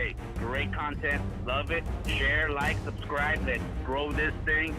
Hey, great content. Love it. Share, like, subscribe. Let's grow this thing.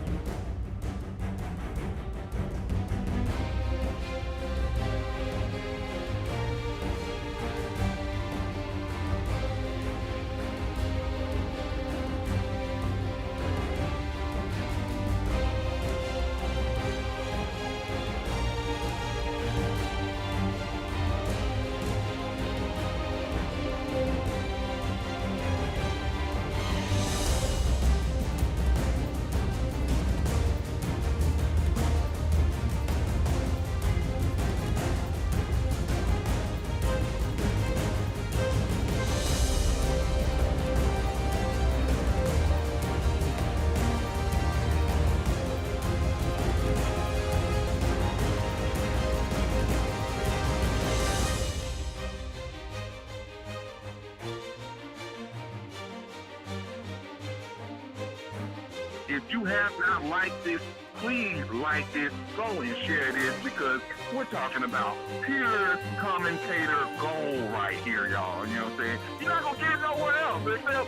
If you have not liked this, please like this, go and share this, because we're talking about pure commentator gold right here, y'all. You know what I'm saying? You're not going to get it nowhere else except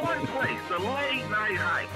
one place, the Late Night Hype.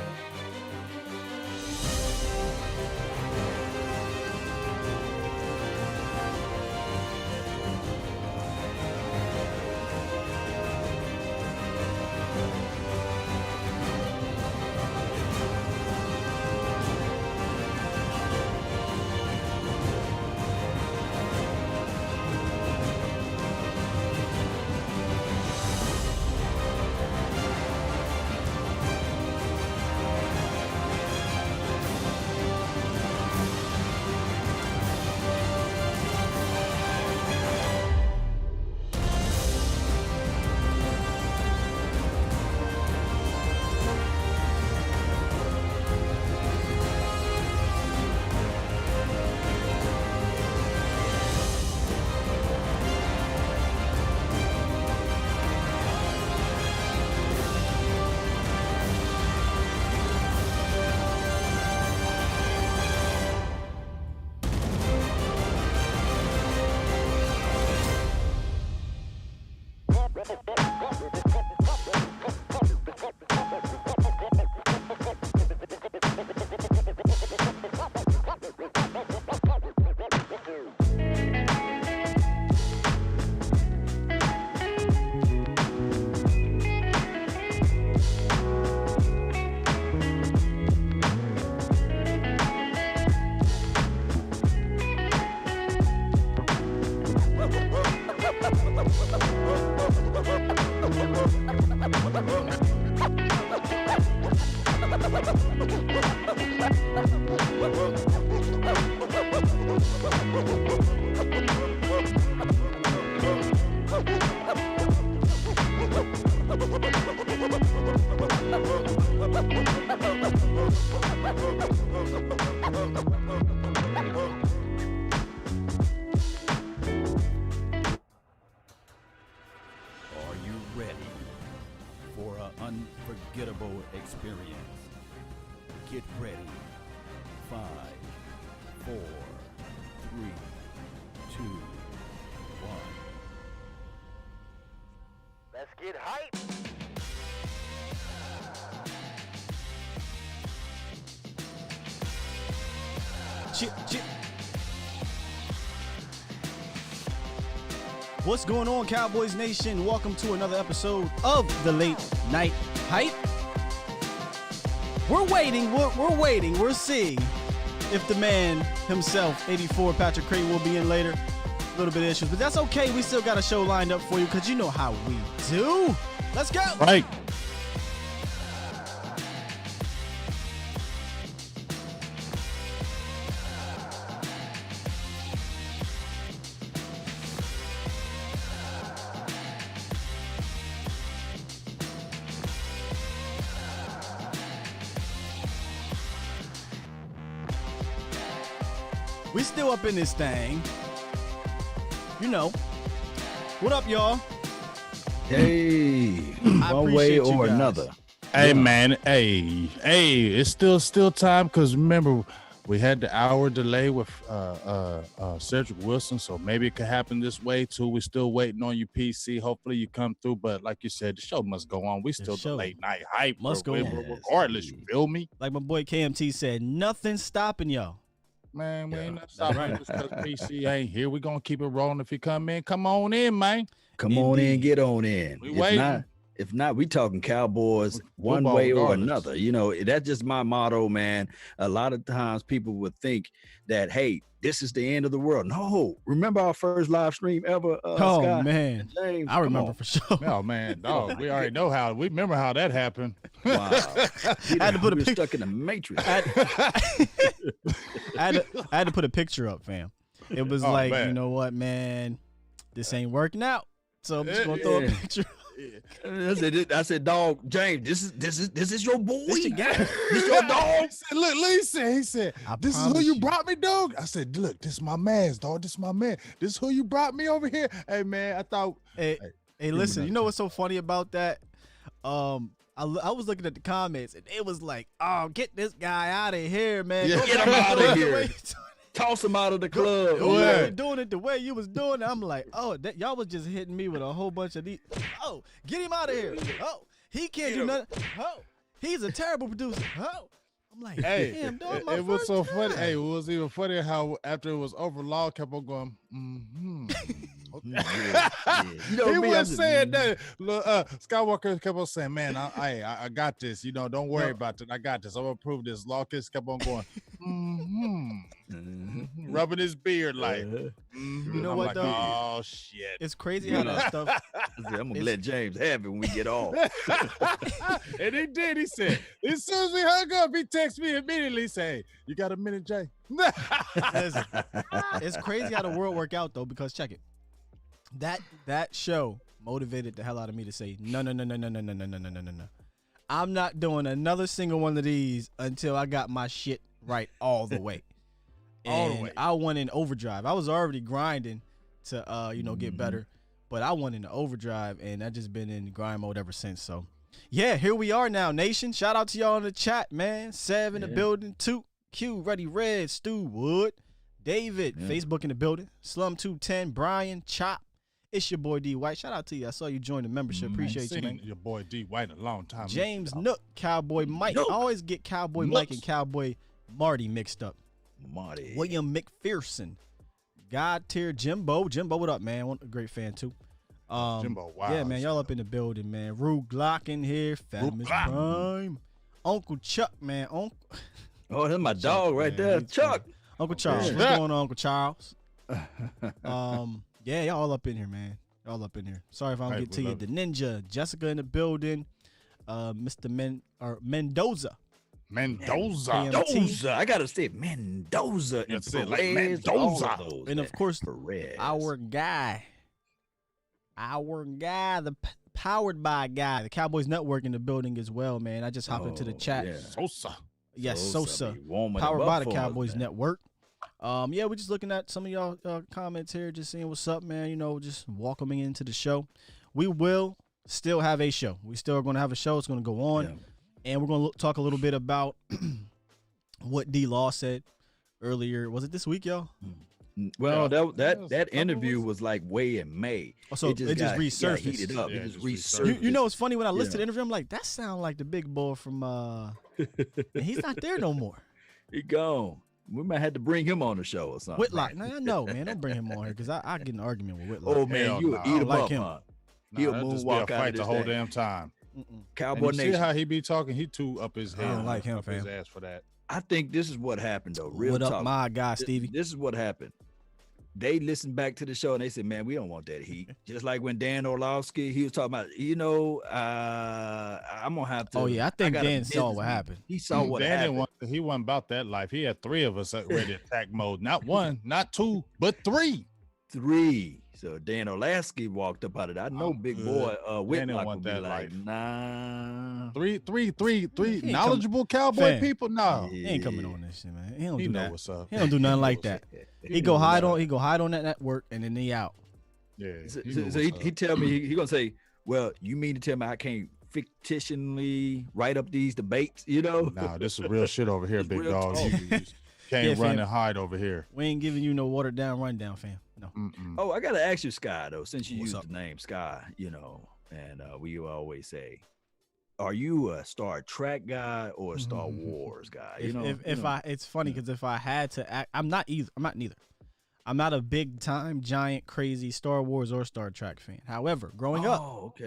Unforgettable experience. Get ready. 5, 4, 3, 2, 1. Let's get hype. Chip. What's going on, Cowboys Nation? Welcome to another episode of the Late Night Hype. We're waiting. We're seeing if the man himself, 84, Patrick Crane, will be in later. A little bit of issues, but that's okay. We still got a show lined up for you because you know how we do. Let's go. Right. We still up in this thing. You know. What up, y'all? Hey, one way or guys. another. Hey, man. Hey, it's still time, because remember, We had the hour delay with Cedric Wilson, so maybe it could happen this way too. We're still waiting on you, PC. Hopefully you come through, but like you said, the show must go on. We still the late night hype must go on. Regardless, you feel me? Like my boy KMT said, nothing's stopping y'all. Man, we ain't stopping just because PC ain't here. We're going to keep it rolling. If you come in, come on in, man. Come on in, get on in. We waiting. If not, we talking Cowboys one Football way or regardless. another. You know, that's just my motto, man. A lot of times people would think that, hey, this is the end of the world. No, remember our first live stream ever? Scott Man, James, I remember for sure. Oh, man, dog. We already know how. We remember how that happened. Wow. I had to put a picture. Stuck in the matrix. I had to put a picture up, fam. It was man. you know what, man, this ain't working out. So I'm just gonna throw a picture. I said, dog, James, this is your boy. This your guy. This your dog. He said, look, he said, this is who promise you you. brought me, dog. I said, look, this is my man's, dog. This is my man. This is who you brought me over here. Hey, man, I thought. Hey, listen, you know what's so funny about that? I was looking at the comments and it was like, oh, get this guy out of here, man. Yeah, Go get back him to out doing of it the here. way you doing it. Toss him out of the club. Go Yeah. back to doing it the way you was doing it. I'm like, oh, y'all was just hitting me with a whole bunch of these. Oh, get him out of here. Oh, he can't do nothing. Oh, he's a terrible producer. Oh, I'm like, Hey, damn, dog, my it was first so time. funny. Hey, it was even funny how after it was over, Law kept on going, You know he me, was I'm saying that. Skywalker kept on saying, man, I got this. You know, don't worry about it. I got this. I'm going to prove this. Lawkins kept on going, rubbing his beard like, You know I'm what, like, though? oh, shit. It's crazy how that stuff. I'm gonna let James have it when we get off. And he did. He said, as soon as we hung up, he texted me immediately saying, you got a minute, Jay? Listen, it's crazy how the world work out though, because check it. That show motivated the hell out of me to say, no. I'm not doing another single one of these until I got my shit right all the way. All the And way. I went in overdrive. I was already grinding to get better, but I went into overdrive and I just been in grind mode ever since. So yeah, here we are now, nation. Shout out to y'all in the chat, man. Sev in the building, 2Q, Ready Red, Stu Wood, David, Facebook in the building, Slum 210, Brian, Chop. It's your boy D White. Shout out to you. I saw you join the membership. Appreciate you, man. Your boy D White a long time. James Nook, Cowboy Mike. I always get Cowboy Mike and Cowboy Marty mixed up. Marty. William McPherson, God tier Jimbo. Jimbo, what up, man? A great fan too. Jimbo, wow. Yeah, man, y'all up in the building, man. Rue Glock in here, Fabulous Prime, Uncle Chuck, man. Oh, that's my dog right man, there, he's Chuck. Uncle Charles, Yeah. what's going on, Uncle Charles? Yeah, y'all up in here, man. Y'all up in here. Sorry if I don't Hey, get to we you. love The Ninja, Jessica in the building, Mr. Mendoza. Mendoza. KMT. Mendoza. I gotta say Mendoza. And That's it, like Perez, Mendoza. all of those, And man. of course, Perez. our guy, the powered by guy, the Cowboys Network in the building as well, man. I just hopped into the chat. yeah. Sosa. Yes, Sosa. be warming Powered them by up the for us, Cowboys man. Network. Yeah, we're just looking at some of y'all comments here, just seeing what's up, man. You know, just welcoming into the show. We will still have a show. We still are going to have a show. It's going to go on, and we're going to talk a little bit about what D Law said earlier. Was it this week, y'all? Well, Yeah. that interview was like way in May. Oh, so it just got resurfaced. heated up. Yeah, it it just just resurfaced. You know, it's funny when I listened to Yeah. the interview, I'm like, that sounds like the big boy from and he's not there no more. He gone. We might have to bring him on the show or something. Whitlock, no, man, don't bring him on here because I get in an argument with Whitlock. Oh man, Hell you nah. would I eat don't him like up, him. huh? Nah, He'll that'd just be moonwalk a out fight of the this whole thing. damn time. Cowboy And you see Nation. how he be talking? He too up his head. I don't like him, up his fam. ass for that. I think this is what happened though. Real What talk. up, my guy, Stevie? This is what happened. They listened back to the show and they said, "Man, we don't want that heat." Just like when Dan Orlovsky, he was talking about, I'm gonna have to. Oh yeah, I think got a Dan saw business what meeting. happened. He saw what Dan happened. he wasn't about that life. He had three of us ready attack mode. Not one, not two, but three. 3. So Dan Orlovsky walked up out of that. I know Oh, big good. boy didn't Whitlock want would be that like, life. nah. Three ain't knowledgeable cowboy Fam. people. No, He ain't coming on this shit, man. He don't he do know that. what's up. He don't do nothing like that. He go knows hide what's on. He go hide on that network, and then he out. Yeah, So, he so, know so what's he up. tell me he gonna say, "Well, you mean to tell me I can't fictionally write up these debates?" Nah, this is real shit over here, It's big real dog. talk. can't run fam. and hide over here. We ain't giving you no watered down rundown, fam. No. Oh, I gotta ask you, Sky, though, since you What's used up? the name Sky, and we always say, are you a Star Trek guy or a Star Wars guy? It's funny because if I had to act, I'm not either. I'm not a big time, giant, crazy Star Wars or Star Trek fan. However, growing up,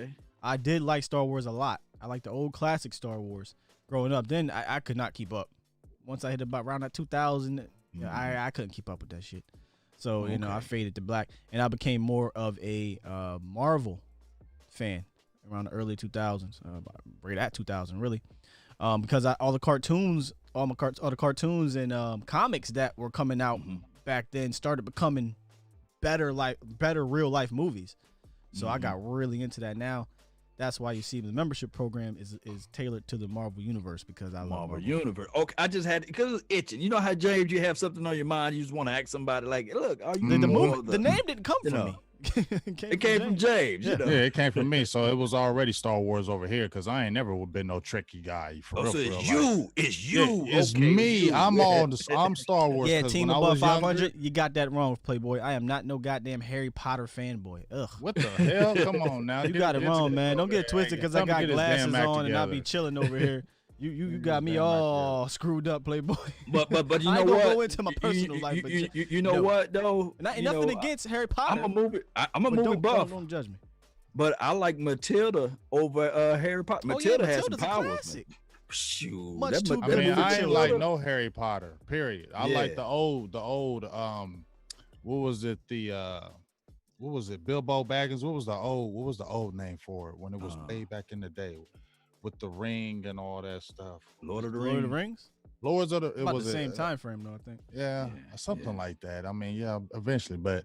I did like Star Wars a lot. I like the old classic Star Wars growing up. Then I could not keep up. Once I hit about around that 2000, I couldn't keep up with that shit. So, I faded to black. And I became more of a Marvel fan around the early 2000s. Right at 2000, really. Because all the cartoons and comics that were coming out back then started becoming better real life movies. So I got really into that now. That's why you see the membership program is tailored to the Marvel universe because I love Marvel universe. Okay, I just had because it's itching. You know how, James, you have something on your mind, you just want to ask somebody like, look, are you the name didn't come from me. It came from James. Yeah, it came from me. So it was already Star Wars over here because I ain't never been no tricky guy. So it's you. It's you. It's me. I'm Star Wars. Yeah, team above 500. You got that wrong, Playboy. I am not no goddamn Harry Potter fanboy. Ugh. What the hell? Come on now. You got it wrong, man. Don't get it twisted because I got glasses on and I be chilling over here. You got me all screwed up, Playboy. But you know what? I ain't gonna go into my personal life. But you know what though? Nothing against Harry Potter. I'm a movie buff. Don't judge me. But I like Matilda over Harry Potter. Matilda has some powers. Shoot, Much too good. I mean, I ain't like no Harry Potter. Period. I like the old. What was it? What was it? Bilbo Baggins. What was the old name for it when it was way back in the day? With the ring and all that stuff. Lord of the Rings? Lords of the It was the same time frame though, I think. Yeah, something like that. I mean, eventually, but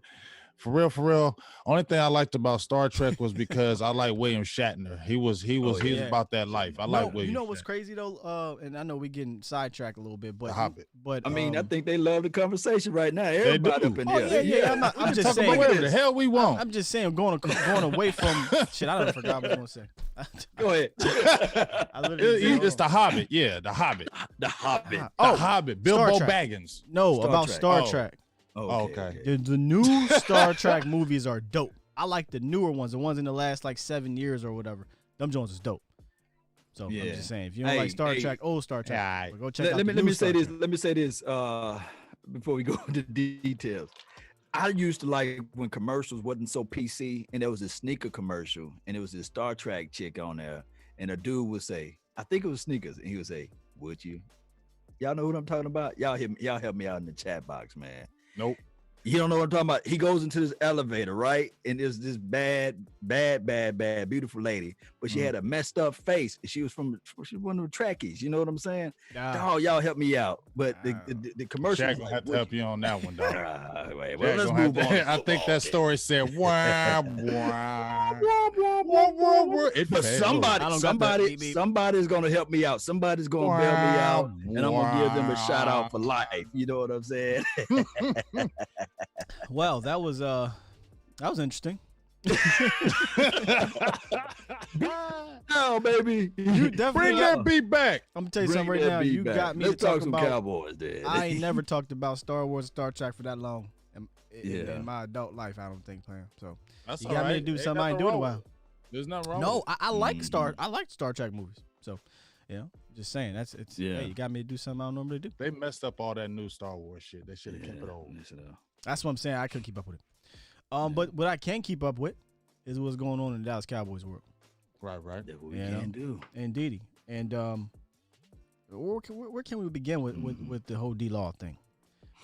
for real, only thing I liked about Star Trek was because I like William Shatner. He was about that life. I like William. You know what's crazy though? And I know we getting sidetracked a little bit, but The Hobbit. But I mean, I think they love the conversation right now. Everybody up in here. Yeah. I'm just saying whatever the hell we want. I'm just saying going away from shit. I don't forgot what I was gonna say. Go ahead. It's the Hobbit. Yeah, the Hobbit. The Hobbit. The Hobbit. Bilbo Baggins. No, about Star Trek. Okay. The new Star Trek movies are dope. I like the newer ones, the ones in the last like 7 years or whatever. Them Jones is dope. So I'm just saying, if you don't like Star Trek, old Star Trek, go check out the new Star Trek. Let me say this before we go into details. I used to like when commercials wasn't so PC, and there was a sneaker commercial, and it was this Star Trek chick on there, and a dude would say, I think it was sneakers, and he would say, would you? Y'all know what I'm talking about? Y'all help me out in the chat box, man. Nope. You don't know what I'm talking about. He goes into this elevator, right? And there's this bad, beautiful lady, but she had a messed up face. She was one of the trackies. You know what I'm saying? Dog, y'all help me out. But the commercial. Jack gonna have to help you on that one, dog. Well, let's move on. I think that story said, wah, wah, but somebody's gonna help me out. Somebody's gonna bail me out, and I'm gonna give them a shout out for life. You know what I'm saying? Well, that was interesting. No, baby. You definitely bring that beat back. I'm gonna tell you something right now. You got me. Let's to talk some about, Cowboys, then. I ain't never talked about Star Wars, Star Trek for that long in my adult life. I don't think, playing. So That's you got me to do something I ain't doing in a while. There's nothing wrong. No, I like Star Trek movies. So, just saying hey, you got me to do something I don't normally do. They messed up all that new Star Wars shit. They should have kept it old. That's what I'm saying. I couldn't keep up with it. But what I can keep up with is what's going on in the Dallas Cowboys world. Right. That's what we can do. Indeedy. And where can we begin with the whole D-Law thing?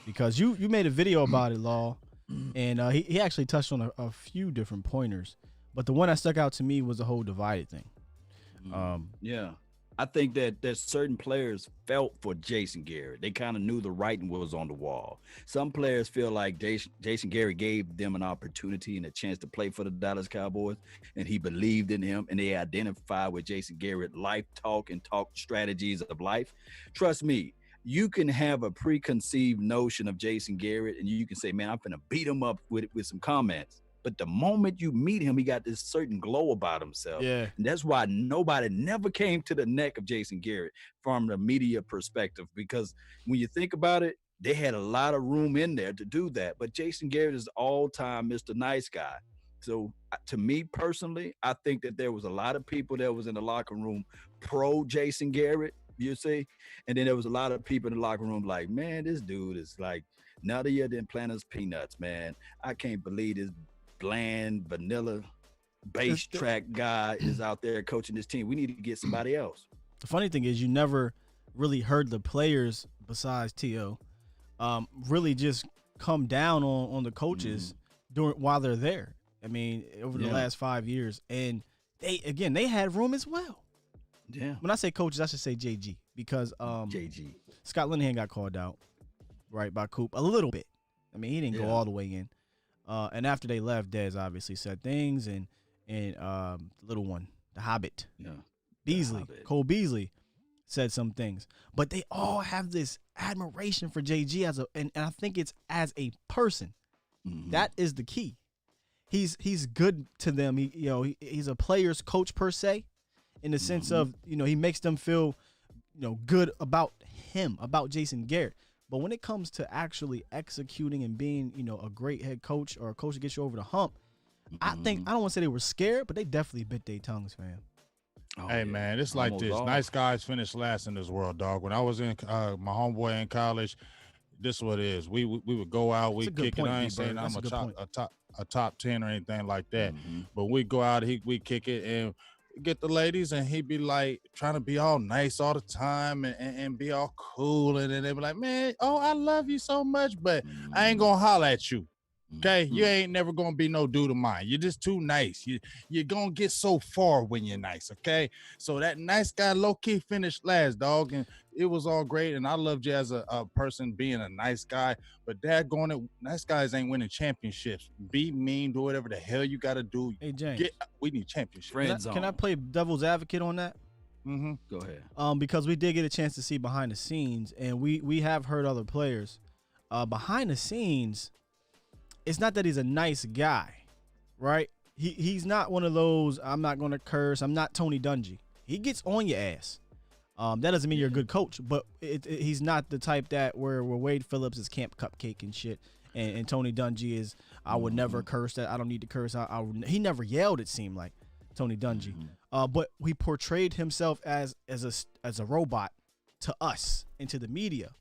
Because you made a video about it, Law, and he actually touched on a few different pointers, but the one that stuck out to me was the whole divided thing. I think that there's certain players felt for Jason Garrett. They kind of knew the writing was on the wall. Some players feel like Jason Garrett gave them an opportunity and a chance to play for the Dallas Cowboys, and he believed in him, and they identified with Jason Garrett life talk and talk strategies of life. Trust me, you can have a preconceived notion of Jason Garrett, and you can say, man, I'm going to beat him up with some comments. But the moment you meet him, he got this certain glow about himself. Yeah. And that's why nobody never came to the neck of Jason Garrett from the media perspective. Because when you think about it, they had a lot of room in there to do that. But Jason Garrett is all-time Mr. Nice Guy. So to me personally, I think that there was a lot of people that was in the locker room pro Jason Garrett, you see, and then there was a lot of people in the locker room like, man, this dude is like nuttier than Planters peanuts, man. I can't believe this bland, vanilla, bass track guy is out there coaching this team. We need to get somebody else. The funny thing is, you never really heard the players besides T.O. Really just come down on the coaches while they're there. I mean, over the last 5 years, and they had room as well. Yeah. When I say coaches, I should say JG, because JG Scott Linehan got called out, right, by Coop a little bit. I mean, he didn't go all the way in. And after they left, Dez obviously said things, and the little one, the Hobbit, Beasley, Cole Beasley, said some things. But they all have this admiration for JG and I think it's as a person. That is the key. He's good to them. He's a player's coach per se, in the sense of, he makes them feel, good about him, about Jason Garrett. But when it comes to actually executing and being, a great head coach or a coach that gets you over the hump, I don't want to say they were scared, but they definitely bit their tongues, fam. Oh, hey, man, it's like this. Nice guys finish last in this world, dog. When I was in my homeboy in college, this is what it is. We would go out, we kick it. I ain't saying I'm a top 10 or anything like that. But we go out, we kick it and get the ladies, and he'd be like trying to be all nice all the time and be all cool. And then they'd be like, man, oh, I love you so much, but I ain't gonna holler at you. Okay, you ain't never gonna be no dude of mine. You're just too nice. You're gonna get so far when you're nice. Okay, so that nice guy low key finished last, dog, and it was all great. And I loved you as a person being a nice guy. But daggone it, nice guys ain't winning championships. Be mean, do whatever the hell you gotta do. Hey James, we need championships. Can I play devil's advocate on that? Go ahead. Because we did get a chance to see behind the scenes, and we have heard other players behind the scenes. It's not that he's a nice guy, right? He's not one of those, I'm not going to curse. I'm not Tony Dungy. He gets on your ass. That doesn't mean you're a good coach, but he's not the type that where Wade Phillips is Camp Cupcake and shit, and Tony Dungy is, I would never curse that. I don't need to curse. He never yelled, it seemed like, Tony Dungy. But he portrayed himself as a robot to us and to the media.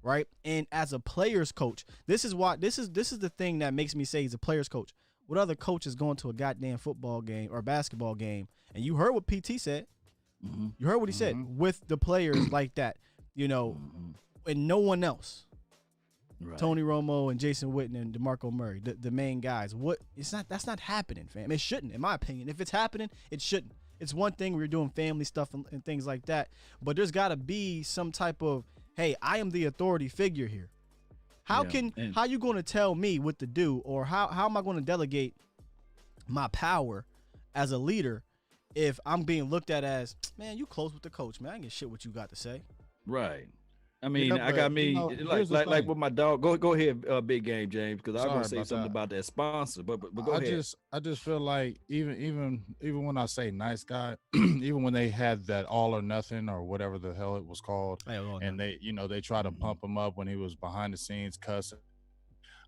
Right. And as a player's coach, this is the thing that makes me say he's a player's coach. What other coach is going to a goddamn football game or basketball game? And you heard what PT said. You heard what he said with the players like that, and no one else. Right. Tony Romo and Jason Witten and DeMarco Murray, the main guys. That's not happening, fam. It shouldn't, in my opinion. If it's happening, it shouldn't. It's one thing we're doing family stuff and things like that, but there's got to be some type of, hey, I am the authority figure here. How you going to tell me what to do, or how am I going to delegate my power as a leader if I'm being looked at as, man, you close with the coach, man. I ain't get shit what you got to say. Right. I mean, like with my dog. Go ahead, Big Game James, because I want to say something about that sponsor. But go ahead. I just feel like even when I say nice guy, even when they had that all or nothing or whatever the hell it was called, and they try to pump him up when he was behind the scenes cussing.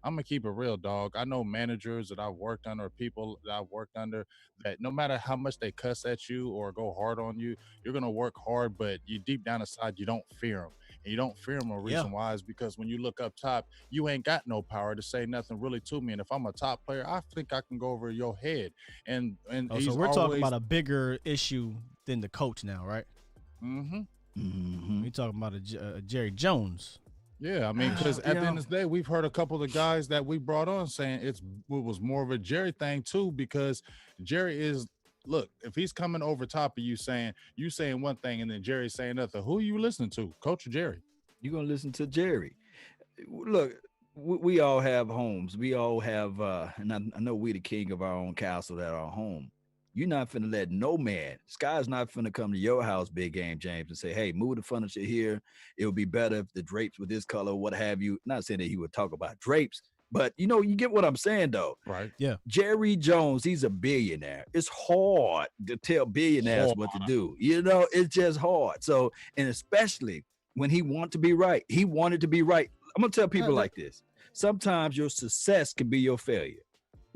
I'm gonna keep it real, dog. I know managers that I've worked under, or people that I've worked under, that no matter how much they cuss at you or go hard on you, you're gonna work hard, but you deep down inside you don't fear them. And you don't fear them. A reason why is because when you look up top, you ain't got no power to say nothing really to me. And if I'm a top player, I think I can go over your head. And so we're talking about a bigger issue than the coach now, right? We're talking about a Jerry Jones. Yeah, I mean, because at the end of the day, we've heard a couple of the guys that we brought on saying it was more of a Jerry thing too, because Jerry is, look, if he's coming over top of you saying one thing and then Jerry's saying nothing, who are you listening to? Coach or Jerry? You're going to listen to Jerry. Look, we all have homes. We all have, and I know we the king of our own castle at our home. You're not finna let no man, Sky's not finna come to your house, Big Game James, and say, hey, move the furniture here. It'll be better if the drapes with this color, what have you. Not saying that he would talk about drapes, but you get what I'm saying though. Right. Yeah. Jerry Jones, he's a billionaire. It's hard to tell billionaires what to do. It's just hard. So, and especially when he wanted to be right, I'm gonna tell people like this. Sometimes your success can be your failure.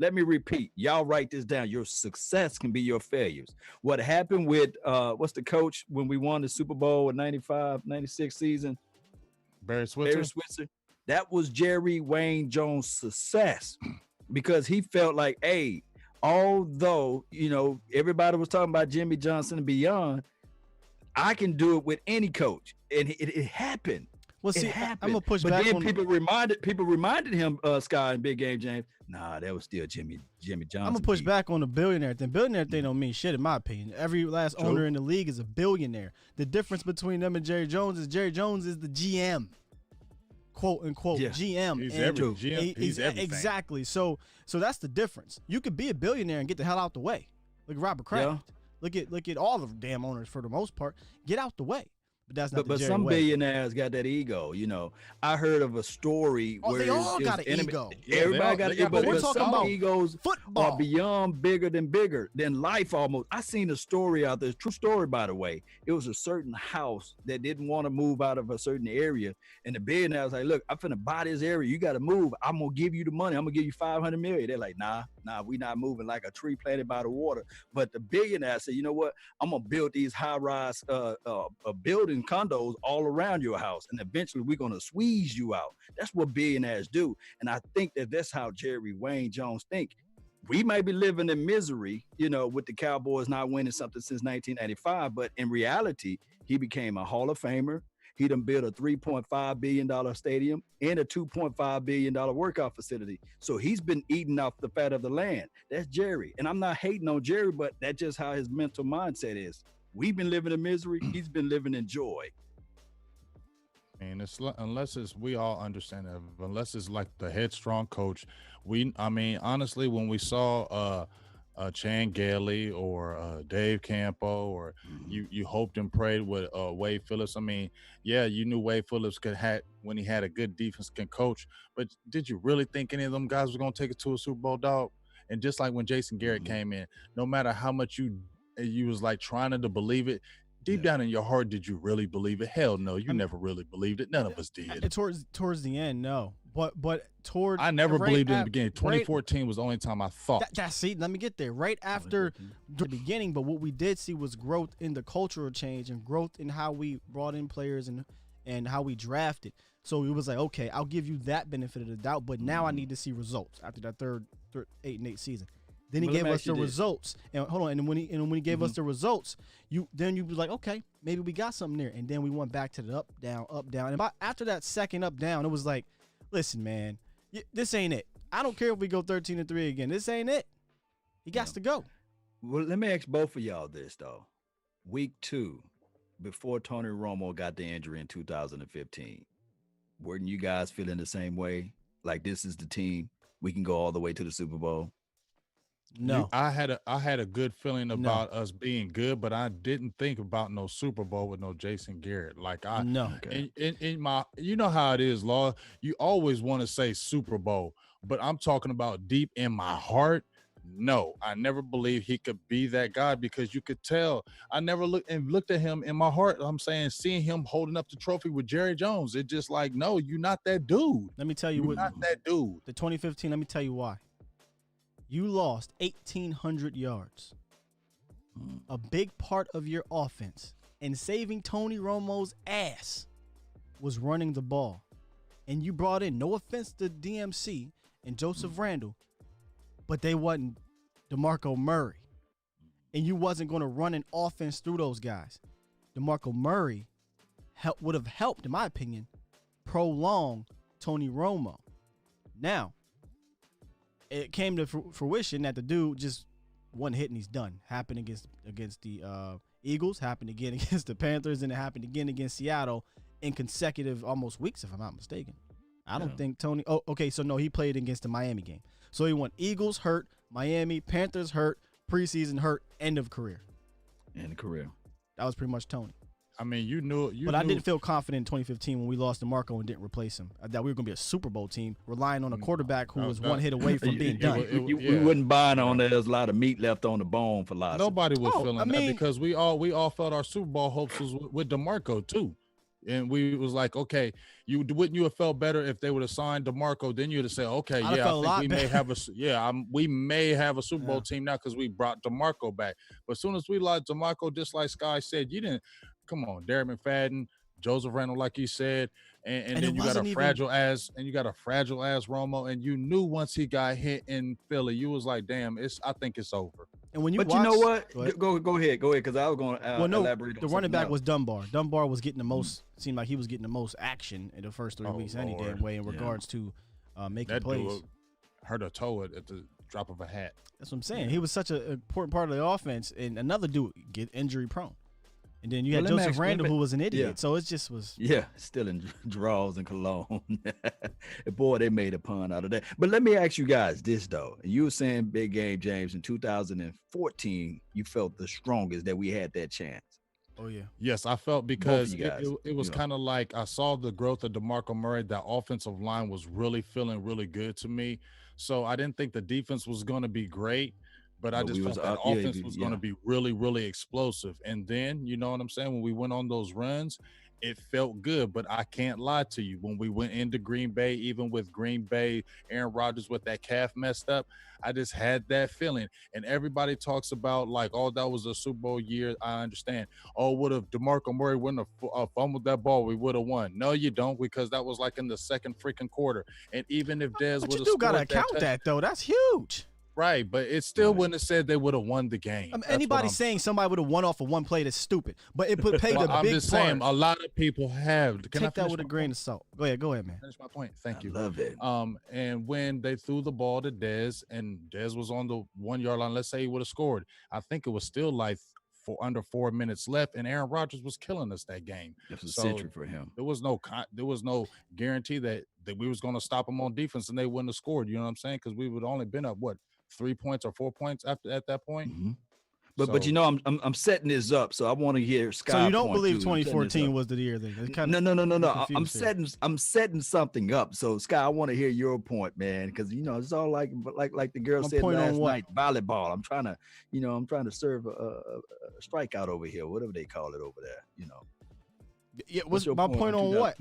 Let me repeat. Y'all write this down. Your success can be your failures. What happened with Mm-hmm. what's the coach when we won the Super Bowl in 95, 96 season? Barry Switzer. Barry Switzer. That was Jerry Wayne Jones' success because he felt like, hey, although, everybody was talking about Jimmy Johnson and beyond, I can do it with any coach. And it happened. Well, It see, happened. I'm gonna push but back then on. people reminded him, Sky and Big Game James. Nah, that was still Jimmy Johnson. I'm gonna push back on the billionaire thing. Billionaire thing don't mean shit in my opinion. Every last True. owner in the league is a billionaire. The difference between them and Jerry Jones is Jerry Jones is the GM, quote unquote GM. He's and every GM. He's everything. exactly. So that's the difference. You could be a billionaire and get the hell out the way. Look at Robert Kraft. Look at all the damn owners for the most part. Get out the way. But that's not. But Jerry some way. billionaires got that ego. I heard of a story where they all got an enemy- ego. Everybody got an ego, but we're but talking some about egos football. are beyond bigger than life almost. I seen a story out there, true story by the way. It was a certain house that didn't want to move out of a certain area, and the billionaire was like, "Look, I'm finna buy this area. You got to move. I'm gonna give you the money. I'm gonna give you $500 million." They're like, "Nah, we not moving like a tree planted by the water." But the billionaire said, "You know what? I'm gonna build these high-rise building condos all around your house, and eventually we're gonna squeeze you out." That's what billionaires do, and I think that's how Jerry Wayne Jones think. We may be living in misery, with the Cowboys not winning something since 1995, but in reality, he became a Hall of Famer. He done built a $3.5 billion stadium and a $2.5 billion workout facility. So he's been eating off the fat of the land. That's Jerry. And I'm not hating on Jerry, but that's just how his mental mindset is. We've been living in misery. He's been living in joy. And unless we all understand that, unless it's like the headstrong coach, honestly, when we saw Chan Gailey or Dave Campo, or you hoped and prayed with Wade Phillips. You knew Wade Phillips when he had a good defense can coach, but did you really think any of them guys were going to take it to a Super Bowl, dog? And just like when Jason Garrett came in, no matter how much you was like trying to believe it, deep down in your heart, did you really believe it? Hell no, you never really believed it. None of us did. Towards the end, no. But toward I never right believed in the at- beginning. 2014 was the only time I thought. See, let me get there. Right after the beginning, but what we did see was growth in the cultural change and growth in how we brought in players and how we drafted. So it was like, okay, I'll give you that benefit of the doubt, but now I need to see results after that third 8-8 season. Then he gave us the results, and hold on. And when he gave us the results, you was like, okay, maybe we got something there. And then we went back to the up down. And after that second up down, it was like, listen, man, this ain't it. I don't care if we go 13-3 again. This ain't it. He got to go. Well, let me ask both of y'all this though. Week 2, before Tony Romo got the injury in 2015, weren't you guys feeling the same way? Like, this is the team, we can go all the way to the Super Bowl? No, I had a good feeling about us being good, but I didn't think about no Super Bowl with no Jason Garrett. Like in my, you know how it is, Law. You always want to say Super Bowl, but I'm talking about deep in my heart. No, I never believed he could be that guy, because you could tell. I never looked at him in my heart. I'm saying, seeing him holding up the trophy with Jerry Jones, it's just like, no, you're not that dude. let me tell you You're not that dude. The 2015. Let me tell you why. You lost 1,800 yards. A big part of your offense and saving Tony Romo's ass was running the ball. And you brought in, no offense to DMC and Joseph Randle, but they wasn't DeMarco Murray. And you wasn't going to run an offense through those guys. DeMarco Murray would have helped, in my opinion, prolong Tony Romo. Now, it came to fruition that the dude just one hit and he's done. Happened against the Eagles, happened again against the Panthers, and it happened again against Seattle in consecutive almost weeks, if I'm not mistaken. I don't think Tony. Oh, okay. So no, he played against the Miami game. So he went Eagles hurt, Miami, Panthers hurt, preseason hurt, end of career. End of career. That was pretty much Tony. I mean, you knew. I didn't feel confident in 2015 when we lost to Marco and didn't replace him. That we were going to be a Super Bowl team, relying on a quarterback who was one hit away from being done. We wouldn't buy on that. There's a lot of meat left on the bone for lots. Nobody was feeling that, because we all felt our Super Bowl hopes was with DeMarco too. And we was like, okay, wouldn't you have felt better if they would have signed DeMarco? Then you'd have said, okay, I'd have yeah, felt a I lot think we may better. have we may have a Super Bowl team now because we brought DeMarco back. But as soon as we lost DeMarco, just like Sky said, you didn't. Come on, Derek McFadden, Joseph Randall, like you said, and then you got a fragile ass Romo, and you knew once he got hit in Philly, you was like, damn, I think it's over. And when you But watch, you know what? Go Go ahead, because I was going to elaborate. The running back was Dunbar. Dunbar was getting the most. Seemed like he was getting the most action in the first 3 weeks, any damn way, in regards to making plays. Dude hurt a toe at the drop of a hat. That's what I'm saying. He was such an important part of the offense, and another dude get injury prone. And then you had Joseph Randall, who was an idiot. Yeah. So it just was. Yeah, still in draws and cologne. Boy, they made a pun out of that. But let me ask you guys this, though. You were saying, Big Game James, in 2014, you felt the strongest that we had that chance. Oh, yeah. Yes, I felt because it was kind of like I saw the growth of DeMarco Murray. That offensive line was really feeling really good to me. So I didn't think the defense was going to be great. But I just felt that offense was going to be really, really explosive. And then, you know what I'm saying, when we went on those runs, it felt good. But I can't lie to you. When we went into Green Bay, even with Green Bay, Aaron Rodgers with that calf messed up, I just had that feeling. And everybody talks about, like, oh, that was a Super Bowl year. I understand. Oh, would have DeMarco Murray wouldn't have fumbled that ball, we would have won. No, you don't, because that was like in the second freaking quarter. And even if Dez would have scored, you do got to count that, though. That's huge. Right, but it still wouldn't have said they would have won the game. Anybody saying somebody would have won off of one play that's stupid, but it played a big part. I'm just saying a lot of people have. Take that with a grain of salt. Go ahead, man. Finish my point. Thank you. Love it. And when they threw the ball to Dez, and Dez was on the 1 yard line, let's say he would have scored. I think it was still like under 4 minutes left, and Aaron Rodgers was killing us that game. It was a century for him. There was no guarantee that we was going to stop them on defense and they wouldn't have scored. You know what I'm saying? Because we would only been up 3 points or 4 points at that point. Mm-hmm. But you know, I'm setting this up, so I want to hear Scott. So you don't believe 2014 was the year then? No. I'm setting something up. So Scott, I want to hear your point, man, because you know it's all like the girl said last night, volleyball. I'm trying to serve a strikeout over here, whatever they call it over there. You know. Yeah. What's my point on what?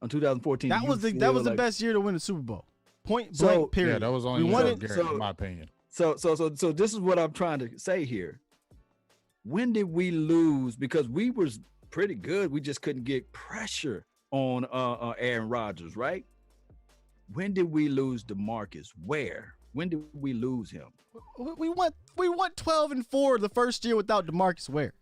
On 2014. That was the best year to win the Super Bowl. Point blank. Period. Yeah, that was only Garrett, in my opinion. So this is what I'm trying to say here. When did we lose? Because we was pretty good. We just couldn't get pressure on Aaron Rodgers, right? When did we lose DeMarcus? Where? When did we lose him? We went 12-4 the first year without DeMarcus Ware.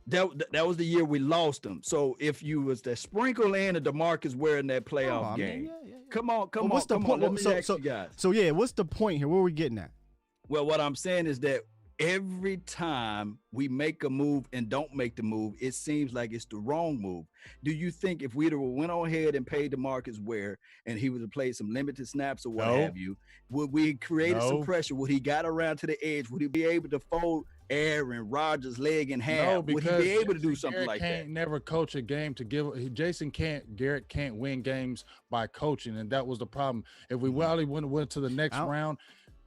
That was the year we lost him. So if you was to sprinkle in a DeMarcus Ware in that playoff game, come on. What's the point? Let me ask you guys. So what's the point here? Where are we getting at? Well, what I'm saying is that every time we make a move and don't make the move, it seems like it's the wrong move. Do you think if we'd have went on ahead and paid DeMarcus Ware and he would have played some limited snaps or what have you, would we created some pressure? Would he got around to the edge? Would he be able to fold Aaron Rodgers' leg in half? No, would he be able to do something Garrett like can't that? Never coach a game to give. Garrett can't win games by coaching, and that was the problem. If we really went to the next round,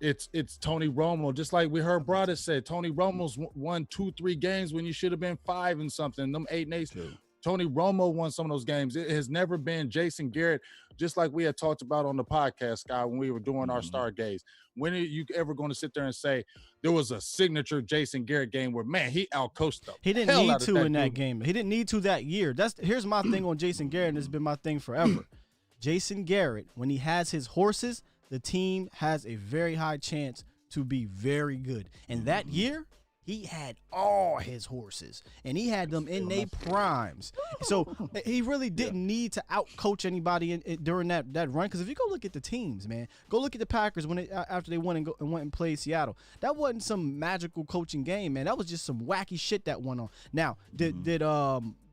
it's Tony Romo. Just like we heard Brother said, Tony Romo's won 2-3 games when you should have been 5 and something. Them 8 and 8. Tony Romo won some of those games. It has never been Jason Garrett, just like we had talked about on the podcast, Scott, when we were doing our Stargaze. When are you ever going to sit there and say there was a signature Jason Garrett game where, man, he outcoached them? He didn't need to in that game. He didn't need to that year. Here's my thing on Jason Garrett, and it's been my thing forever. Jason Garrett, when he has his horses, the team has a very high chance to be very good. And that year, he had all his horses, and he had them in their primes. So he really didn't need to outcoach anybody during that run. Because if you go look at the teams, man, go look at the Packers after they won and went and played Seattle. That wasn't some magical coaching game, man. That was just some wacky shit that went on. Now, did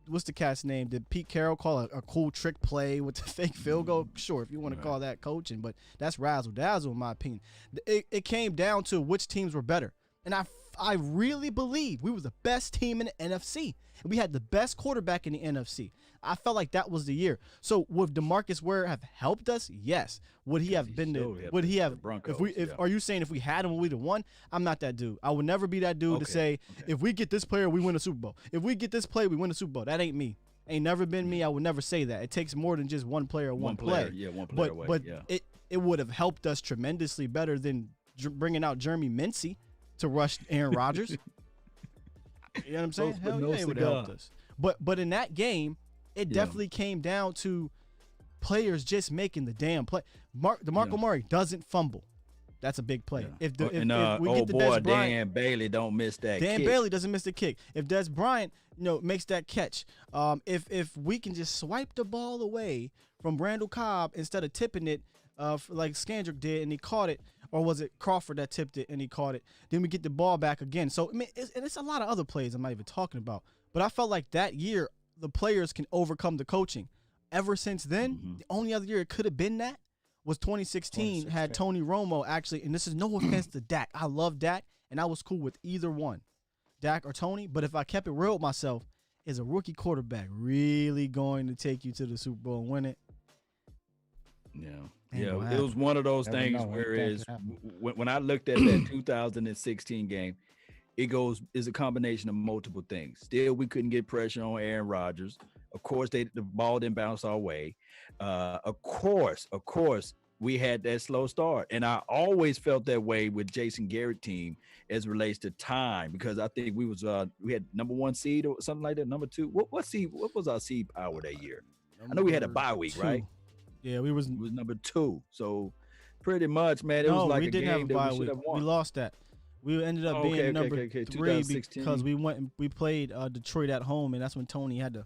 what's the cat's name? Did Pete Carroll call a cool trick play with the fake field goal? Sure, if you want to call that coaching, but that's razzle dazzle in my opinion. It came down to which teams were better, and I really believe we were the best team in the NFC. And we had the best quarterback in the NFC. I felt like that was the year. So would DeMarcus Ware have helped us? Yes. Would he have been the? Would he have? Broncos, Are you saying if we had him, we'd have won? I'm not that dude. I would never be that dude to say if we get this player, we win a Super Bowl. If we get this player, we win a Super Bowl. That ain't me. Ain't never been me. I would never say that. It takes more than just one player, one play. Yeah, one player away. But Yeah. it would have helped us tremendously better than bringing out Jeremy Mincy to rush Aaron Rodgers. You know what I'm saying? Toast with Hell no yeah, it would have helped cigar. us. But in that game, it definitely came down to players just making the damn play. DeMarco Murray doesn't fumble. That's a big play. Yeah. If we old get the boy Des Bryant, Dan Bailey don't miss that Dan kick. Bailey doesn't miss the kick. If Des Bryant, makes that catch, if we can just swipe the ball away from Randall Cobb instead of tipping it, like Skandrick did, and he caught it, or was it Crawford that tipped it and he caught it? Then we get the ball back again. So I mean, it's a lot of other plays I'm not even talking about. But I felt like that year the players can overcome the coaching. Ever since then, the only other year it could have been that was 2016 had Tony Romo actually, and this is no offense to Dak. I love Dak, and I was cool with either one, Dak or Tony. But if I kept it real with myself, is a rookie quarterback really going to take you to the Super Bowl and win it? Yeah. Ain't Yeah, gonna it happen. was one of those Never things know. where Anything is can happen. when I looked at that 2016 game, is a combination of multiple things. Still, we couldn't get pressure on Aaron Rodgers. Of course, the ball didn't bounce our way. Of course, we had that slow start, and I always felt that way with Jason Garrett team as relates to time, because I think we had number 1 seed or something like that, number 2. What was our seed power that year? I know we had a bye week, Two. right? Yeah, It was number 2. So pretty much, man, it was like we a didn't have game a that bye we should week. have We won. lost that. We ended up being Okay, number 3 2016. because we went and we played Detroit at home, and that's when Tony had to,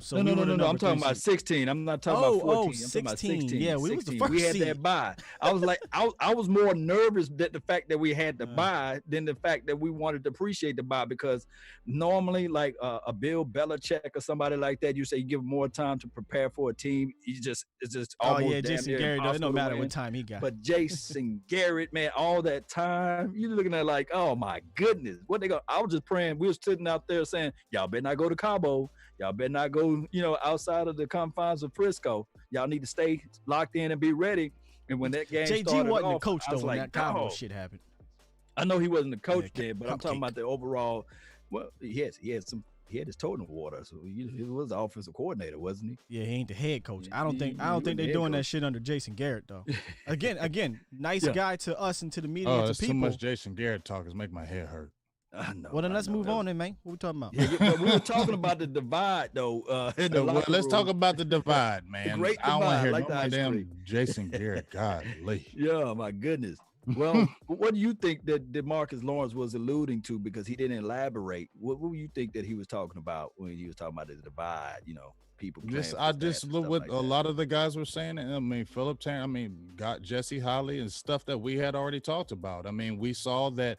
So No, we were the I'm number talking 3 about seed. 16. I'm not talking about 14. I'm talking 16. about 16. Yeah, we was the 16. first We had seed. that bye. I was like, I was more nervous that the fact that we had the bye than the fact that we wanted to appreciate the bye, because normally, like a Bill Belichick or somebody like that, you say you give more time to prepare for a team. It's just Oh almost yeah, damn Jason near Garrett. It impossible don't to matter win. what time he got. But Jason Garrett, man, all that time, you're looking at like, oh my goodness, what they go? I was just praying. We were sitting out there saying, y'all better not go to Cabo. Y'all better not go, outside of the confines of Frisco. Y'all need to stay locked in and be ready. And when that game JG started wasn't the off, coach I though was when like, that Cowboy "Dawg." shit happened. I know he wasn't the coach Yeah, then, but I'm talking cupcake. about the overall. Well, he had his toe in the water, so he was the offensive coordinator, wasn't he? Yeah, he ain't the head coach. Yeah, I don't he think wasn't they're the head doing that coach. shit under Jason Garrett though. Again, nice Yeah. guy to us and to the media Oh, and to it's too people. much Jason Garrett talk. It's making my head hurt. I know. Well, then I let's know. move That was- on then, man. What we talking about? Yeah, but we were talking about the divide though. In the Well, locker let's talk room. about the divide, man. great I don't want divide, to hear like no the more ice damn cream. Jason Garrett. Golly. Yeah, my goodness. Well, what do you think that DeMarcus Lawrence was alluding to, because he didn't elaborate? What do you think that he was talking about when he was talking about the divide? People. I just look what a lot of the guys were saying. And I mean, Philip Tanner, got Jesse Holly and stuff that we had already talked about. I mean, we saw that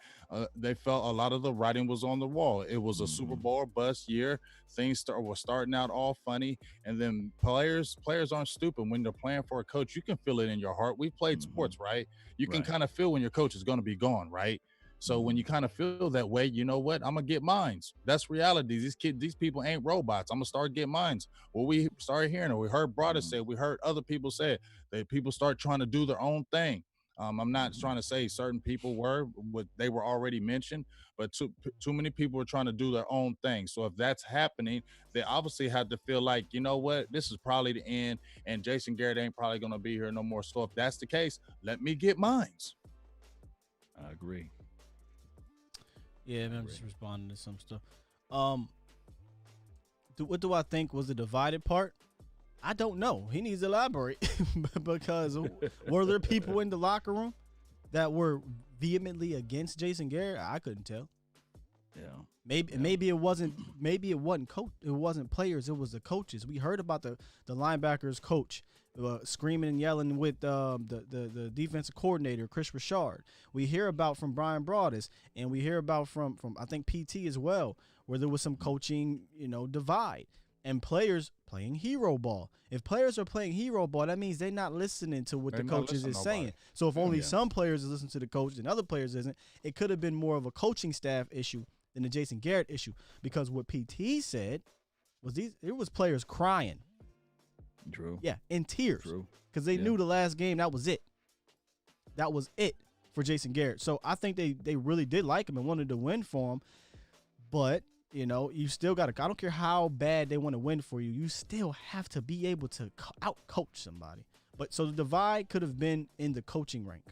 they felt a lot of the writing was on the wall. It was a Super Bowl bust year. Things were starting out all funny, and then players aren't stupid. When they're playing for a coach, you can feel it in your heart. We've played sports, right? You can Right. kind of feel when your coach is going to be gone, right? So when you kind of feel that way, you know what? I'm gonna get mines. That's reality. These people ain't robots. I'm gonna start getting mines. Well, we started hearing it. We heard Broader say. We heard other people say it. That people start trying to do their own thing. I'm not trying to say certain people were what they were already mentioned, but too many people are trying to do their own thing. So if that's happening, they obviously have to feel like, you know what, this is probably the end, and Jason Garrett ain't probably gonna be here no more. So if that's the case, let me get mines. I agree. Yeah, man, I'm just responding to some stuff. What do I think was the divided part? I don't know. He needs to elaborate because were there people in the locker room that were vehemently against Jason Garrett? I couldn't tell. Yeah. Maybe it wasn't coach. It wasn't players. It was the coaches. We heard about the linebackers coach screaming and yelling with the defensive coordinator Chris Richard. We hear about from Brian Broaddus, and we hear about from I think PT as well, where there was some coaching divide and players playing hero ball. If players are playing hero ball, that means they're not listening to what They're the not coaches listening is to saying. nobody. So if only some players listen to the coach and other players isn't, it could have been more of a coaching staff issue than the Jason Garrett issue, because what PT said was it was players crying. True. Yeah, in tears. True. Because they knew the last game, that was it. That was it for Jason Garrett. So I think they really did like him and wanted to win for him. But You know, you still got to. I don't care how bad they want to win for you. You still have to be able to out-coach somebody. But so the divide could have been in the coaching rank.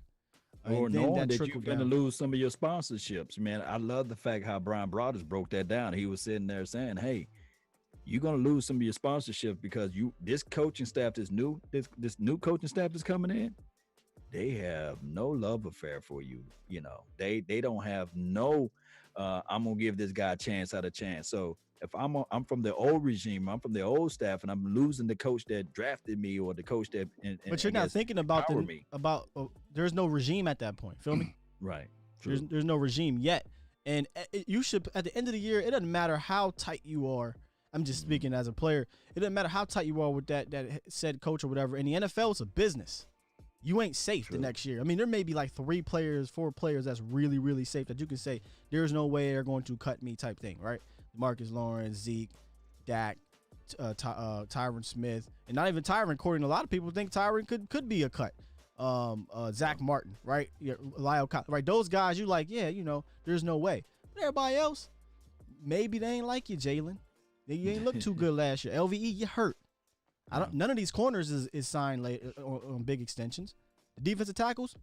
Or knowing that you're going to lose some of your sponsorships. Man, I love the fact how Brian Broaddus broke that down. He was sitting there saying, hey, you're going to lose some of your sponsorship because this coaching staff, this new coaching staff that's coming in, they have no love affair for you. You know, they don't have no, I'm going to give this guy a chance out of chance. So if I'm from the old regime, I'm from the old staff, and I'm losing the coach that drafted me or the coach that. But you're not thinking about there's no regime at that point. Feel me? Right. There's no regime yet, and you should at the end of the year. It doesn't matter how tight you are. I'm just speaking as a player. It doesn't matter how tight you are with that said coach or whatever. In the NFL, it's a business. You ain't safe the next year. I mean, there may be like 4 players that's really, really safe that you can say there's no way they're going to cut me type thing, right? Marcus Lawrence, Zeke, Dak, Tyron Smith, and not even Tyron. According to a lot of people, think Tyron could be a cut. Zach Martin, right? Yeah, Lyle, right? Those guys, you like, yeah, you know, there's no way. But everybody else, maybe they ain't like you, Jalen. You ain't look too good last year. LVE, you hurt. None of these corners is signed late on big extensions. The defensive tackles,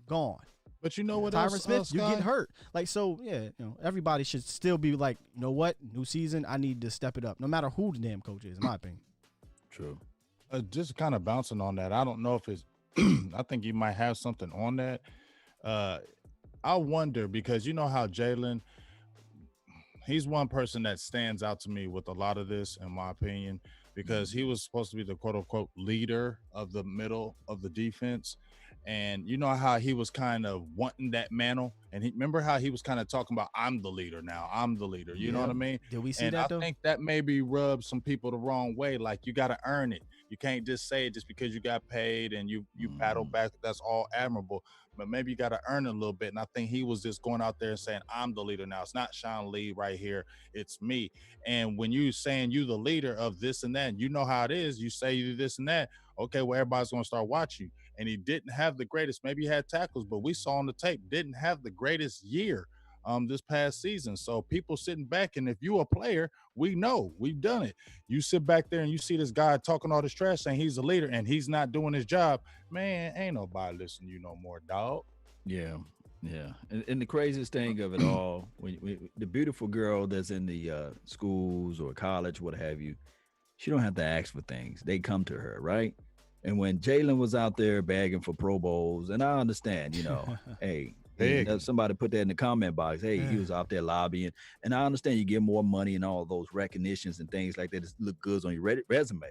gone. But you know what Tyron else, Smith, you get hurt. Like, so, yeah, you know, everybody should still be like, you know what? New season, I need to step it up, no matter who the damn coach is, in my opinion. True. Just kind of bouncing on that. I don't know if it's I think you might have something on that. I wonder, because you know how Jalen, he's one person that stands out to me with a lot of this, in my opinion, because he was supposed to be the quote unquote leader of the middle of the defense. And you know how he was kind of wanting that mantle, and remember how he was kind of talking about, I'm the leader now. I'm the leader. You know what I mean? Did we see and that though? I think that maybe rubbed some people the wrong way. Like, you got to earn it. You can't just say it just because you got paid and you paddle back. That's all admirable. But maybe you got to earn it a little bit. And I think he was just going out there and saying, I'm the leader now. It's not Sean Lee right here. It's me. And when you saying you the leader of this and that, and you know how it is, you say you do this and that, okay, well, everybody's going to start watching you. And he didn't have the greatest, maybe he had tackles, but we saw on the tape, didn't have the greatest year this past season. So people sitting back, and if you a player, we know, we've done it. You sit back there and you see this guy talking all this trash saying he's a leader and he's not doing his job, man, ain't nobody listening to you no more, dog. Yeah. Yeah. And the craziest thing of it all, the beautiful girl that's in the schools or college, what have you, she don't have to ask for things. They come to her, right? And when Jalen was out there begging for Pro Bowls, and I understand, you know, hey, somebody put that in the comment box. Hey, he was out there lobbying. And I understand you get more money and all those recognitions and things like that. It look good on your resume.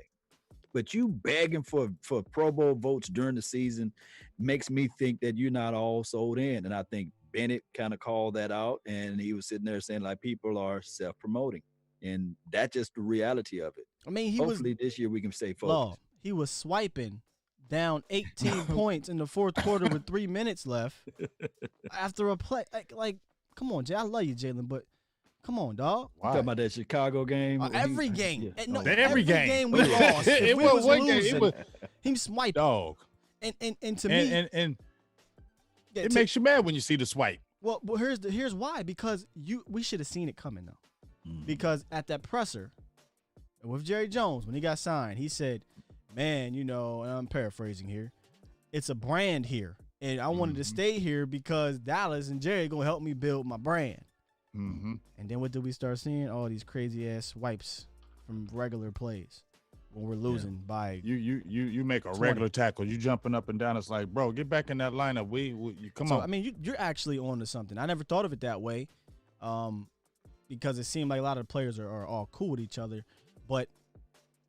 But you begging for Pro Bowl votes during the season makes me think that you're not all sold in. And I think Bennett kind of called that out. And he was sitting there saying, like, people are self-promoting. And that's just the reality of it. I mean, hopefully this year we can stay focused. He was swiping down 18 points in the fourth quarter with 3 minutes left after a play. Like, come on, Jay. I love you, Jalen, but come on, dog. Why? Talking about that Chicago game? Every game. Yeah. No, every game we lost. It was one game. He swiped. Dog. And to me. And it makes you mad when you see the swipe. Well, here's why. Because we should have seen it coming, though. Because at that presser with Jerry Jones, when he got signed, he said, man, you know, and I'm paraphrasing here, it's a brand here. And I wanted to stay here because Dallas and Jerry going to help me build my brand. And then what did we start seeing? All these crazy-ass swipes from regular plays when we're losing by You make a 20. Regular tackle. You jumping up and down. It's like, bro, get back in that lineup. Come on. I mean, you're actually on to something. I never thought of it that way because it seemed like a lot of the players are all cool with each other. But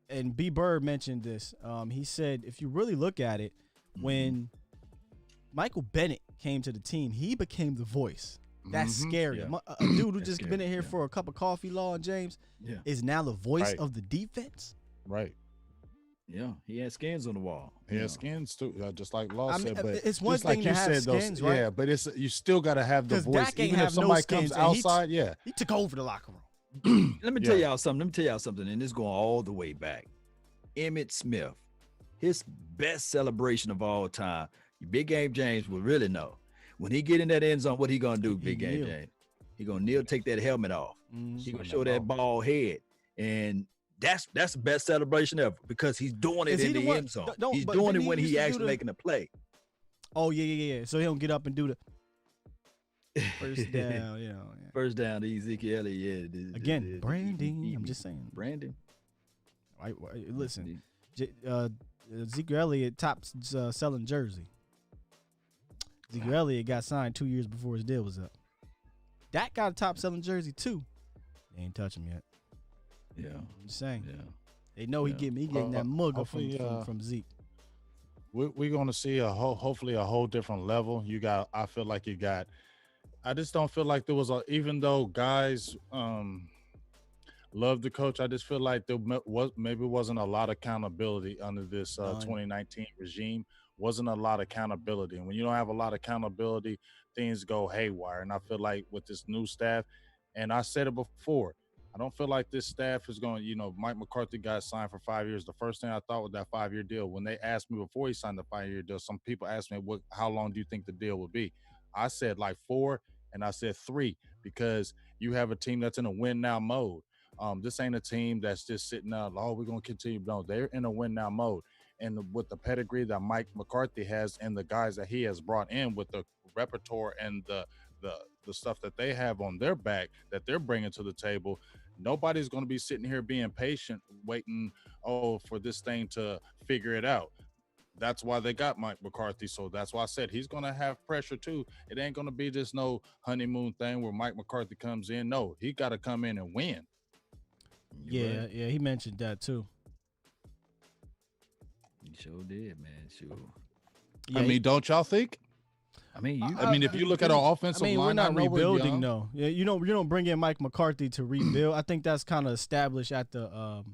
and B. Bird mentioned this. He said, if you really look at it, when Michael Bennett came to the team, he became the voice. That's scary. Yeah. A dude who just been in here for a cup of coffee, Law and James, is now the voice of the defense. Right. Yeah, he had skins on the wall. He has skins too, just like Law said. But but it's one just thing like to you have said, skins, right? Yeah, but you still got to have the voice. Dak ain't Even have if somebody no skins, comes outside, he took over the locker room. Let me tell y'all something, and this going all the way back. Emmitt Smith, his best celebration of all time. Big Game James will really know. When he get in that end zone, what he gonna do, Big Game James? He gonna kneel, take that helmet off. He gonna show that bald head, and that's the best celebration ever because he's doing it in the end zone. He's doing it when he actually making a play. Oh yeah. So he don't get up and do the first down. You know, first down to Ezekiel Elliott. Yeah. Again, branding. I'm just saying, branding. Right. Listen, Ezekiel Elliott tops selling jersey. Ezekiel Elliott got signed 2 years before his deal was up. That got a top selling jersey too. They ain't touch him yet. Yeah, I'm just saying. Yeah, they know he getting that mugger from Zeke. We're gonna see hopefully a whole different level. I feel like you got. I just don't feel like there was even though guys love the coach. I just feel like there wasn't a lot of accountability under this 2019 regime. Wasn't a lot of accountability, and when you don't have a lot of accountability, things go haywire. And I feel like with this new staff, and I said it before, I don't feel like this staff is going. Mike McCarthy got signed for 5 years. The first thing I thought was that 5-year deal. When they asked me before he signed the 5-year deal, some people asked me, how long do you think the deal would be? I said like 4, and I said 3 because you have a team that's in a win now mode. This ain't a team that's just sitting out. Oh, we're gonna continue. No, they're in a win now mode. And with the pedigree that Mike McCarthy has and the guys that he has brought in with the repertoire and the stuff that they have on their back that they're bringing to the table, nobody's going to be sitting here being patient, waiting, for this thing to figure it out. That's why they got Mike McCarthy. So that's why I said he's going to have pressure too. It ain't going to be just no honeymoon thing where Mike McCarthy comes in. No, he got to come in and win. Yeah, he mentioned that too. He sure did, man. Sure. Yeah, I mean, don't y'all think? I mean, if you look at our offensive line, we're not rebuilding, though. Yeah, you don't bring in Mike McCarthy to rebuild. I think that's kind of established at the,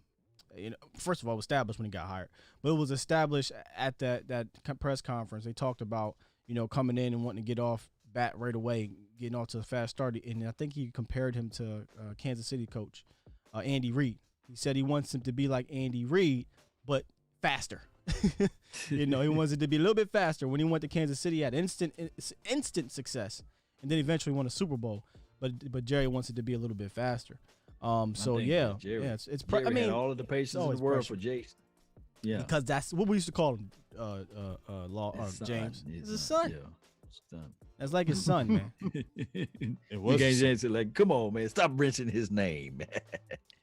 first of all, it was established when he got hired, but it was established at that press conference. They talked about, coming in and wanting to get off bat right away, getting off to a fast start. And I think he compared him to Kansas City coach Andy Reid. He said he wants him to be like Andy Reid, but faster. He wants it to be a little bit faster. When he went to Kansas City, he had instant success, and then eventually won a Super Bowl. But Jerry wants it to be a little bit faster. It's Jerry had all of the patience in the world for Jason. Yeah, because that's what we used to call him. James, it's his son. Yeah, son. That's like his son, man. It was. James like, come on, man, stop wrenching his name.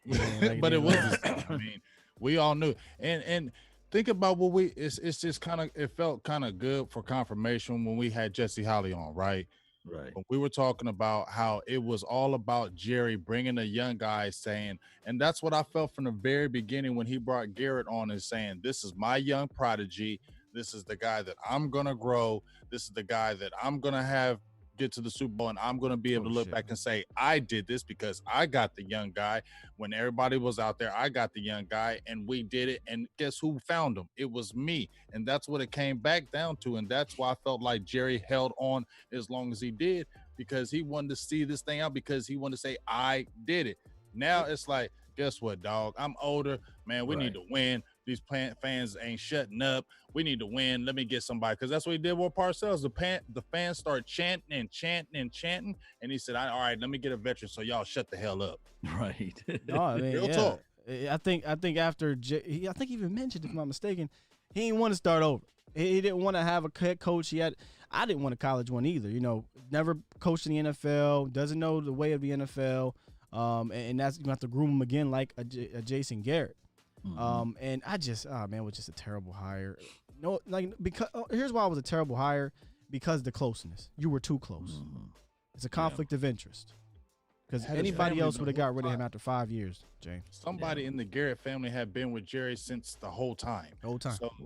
But it was. I mean, we all knew, and. Think about what it's just it felt kind of good for confirmation when we had Jesse Holly on, right? Right. When we were talking about how it was all about Jerry bringing a young guy saying, and that's what I felt from the very beginning when he brought Garrett on and saying, this is my young prodigy. This is the guy that I'm going to grow. This is the guy that I'm going to have get to the Super Bowl, and I'm going to be able to look back and say, I did this because I got the young guy. When everybody was out there, I got the young guy, and we did it. And guess who found him? It was me. And that's what it came back down to. And that's why I felt like Jerry held on as long as he did, because he wanted to see this thing out, because he wanted to say, I did it. Now it's like, guess what, dog? I'm older, man. We need to win. These fans ain't shutting up. We need to win. Let me get somebody, because that's what he did with Parcells. The fans start chanting, and he said, "All right, let me get a veteran, so y'all shut the hell up." Right. No, I mean, real talk. I think after I think he even mentioned, if I'm not mistaken, he didn't want to start over. He didn't want to have a head coach. I didn't want a college one either. Never coached in the NFL, doesn't know the way of the NFL, and that's you have to groom him again like a Jason Garrett. Mm-hmm. And I just, it was just a terrible hire. No, because here's why it was a terrible hire, because of the closeness. You were too close. Mm-hmm. It's a conflict of interest. Because anybody else would have got rid of him after 5 years, James. Somebody in the Garrett family had been with Jerry since the whole time. So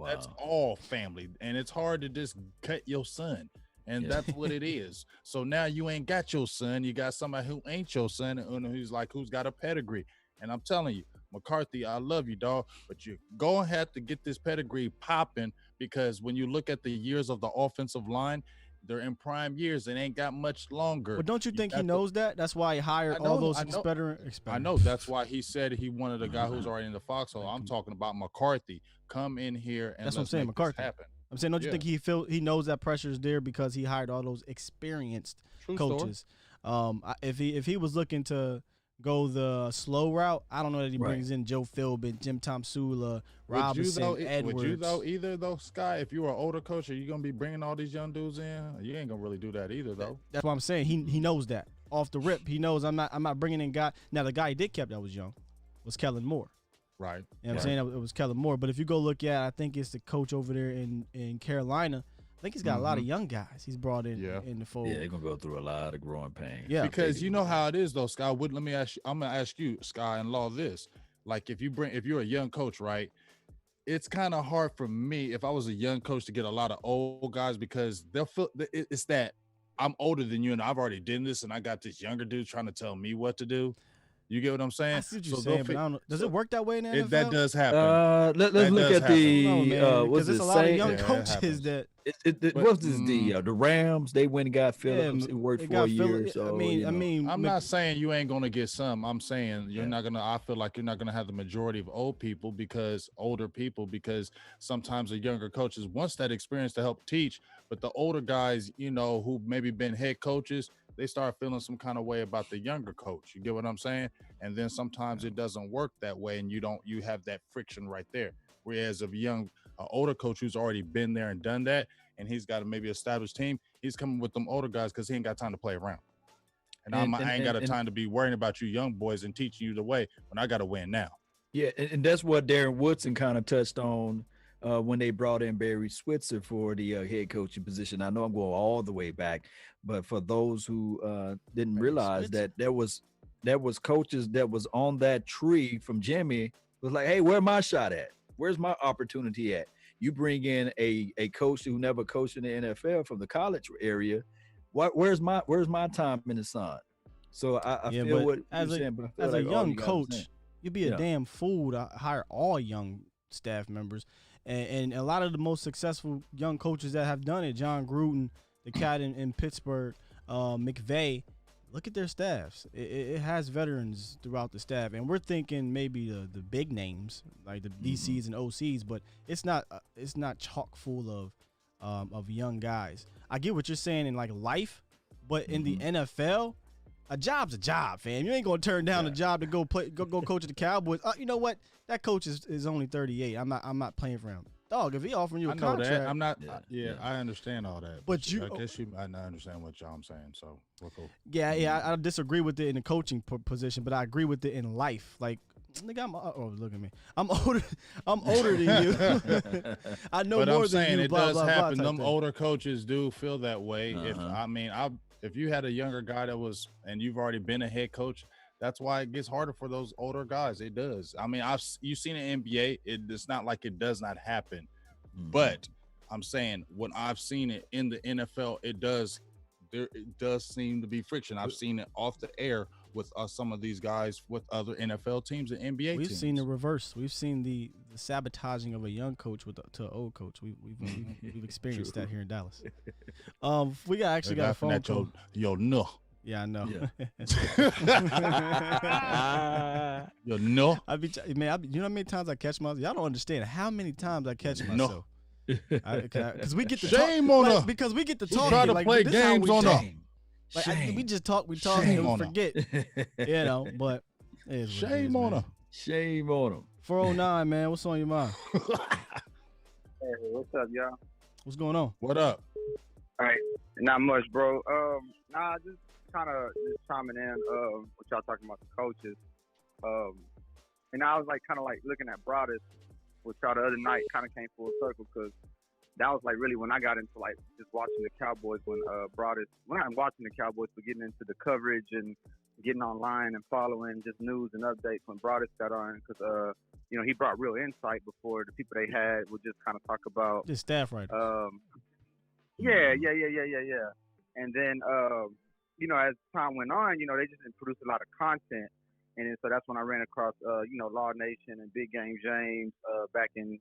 that's all family. And it's hard to just cut your son. And that's what it is. So now you ain't got your son. You got somebody who ain't your son and who's got a pedigree. And I'm telling you, McCarthy, I love you, dog, but you're going to have to get this pedigree popping, because when you look at the years of the offensive line, they're in prime years. It ain't got much longer. But don't you think he knows that? That's why he hired all those experiments. I know. That's why he said he wanted a guy who's already in the foxhole. I'm talking about McCarthy. Come in here and that's what I'm saying, McCarthy. Happen. I'm saying, don't you think he knows that pressure is there because he hired all those experienced coaches? If he was looking to go the slow route, I don't know that he brings in Joe Philbin, Jim Tomsula, Robinson, Edwards. Would you though either though, Sky? If you were an older coach, are you gonna be bringing all these young dudes in? You ain't gonna really do that either, though. That's what I'm saying. He knows that off the rip. He knows I'm not bringing in guy. Now the guy he did kept that was young was Kellen Moore. Right. You know what I'm saying? It was Kellen Moore. But if you go look at, I think it's the coach over there in Carolina. I think he's got a lot of young guys he's brought in the fold. Yeah, they're gonna go through a lot of growing pains. Yeah, because you know how it is though, Sky. Let me ask you. I'm gonna ask you, Sky and Law, this. Like, if you're a young coach, right? It's kind of hard for me if I was a young coach to get a lot of old guys because they'll feel it's that I'm older than you and I've already done this and I got this younger dude trying to tell me what to do. You get what I'm saying? I see what you're saying, but I don't know. Does it work that way in the NFL? That does happen. Let's look at because there's a lot of young Yeah, coaches that. What's this? The Rams, they went and got Phillips. It worked for a year. So I mean, I'm not saying you ain't gonna get some. I'm saying you're not gonna. I feel like you're not gonna have the majority of older people because sometimes the younger coaches wants that experience to help teach, but the older guys, who maybe been head coaches, they start feeling some kind of way about the younger coach. You get what I'm saying? And then sometimes it doesn't work that way, and you have that friction right there. Whereas a older coach who's already been there and done that, and he's got a maybe established team, he's coming with them older guys because he ain't got time to play around. And I ain't got a time to be worrying about you young boys and teaching you the way when I got to win now. Yeah, and that's what Darren Woodson kind of touched on when they brought in Barry Switzer for the head coaching position. I know I'm going all the way back, but for those who didn't realize that there was coaches that was on that tree from Jimmy was like, hey, where's my shot at? Where's my opportunity at? You bring in a coach who never coached in the NFL from the college area. Where's my time in the sun? So I feel what you're saying. But as a young coach, you'd be a damn fool to hire all young staff members. And a lot of the most successful young coaches that have done it, John Gruden, the cat in Pittsburgh, McVay, look at their staffs. It has veterans throughout the staff, and we're thinking maybe the big names like the DCs and OCs, but it's not chock full of young guys. I get what you're saying in like life, but in the NFL, a job's a job, fam. You ain't gonna turn down a job to go coach the Cowboys. You know what? That coach is only 38. I'm not playing for him. Dog, if he offering you a contract, that. I'm not. I understand all that. But I guess I understand what y'all I'm saying. So we'll go. Yeah. I disagree with it in the coaching position, but I agree with it in life. Like, nigga, look at me. I'm older than you. I know but more I'm saying than you. It blah, does blah, happen. blah Them older coaches do feel that way. If you had a younger guy and you've already been a head coach, that's why it gets harder for those older guys. It does. I mean, you've seen an NBA. It's not like it does not happen, but I'm saying when I've seen it in the NFL, it does seem to be friction. I've seen it off the air with some of these guys with other NFL teams and NBA teams. We've seen the reverse. We've seen the sabotaging of a young coach to an old coach. We've experienced that here in Dallas. We got a phone call. No. Yeah, I know. Yeah. No. You know how many times I catch myself? Y'all don't understand how many times I catch myself. Because we get to shame on her. Because we get to talk. Try to play games on her. Like, we just talk. We talk and we forget. But shame on her. Shame on him. 409, man. What's on your mind? Hey, what's up, y'all? What's going on? What up? All right, not much, bro. Just kind of chiming in. What y'all talking about the coaches? And I was kind of looking at Broadus, which y'all the other night kind of came full circle because that was really when I got into just watching the Cowboys when I'm watching the Cowboys, but getting into the coverage and getting online and following just news and updates when Broadus got on because he brought real insight before the people they had would just kind of talk about the staff writer. Yeah. And then as time went on, they just didn't produce a lot of content. And then, so that's when I ran across, Law Nation and Big Game James back in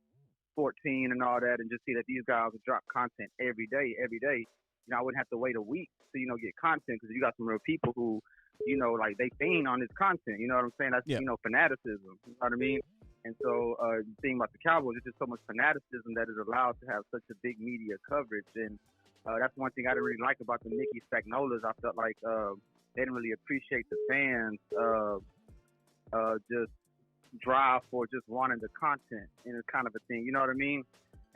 14 and all that, and just see that these guys would drop content every day. I wouldn't have to wait a week to, get content because you got some real people who, they fiend on this content. You know what I'm saying? That's, fanaticism. You know what I mean? And so the thing about the Cowboys, it's just so much fanaticism that is allowed to have such a big media coverage. And that's one thing I didn't really like about the Mickey Spagnolas. I felt like they didn't really appreciate the fans just drive for just wanting the content and it's kind of a thing, you know what I mean?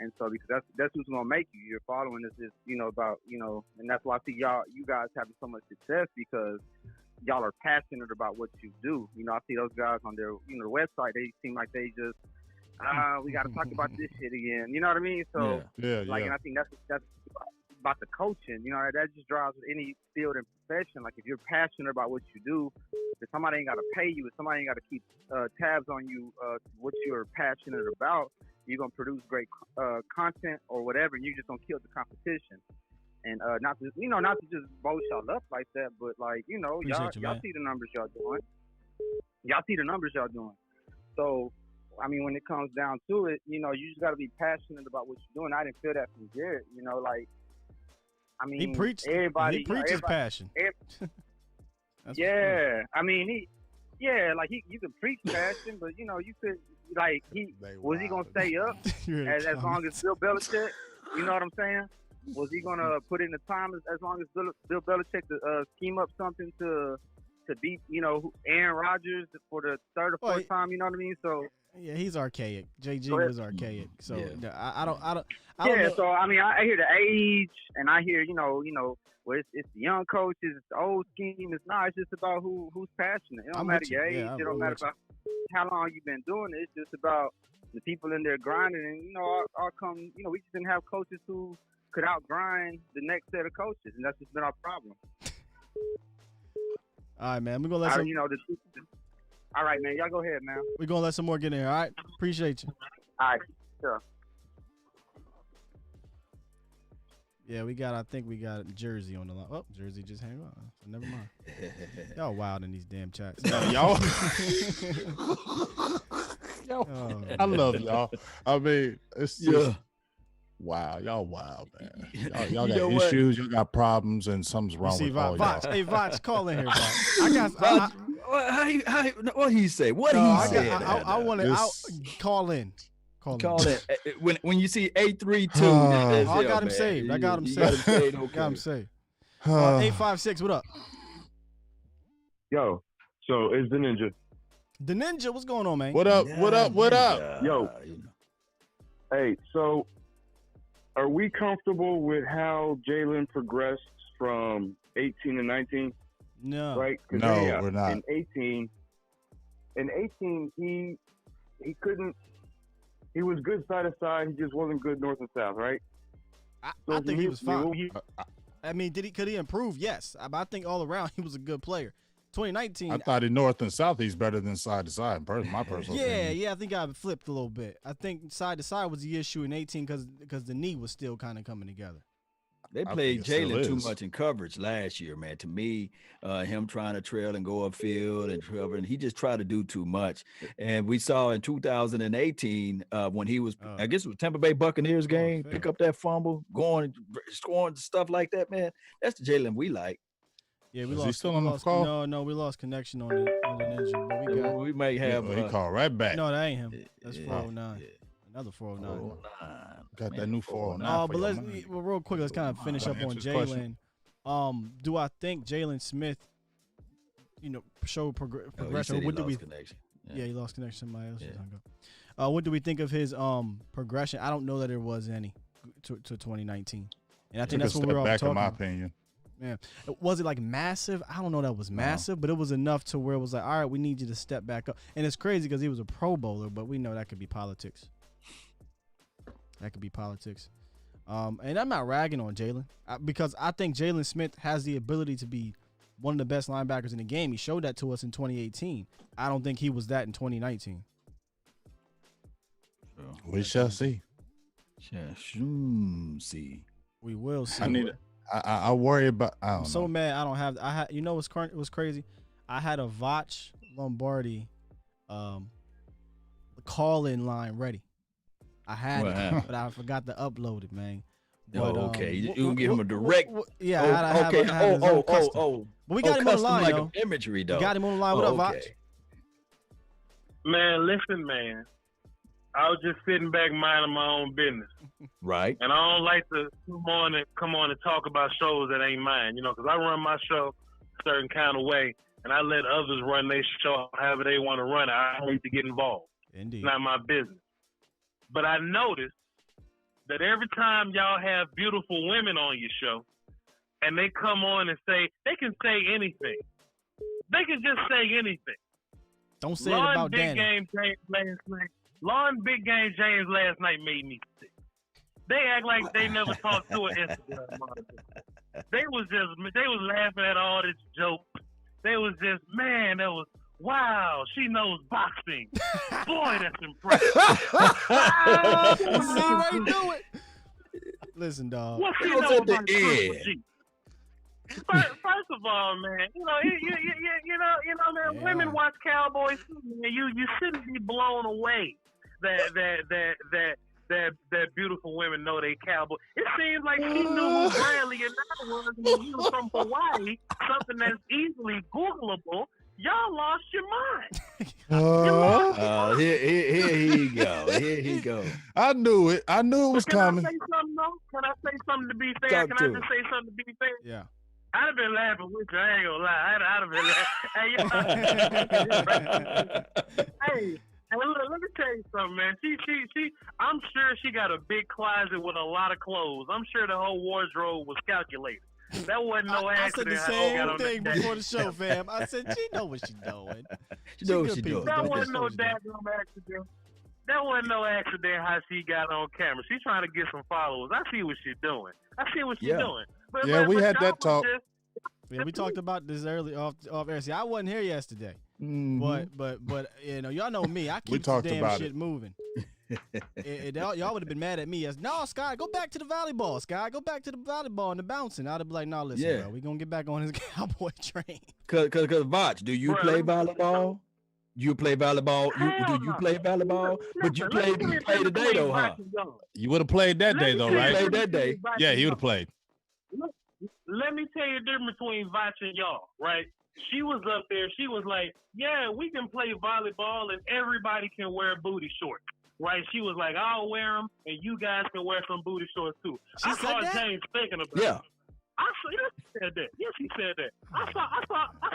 And so because that's who's gonna make you. Your following is about and that's why I see you guys having so much success because y'all are passionate about what you do. I see those guys on their website. They seem like they just we got to talk about this shit again. You know what I mean? So and I think that's about the coaching. That just drives any field and profession. Like if you're passionate about what you do, if somebody ain't got to pay you, if somebody ain't got to keep tabs on you, what you're passionate about, you're gonna produce great content or whatever, and you're just gonna kill the competition. And not to just boast y'all up like that, but like y'all see the numbers y'all doing. Y'all see the numbers y'all doing. So I mean, when it comes down to it, you just got to be passionate about what you're doing. I didn't feel that from Garrett. I mean, he preaches passion. Yeah, I mean, you can preach passion, but you could was he gonna stay up as long as Bill Belichick? You know what I'm saying? Was he gonna put in the time as long as Bill Belichick to scheme up something to beat Aaron Rodgers for the third or fourth time? You know what I mean? So yeah, he's archaic. JG was archaic. So I don't know. So I mean, I hear the age, and I hear well, it's the young coaches, it's the old scheme. It's just about who's passionate. It don't matter your age. It don't matter about how long you've been doing it. It's just about the people in there grinding. And we just didn't have coaches who could outgrind the next set of coaches, and that's just been our problem. All right, man. We're gonna let all right, man. Y'all go ahead, man. We're gonna let some more get in here. All right. Appreciate you. All right. Sure. Yeah, I think we got Jersey on the line. Oh, Jersey just hang on. So never mind. Y'all wild in these damn chats. Y'all. I love y'all. I mean, it's just wow. Y'all wild, man. Y'all got issues. Y'all got problems, and something's wrong with all y'all. Hey, Vox, call in here, Vox. What he say? What he say? I want to call in. Call it when you see 832. I got him saved. I got him saved. Got him saved. 856. What up? Yo, so it's the Ninja. The Ninja, what's going on, man? What up? What up? What up? Yo. Hey, so are we comfortable with how Jalen progressed from 18 to 19? No. Right? No, we're not. In 18, he couldn't. He was good side to side. He just wasn't good north and south, right? I think he was fine. I mean, could he improve? Yes. I think all around he was a good player. 2019. I thought in north and south he's better than side to side. My personal opinion. Yeah. I think I flipped a little bit. I think side to side was the issue in 18 because the knee was still kind of coming together. They played Jalen too much in coverage last year, man. To me, him trying to trail and go upfield and cover, and he just tried to do too much. And we saw in 2018 when he was, I guess it was Tampa Bay Buccaneers game, pick up that fumble, scoring stuff like that, man. That's the Jalen we like. Yeah, we Is lost. he still on the call? No, we lost connection on the Ninja. But we might have. He called right back. No, that ain't him. That's 409. Yeah. Another 409. Got that new 409. But real quick, let's kind of finish up on Jalen. Do I think Jalen Smith, showed progression? What do we? Yeah, he lost connection. Somebody else is hung up. What do we think of his progression? I don't know that there was any to 2019, and I think that's what we're all talking about. In my opinion. Yeah, was it like massive? I don't know that it was massive, but it was enough to where it was like, all right, we need you to step back up. And it's crazy because he was a Pro Bowler, but we know that could be politics. That could be politics. And I'm not ragging on Jalen because I think Jalen Smith has the ability to be one of the best linebackers in the game. He showed that to us in 2018. I don't think he was that in 2019. We shall see. We will see. I worry about. I'm so mad. I don't have. You know what's crazy? I had a Vach Lombardi call-in line ready. I had it, but I forgot to upload it, man. But, okay. You can give him a direct. Yeah. But we got him on the line, like though. Imagery, though. We got him on the line. What up, Vach? Man, listen, man. I was just sitting back minding my own business. Right. And I don't like to come on and talk about shows that ain't mine, because I run my show certain kind of way, and I let others run their show however they want to run it. I don't need to get involved. Indeed. It's not my business. But I noticed that every time y'all have beautiful women on your show, and they come on and say, they can say anything. They can just say anything. Don't say it about Danny. Law and Big Game James last night made me sick. They act like they never talked to an Instagram model. They was laughing at all this joke. They was just, man, that was, wow, she knows boxing. Boy, that's impressive. See how you do it. Listen, dog. What she knows about Triple G? First of all, man, you know, man, Yeah. women watch Cowboys too, man. You shouldn't be blown away that beautiful women know they Cowboys. It seems like she knew who Bradley and I was when he was from Hawaii, something that's easily Googleable. Y'all lost your mind. Here he go. Here he go. I knew it. I knew it was coming. Can I say something, though? Can I say something to be fair? Talk Can I to just say something to be fair? Yeah. I'd have been laughing with you. I ain't gonna lie. I'd have been laughing. Hey, let me tell you something, man. She. I'm sure she got a big closet with a lot of clothes. I'm sure the whole wardrobe was calculated. That wasn't no I said accident. the same thing before the show, fam. I said, she know what she doing. She know what good she people. doing. That Don't wasn't just no know what she doing. daggone accident. That wasn't no accident how she got on camera. She's trying to get some followers. I see what she's doing. doing. But, Yeah, we had y'all that talk. was just- Yeah, we talked about this early off air. See, I wasn't here yesterday, Mhm. but you know, y'all know me. I We keep talked the damn about shit it. moving. Y'all would have been mad at me as no, Sky, go back to the volleyball. Sky, go back to the volleyball and the bouncing. I'd have been like, no, listen, Yeah. bro, we gonna get back on this Cowboy train. Cause Vach, do you play volleyball? You play volleyball? Do you play volleyball? But you play today though, huh? You would have played that day, though, You right? played that day. Yeah, he would have played. Let me tell you the difference between Vach and y'all, right? She was up there. She was like, yeah, we can play volleyball and everybody can wear booty shorts, right? She was like, I'll wear them and you guys can wear some booty shorts too. She I said saw that? James thinking about Yeah. it. Yes, she said that. Yes, she said that. I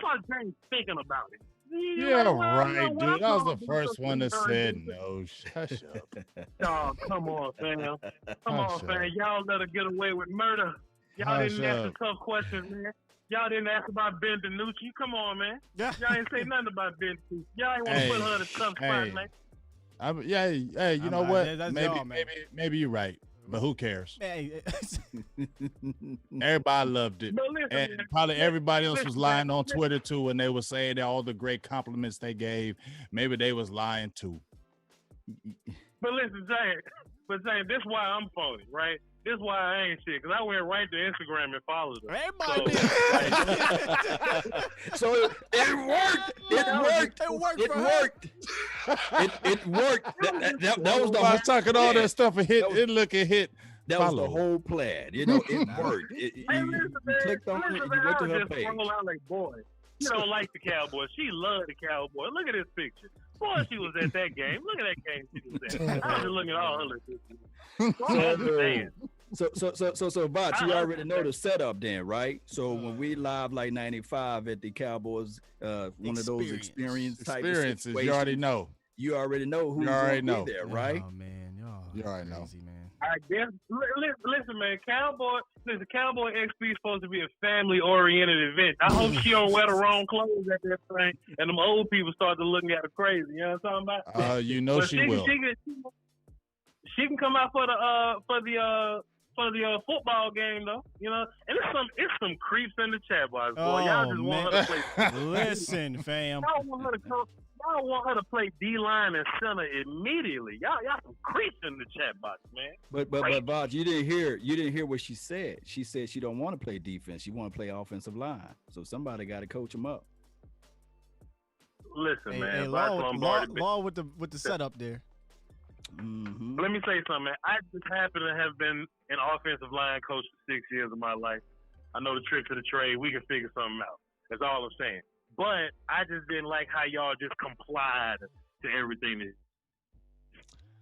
saw James thinking about it. Yeah, right, when dude. I That was saw the first one that James said Harden, no. Shush up. Oh, come on, fam. Come on, Hush fam. up. Y'all let her get away with murder. Y'all Hush didn't ask up. the tough questions, man. Y'all didn't ask about Ben DiNucci. Come on, man. Yeah. Y'all ain't say nothing about Ben DiNucci. Y'all ain't want to put her in a tough spot, hey. man. Hey, you know what? That's Maybe, y'all, man. maybe you're right, but who cares? Hey, Everybody loved it, But listen, and man. probably everybody else Listen, was lying man. on Twitter too when they were saying that all the great compliments they gave. Maybe they was lying too. But listen, James. But James, this is why I'm phony, right? This is why I ain't shit. Because I went right to Instagram and followed her. everybody So it worked. It worked. It worked It for her. worked. It worked. That was the I whole was talking all plan. that stuff and hit. That was- It look and hit. That was the Follow. whole plan. You know, it worked. Hey, You listen, man. clicked on it. Listen, You man, went I to was her just page. scrolling out like, boy, she don't like the Cowboys. She loved the Cowboys. Look at this picture. Boy, she was at that game. Look at that game she was at. I was just looking at all her little pictures. I understand. So, Bot, you already know the setup then, right? So when we live like 95 at the Cowboys, one of those experience type of Experiences. You situations, already know. you already know who's You already gonna know. be there, right? Oh man, y'all. You already know. crazy, man. I guess. Listen, man. Cowboy XP is supposed to be a family-oriented event. I hope she don't wear the wrong clothes at that thing, and them old people start to looking at her crazy. You know what I'm talking about? You know But she will. She can come out for the football game though, you know. And it's some creeps in the chat box, boy. Y'all just want her to play. Listen, fam. Y'all want her to come. Y'all want her to play D-line and center immediately. Y'all some creeps in the chat box, man. But Bot, you didn't hear what she said. She said she don't want to play defense. She want to play offensive line. So somebody got to coach them up. Listen, man. Hey, Box Lombardi, Law with the setup there. Mm-hmm. Let me say something, man. I just happen to have been an offensive line coach for 6 years of my life. I know the tricks of the trade. We can figure something out. That's all I'm saying. But I just didn't like how y'all just complied to everything that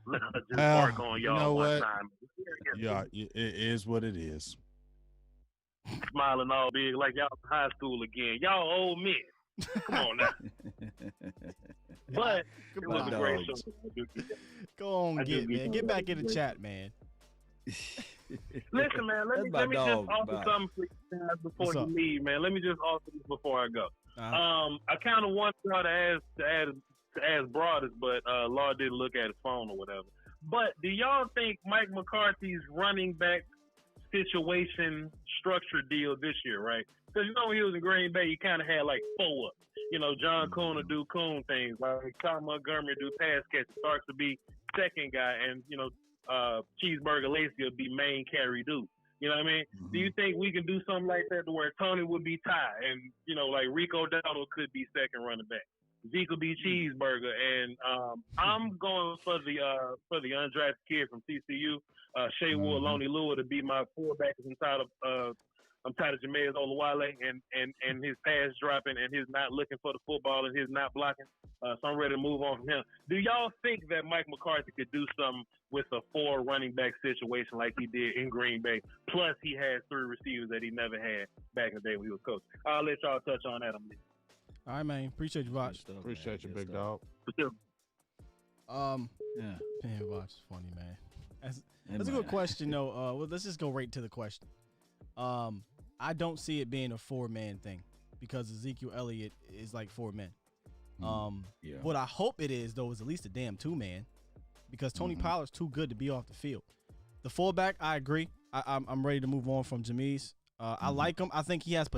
let her just bark on y'all you know one what? time. Yeah, it is what it is. smiling all big like y'all in high school again. Y'all old men. Come on now. But it was a great show. Go on, man. Get back in the chat, man. Listen, man, let me just offer something for you guys before you leave, man. Let me just offer this before I go. I kind of want y'all to ask Broadus, but Law didn't look at his phone or whatever. But do y'all think Mike McCarthy's running back situation structure deal this year, right? Because when he was in Green Bay, he kind of had like 4 up. John Kuhn will do Kuhn things. Like Tom Montgomery do pass catch. Starks to be second guy, and Cheeseburger Lacey will be main carry dude. You know what I mean? Mm-hmm. Do you think we can do something like that to where Tony would be Ty, and like Rico Dowdle could be second running back? Zeke will be Cheeseburger, and I'm going for the undrafted kid from TCU, Shea Wood, Lonnie Lua, to be my fullback inside of. I'm tired of Jameis Olawale and his pass dropping and his not looking for the football and his not blocking. So I'm ready to move on from him. Do y'all think that Mike McCarthy could do something with a 4 running back situation like he did in Green Bay? Plus, he has 3 receivers that he never had back in the day when he was coach. I'll let y'all touch on that. All right, man. Appreciate you, Voch. Appreciate you, big dog. Man, Voch is funny, man. That's a good question, though. Well, let's just go right to the question. I don't see it being a 4-man thing because Ezekiel Elliott is like 4 men. What I hope it is, though, is at least a damn 2-man because Tony Pollard's too good to be off the field. The fullback, I agree. I'm ready to move on from Jameis. I like him. I think he had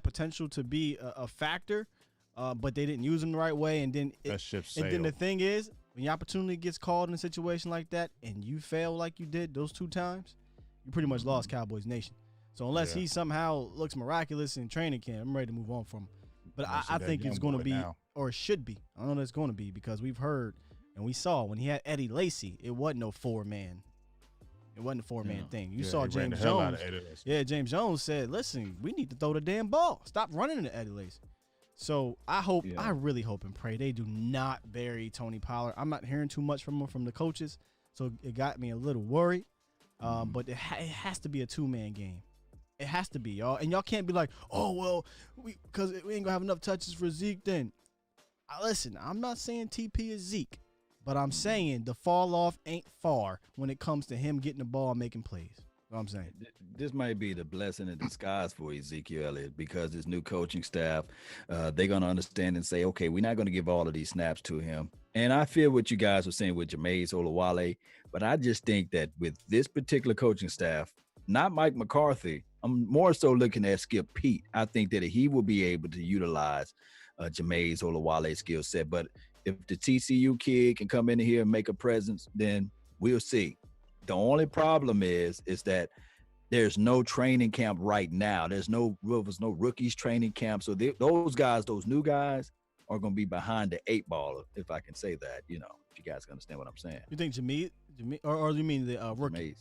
potential to be a factor, but they didn't use him the right way. And then the thing is, when your opportunity gets called in a situation like that and you fail like you did those 2 times, you pretty much lost Cowboys Nation. So unless he somehow looks miraculous in training camp, I'm ready to move on from him. But I think it's going to be, or it should be. I don't know that it's going to be because we've heard and we saw when he had Eddie Lacy, it wasn't no 4-man. It wasn't a 4-man thing. You saw James Jones. Yeah, James Jones said, listen, we need to throw the damn ball. Stop running into Eddie Lacy. So I really hope and pray they do not bury Tony Pollard. I'm not hearing too much from the coaches, so it got me a little worried. But it has to be a 2-man game. It has to be, y'all. And y'all can't be like, oh, well, because we ain't going to have enough touches for Zeke then. Listen, I'm not saying TP is Zeke, but I'm saying the fall off ain't far when it comes to him getting the ball and making plays. You know what I'm saying? This might be the blessing in disguise for Ezekiel Elliott because his new coaching staff, they're going to understand and say, okay, we're not going to give all of these snaps to him. And I feel what you guys were saying with Jameis Olawale, but I just think that with this particular coaching staff, not Mike McCarthy, I'm more so looking at Skip Pete. I think that he will be able to utilize Jameis Olawale's skill set. But if the TCU kid can come in here and make a presence, then we'll see. The only problem is that there's no training camp right now. There's no rookies training camp. So those new guys are going to be behind the 8 ball, if I can say that, if you guys can understand what I'm saying. You think Jameis or you mean the rookie?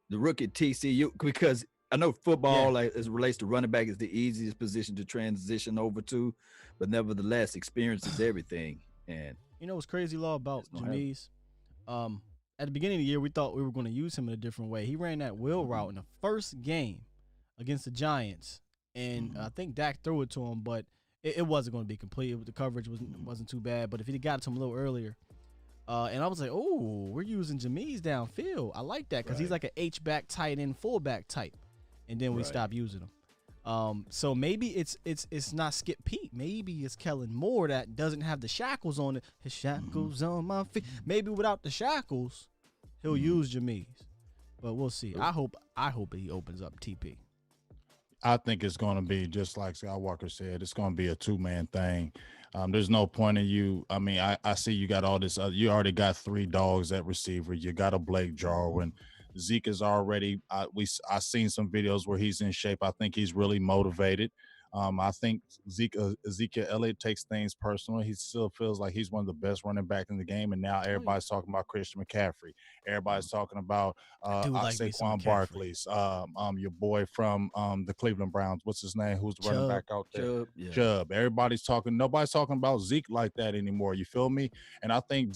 The rookie TCU, because I know football, like as it relates to running back, is the easiest position to transition over to, but nevertheless, experience is everything. And what's crazy, Law, about Jameis? At the beginning of the year, we thought we were going to use him in a different way. He ran that wheel route in the first game against the Giants, and I think Dak threw it to him, but it wasn't going to be complete. The coverage wasn't too bad, but if he got it to him a little earlier, and I was like, oh, we're using Jameis downfield. I like that because he's like an H-back tight end, fullback type. And then we stopped using him. So maybe it's not Skip Pete. Maybe it's Kellen Moore that doesn't have the shackles on it. His shackles on my feet. Maybe without the shackles, he'll use Jameis. But we'll see. I hope he opens up TP. I think it's going to be just like Scott Walker said. It's going to be a 2-man thing. There's no point in you. I mean, I see you got all this. You already got 3 dogs at receiver. You got a Blake Jarwin. Zeke is already. I seen some videos where he's in shape. I think he's really motivated. I think Ezekiel Elliott takes things personal. He still feels like he's one of the best running backs in the game, and now everybody's talking about Christian McCaffrey. Everybody's talking about Saquon Barkley's, your boy from the Cleveland Browns. What's his name? Who's the running back out there? Chubb. Everybody's talking. Nobody's talking about Zeke like that anymore. You feel me? And I think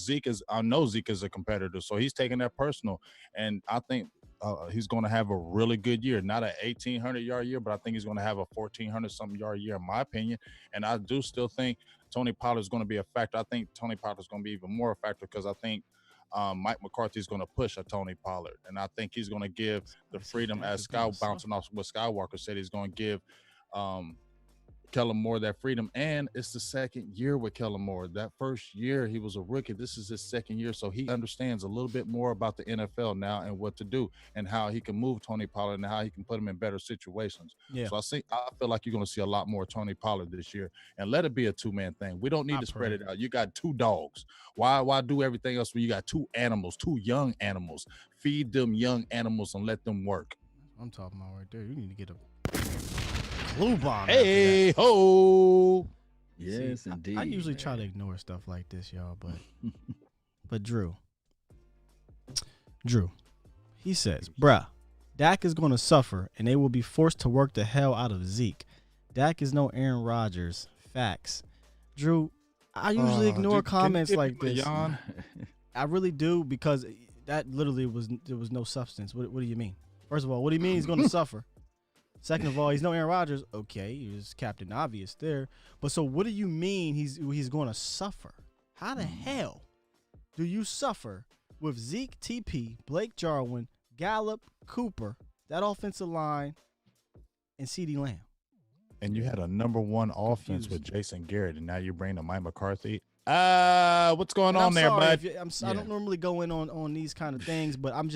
I know Zeke is a competitor, so he's taking that personal. And I think he's going to have a really good year. Not an 1,800-yard year, but I think he's going to have a 1,400-something yard year, in my opinion. And I do still think Tony Pollard is going to be a factor. I think Tony Pollard is going to be even more a factor because I think Mike McCarthy is going to push a Tony Pollard, and I think he's going to give the freedom, as bouncing off what Skywalker said, he's going to give Kellen Moore that freedom. And it's the second year with Kellen Moore. That first year he was a rookie. This is his second year, so he understands a little bit more about the NFL now and what to do and how he can move Tony Pollard and how he can put him in better situations. Yeah. So I feel like you're going to see a lot more Tony Pollard this year, and let it be a two-man thing. We don't need to spread it out. You got two dogs. Why do everything else when you got two animals, two young animals? Feed them young animals and let them work. I'm talking about right there. You need to get a glue bomb. Hey ho! Yes, See, indeed. I usually try to ignore stuff like this, y'all, but Drew, he says, bruh, Dak is going to suffer, and they will be forced to work the hell out of Zeke. Dak is no Aaron Rodgers. Facts. Drew, I usually ignore comments like this. I really do, because that literally there was no substance. What do you mean? First of all, what do you mean he's going to suffer? Second of all, he's no Aaron Rodgers. Okay, he's Captain Obvious there. But so what do you mean he's going to suffer? How the hell do you suffer with Zeke, TP, Blake Jarwin, Gallup, Cooper, that offensive line, and CeeDee Lamb? And you had a number one offense with Jason Garrett, and now you're bringing Mike McCarthy. What's going on there, bud? I don't normally go in on these kind of things, but I'm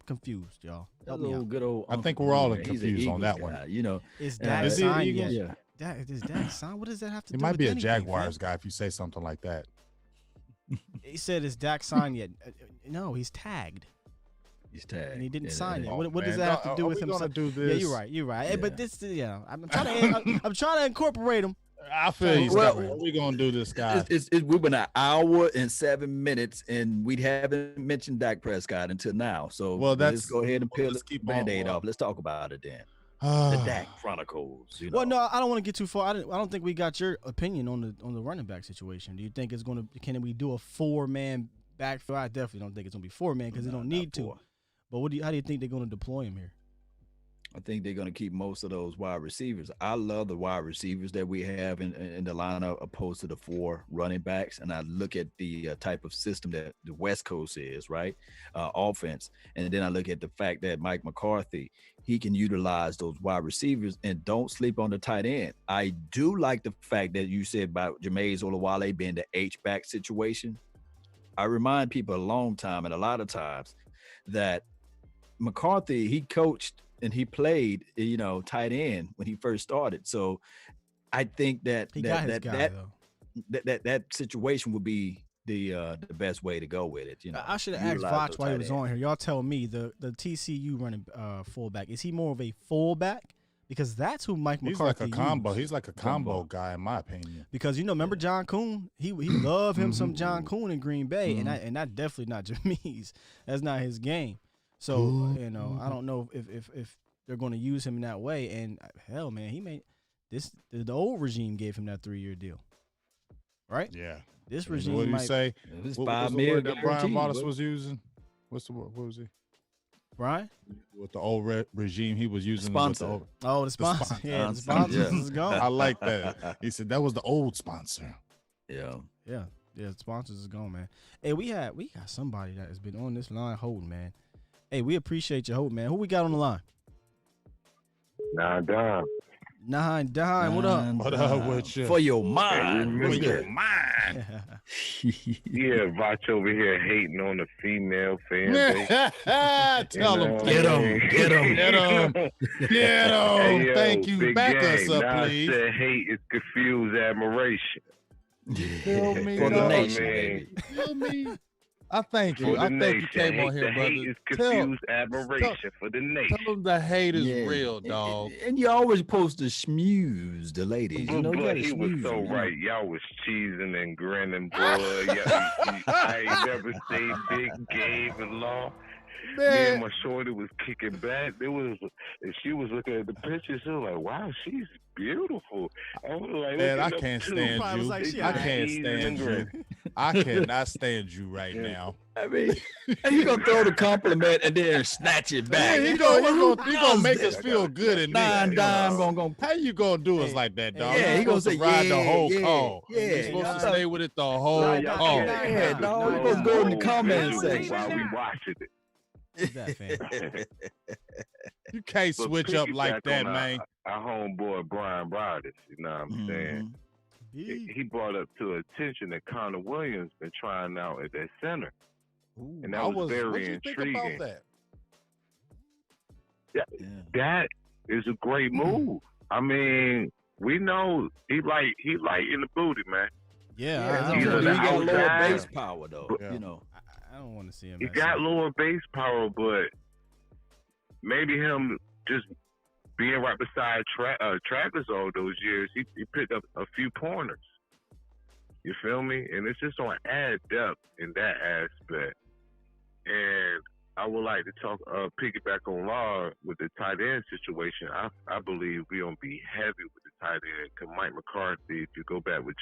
confused, y'all. Help me out. Good old I think we're all confused on that one. You know, is Dak signed yet? Yeah. Is Dak signed? What does that have to do? It might with be a anything, Jaguars man? guy if you say something like that. He said, "Is Dak signed yet?" No, he's tagged. He's tagged, and he didn't sign yet. What man, does that have to do with him? Do this? Yeah, you're right. Yeah. But this, I'm trying to incorporate him. I feel you. Well, we're gonna do this, guys. We've been an hour and 7 minutes, and we haven't mentioned Dak Prescott until now. So let's go ahead and peel the Band-Aid off. Let's talk about it then. The Dak Chronicles. You know. Well, no, I don't want to get too far. I don't think we got your opinion on the running back situation. Do you think it's going to? Can we do a 4-man backfield? I definitely don't think it's going to be 4-man because they don't need to. But how do you think they're going to deploy him here? I think they're going to keep most of those wide receivers. I love the wide receivers that we have in the lineup opposed to the 4 running backs. And I look at the type of system that the West Coast is, right? Offense. And then I look at the fact that Mike McCarthy, he can utilize those wide receivers, and don't sleep on the tight end. I do like the fact that you said about Jameis Olawale being the H-back situation. I remind people a long time and a lot of times that McCarthy, he coached and he played, tight end when he first started. So I think that that situation would be the best way to go with it. I should have asked Vox while he was on here. Y'all tell me the TCU running fullback, is he more of a fullback? Because that's who Mike McCarthy He's like a combo. He's like a combo guy, in my opinion. Because remember John Kuhn? He loved him some John Kuhn in Green Bay, and that definitely not Jameis. That's not his game. So I don't know if they're going to use him in that way. And hell, man, he made the old regime gave him that 3-year deal, right? Yeah. This regime. What did you say? What was the word that Brian Bottas was using? What's the word? What was he? Brian? With the old regime, he was using sponsor. The sponsor. Yeah, the sponsor is gone. I like that. He said that was the old sponsor. Yeah. The sponsors is gone, man. Hey, we got somebody that has been on this line holding, man. Hey, we appreciate your hope, man. Who we got on the line? Nah, Dom. What up? What up with you? For your mind. For your mind. Yeah, Vach over here hating on the female fan base. Tell him. Get him. Hey, yo, Thank you. big Back game. us up, Nah, please. I said hate is confused admiration. Tell me, For the dog. nation, baby. Tell me. I thank you. For I the thank you nation. came on here, The hate brother. is confused admiration for the nation. Tell them the hate is Yeah. real, dog. And you always supposed to schmooze the ladies. You know, you But gotta he was schmooze so them, you know. right. Y'all was cheesing and grinning, boy. I ain't never seen Big Game and Law. Me and my shorty was kicking back. And she was looking at the pictures. She was like, "Wow, she's beautiful." I was like, Man, I looking up can't too. stand Probably you. was like, she I alright. can't stand you. I cannot stand you right now. I mean, he gonna throw the compliment and then snatch it back. Yeah, he gonna make us feel good and Nine dime gonna how you gonna do us like that, dog? Yeah, You're he gonna supposed say to ride the whole yeah, call. yeah, You're supposed to yeah. stay with it the whole y'all call. can't- Yeah, dog. You supposed to go in the comment section. while we watching it. Who's that fan? You can't But switch up like piggyback that, on man. Our homeboy Brian Broaddus, you know what I'm saying? He brought up to attention that Connor Williams been trying out at that center, and that was very what you intriguing. think about that? Yeah. That is a great move. I mean, we know he light in the booty, man. Yeah, He's He on got the lower outside. base power though. Yeah. You know. I don't want to see him. He at got center. lower base power, but maybe him just being right beside Travis all those years, he picked up a few pointers. You feel me? And it's just going to add depth in that aspect. And I would like to talk, piggyback on Law with the tight end situation. I believe we're going to be heavy with the tight end. Because Mike McCarthy, if you go back with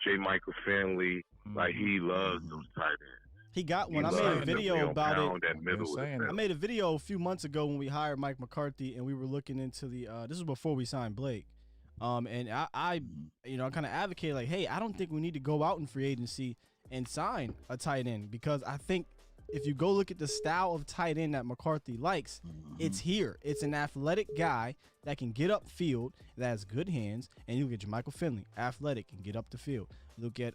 J. Michael Finley, like he loves those tight ends. He got one. He I made a loves them. video They don't about pound it. that middle of the saying it. I field. made a video a few months ago when we hired Mike McCarthy, and we were looking into the. This was before we signed Blake, and I kind of advocated like, hey, I don't think we need to go out in free agency and sign a tight end because I think if you go look at the style of tight end that McCarthy likes, it's here. It's an athletic guy that can get up field, that has good hands, and you look at Michael Finley, athletic, can get up the field. Look at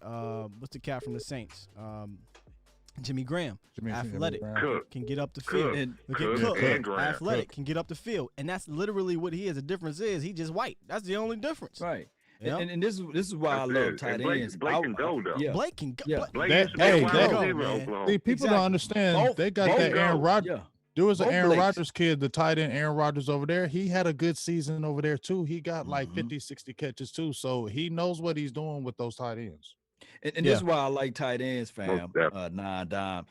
what's the cat from the Saints? Jimmy Graham, athletic, Cook. can get up the field. And Look at Cook Cook, and Graham. athletic, can get up the field, and that's literally what he is. The difference is he just white. That's the only difference. Right. Yeah. And this is why I That's love it. tight And Blake- ends. Blake can go, though. Yeah. Blake can go. Yeah. Blake That- used to be a hey, wide that- receiver in man. Oklahoma. See, people Exactly. don't understand. Both- They got both that Aaron go. Rodgers. Yeah. There was an Both Aaron Blakes. Rodgers kid, the tight end Aaron Rodgers over there. He had a good season over there too. He got like Mhm. 50, 60 catches too. So he knows what he's doing with those tight ends. And this is why I like tight ends, fam. definitely. Nine dime.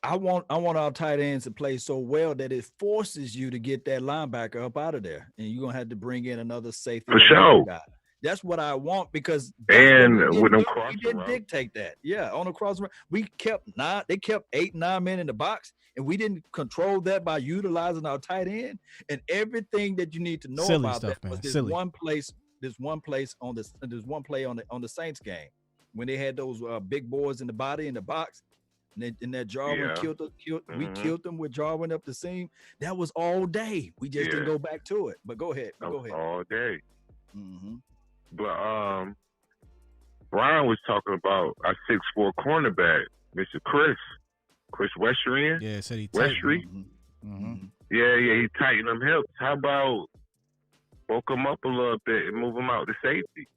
I want our tight ends to play so well that it forces you to get that linebacker up out of there, and you're gonna have to bring in another safety. For or another sure. guy. That's what I want because that's And what we with them didn't do. crossing we didn't routes. dictate that. Yeah, on the cross route, we kept 9. They kept 8, 9 men in the box, and we didn't control that by utilizing our tight end. And everything that you need to know Silly about stuff, that was man. this Silly. one place. There's one place on this. There's one play on the Saints game when they had those big boys in the body in the box. And that Jarwin Yeah. we Mhm. killed them with Jarwin up the seam. That was all day. We just didn't Yeah. go back to it. But go ahead. That Go was ahead. all day. Mm-hmm. But Brian was talking about our 6'4" cornerback, Mr. Chris Westrian. Yeah, said he Westry. Mm-hmm. Yeah, he tightened them hips. How about bulk him up a little bit and move him out to safety?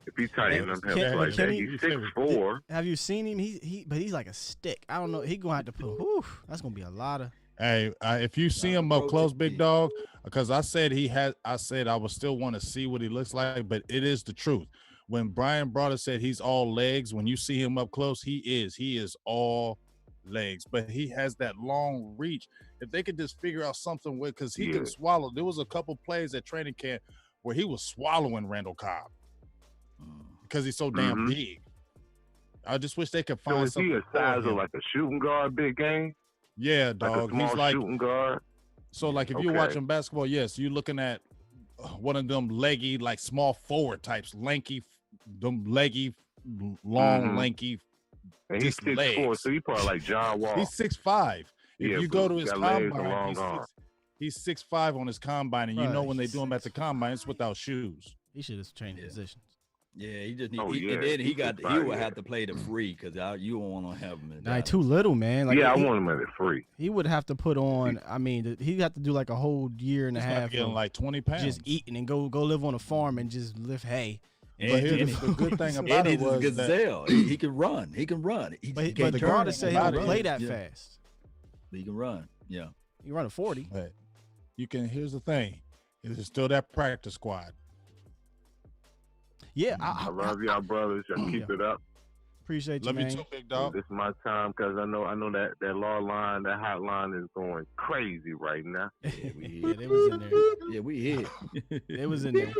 If he tightened them hips Can- like can that, he- he's 6'4". Have you seen him? But he's like a stick. I don't know. He gonna have to put. Whew, that's gonna be a lot of. Hey, if you see him up close, big dog, because I said I would still want to see what he looks like, but it is the truth. When Brian Broaddus said he's all legs, when you see him up close, he is all legs, but he has that long reach. If they could just figure out something with, because he can swallow. There was a couple plays at training camp where he was swallowing Randall Cobb because he's so damn big. I just wish they could So find is he something. a for size him. of like a shooting guard, big game? Yeah, Like a dog. small He's like shooting guard? so. Like if you're Okay. watching basketball, yes, you're looking at one of them leggy, like small forward types, lanky, them leggy, long, Mhm. lanky. And he's just 6'4", legs. so he probably like John Wall. He's 6'5". If Yeah, you go but to his got legs and combine, long arms. he's 6'5" on his combine, and you know Right. when they do him at the combine, it's without shoes. He should have changed Yeah. positions. Yeah, he just need. Oh, And yeah. then he He got. could He fight, would yeah. have to play the free because you don't want to have him. In Nah, he Dallas. too little, man. Like yeah, I he, want him at it free. he would have to put on. I mean, he'd have to do like a whole year and a He's not half getting of like 20 pounds. just eating and go live on a farm and just lift hay. But here's the good thing about And it he's a was that gazelle. He can run. He can run. He But can't the turn. guard said he about don't it play is, that yeah. fast. He can run. Yeah. He run a 40. but you can. Here's the thing: it's still that practice squad. Yeah, I love y'all brothers. Y'all keep it up. appreciate you, Love man. you too, big dog. This is my time because I know that law line, that hotline is going crazy right now. Yeah, they was in there. Yeah, we hit. They was in there.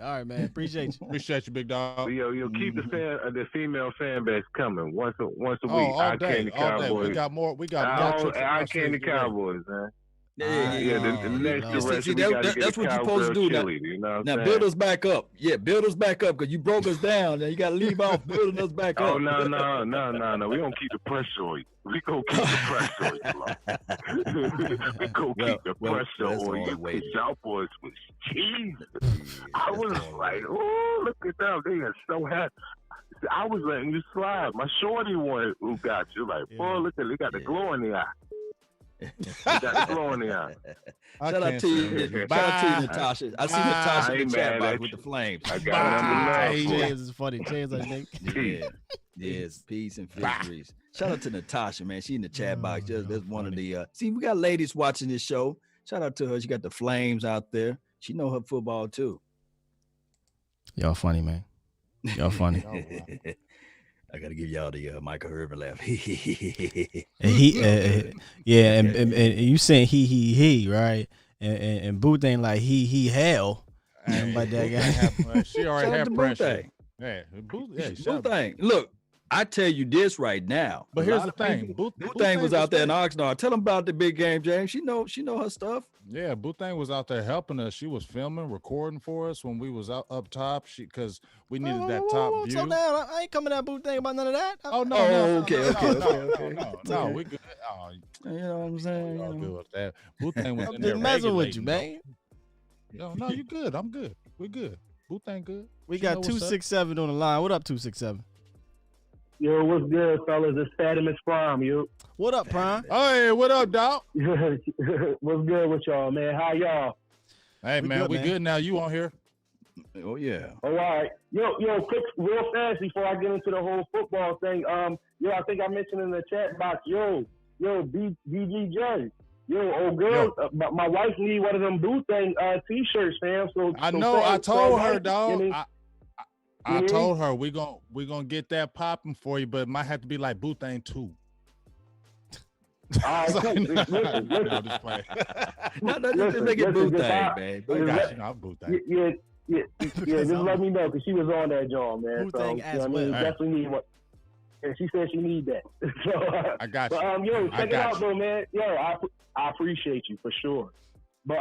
All right, man. Appreciate you. Appreciate you, big dog. Yo, keep the female fan base coming once a week. All day, Candy all day. Cowboys. We got more trips up Eye our Candy sleeves. Get ready. Cowboys, man. Yeah. The next Lord. direction, See, we got to get that's a what you're supposed to cowgirl do now. cheerleader, you know what Now I'm build saying? us back up. Yeah, build us back up because you broke us down. Now you got to leave off building us back up. Oh, no. We going to keep the pressure on you. We going to keep the pressure on you, Lord. We going to keep the pressure that's on all you. the way. Y'all boys was Jesus. I was like, oh, look at them. They are so happy. I was letting you slide. My shorty one who got you. Like, boy, look at they got the glow in the eye. They got the glow in the eye. Shout out to you, Natasha. I see Natasha in the chat box with the flames. I got it. James is funny. James, I think. Yeah. Yes, peace and victories. Shout out to Natasha, man. She in the chat box. That's one of the see, we got ladies watching this show. Shout out to her. She got the flames out there. She know her football too. Y'all funny, man. Y'all funny. I gotta give y'all the Michael Irvin laugh. And and you saying he right? And Booth ain't like he hell. But that guy. She already had pressure. Yeah, Booth thing. Look, I tell you this right now. But here's the thing. Booth was out there in Oxnard. Tell them about the big game, James. She know her stuff. Yeah, Boothang was out there helping us. She was filming, recording for us when we was up top. Because we needed that top view. So now I ain't coming at Boothang about none of that. No. Okay. We good. Oh, you know what I'm saying? All good with that. Boothang was I'm in there just messing with you, man. No, you good. I'm good. We good. Boothang good. We got 267 on the line. What up, 267? Yo, what's good, fellas? It's Fatimus Prime, yo. What up, Prime? Hey, what up, dog? What's good with y'all, man? How y'all? Hey, man, we good now. You on here? Oh, yeah. All right. Yo, quick, real fast before I get into the whole football thing. I think I mentioned in the chat box, BGJ. Yo, girl, my wife need one of them Boothang t-shirts, fam. So I know. I told her, dog. I told her we gonna get that popping for you, but it might have to be like Boothang 2. All right, cool. Listen. I'm just playing. Just make it Boothang, man. Yeah, just let me know because she was on that job, man. Boothang as well. Definitely need one. And she said she need that. So, I got you. But, check it out, though, man. I appreciate you for sure. But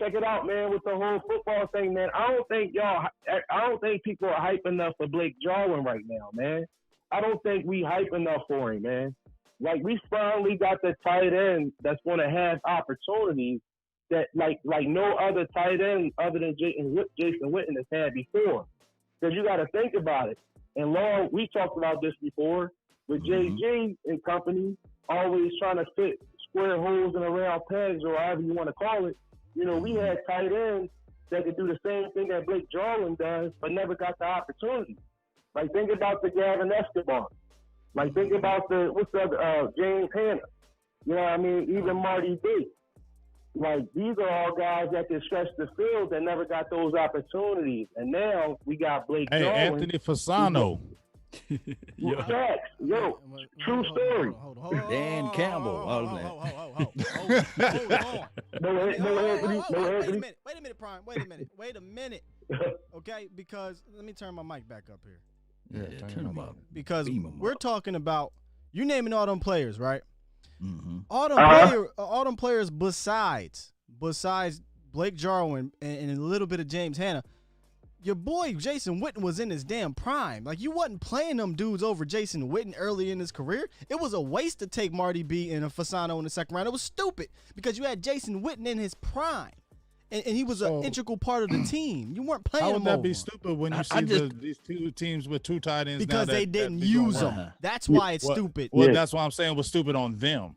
check it out, man, with the whole football thing, man. I don't think people are hype enough for Blake Jarwin right now, man. I don't think we hype enough for him, man. Like, we finally got the tight end that's going to have opportunities that, like no other tight end other than Jason Witten has had before. Because you got to think about it. And, Law, we talked about this before with JG and company always trying to fit square holes in a round pegs or however you want to call it. We had tight ends that could do the same thing that Blake Jarwin does, but never got the opportunity. Like, think about the Gavin Escobar. Like, think about James Hanna. You know what I mean? Even Marty B. Like, these are all guys that can stretch the field that never got those opportunities. And now we got Blake Jarwin. Anthony Fasano. True story. Dan Campbell. Hold on. No, Anthony. Wait a minute, Prime. Wait a minute. Okay, because let me turn my mic back up here. Yeah, turn them up. Because we're talking about you naming all them players, right? Mm-hmm. All them players besides Blake Jarwin and a little bit of James Hanna. Your boy Jason Witten was in his damn prime. Like, you wasn't playing them dudes over Jason Witten early in his career. It was a waste to take Marty B and a Fasano in the second round. It was stupid because you had Jason Witten in his prime, and he was an integral part of the team. You weren't playing him. How would that over be stupid when you see these two teams with two tight ends? Because they didn't use them. That's why it's stupid. Well, that's why I'm saying it was stupid on them.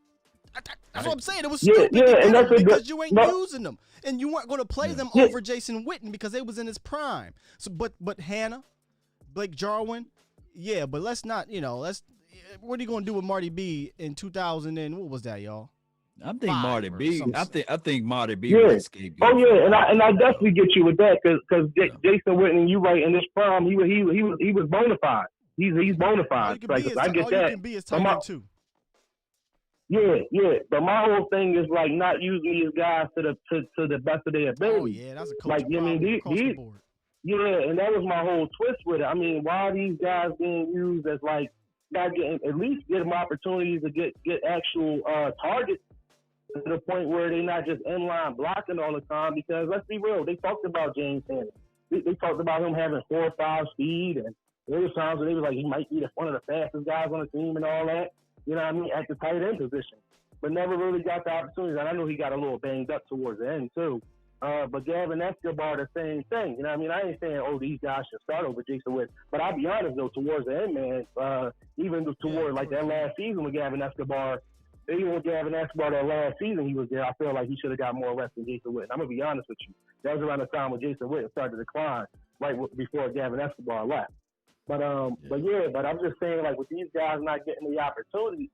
That's what I'm saying. It was stupid because you ain't using them, and you weren't going to play them over Jason Witten because they was in his prime. So, but Hanna, Blake Jarwin, yeah. But let's not, what are you going to do with Marty B in 2000 and what was that, y'all? I think Marty B. I think Marty B. Yeah. was scapegoat. Oh yeah, and I definitely get you with that because Jason Witten, you right, in this prime, he was bona fide. He's bona fide. I get that. You can be his tight end too. Yeah. But my whole thing is like not using these guys to the best of their ability. Oh yeah, that's a coach Like, you problem mean, across the board. Yeah, and that was my whole twist with it. I mean, why are these guys being used as like not getting at least get them opportunities to get actual targets to the point where they're not just inline blocking all the time? Because let's be real, they talked about James Sanders. They talked about him having 4 or 5 speed, and there was times where they was like he might be one of the fastest guys on the team and all that. You know what I mean, at the tight end position, but never really got the opportunities. And I know he got a little banged up towards the end too. But Gavin Escobar, the same thing. You know what I mean? I ain't saying, these guys should start over Jason Witten. But I'll be honest, though, towards the end, man, even toward like that last season with Gavin Escobar, even with Gavin Escobar that last season he was there, I feel like he should have got more reps than Jason Witten. I'm going to be honest with you. That was around the time when Jason Witten started to decline, right before Gavin Escobar left. But I'm just saying, like, with these guys not getting the opportunities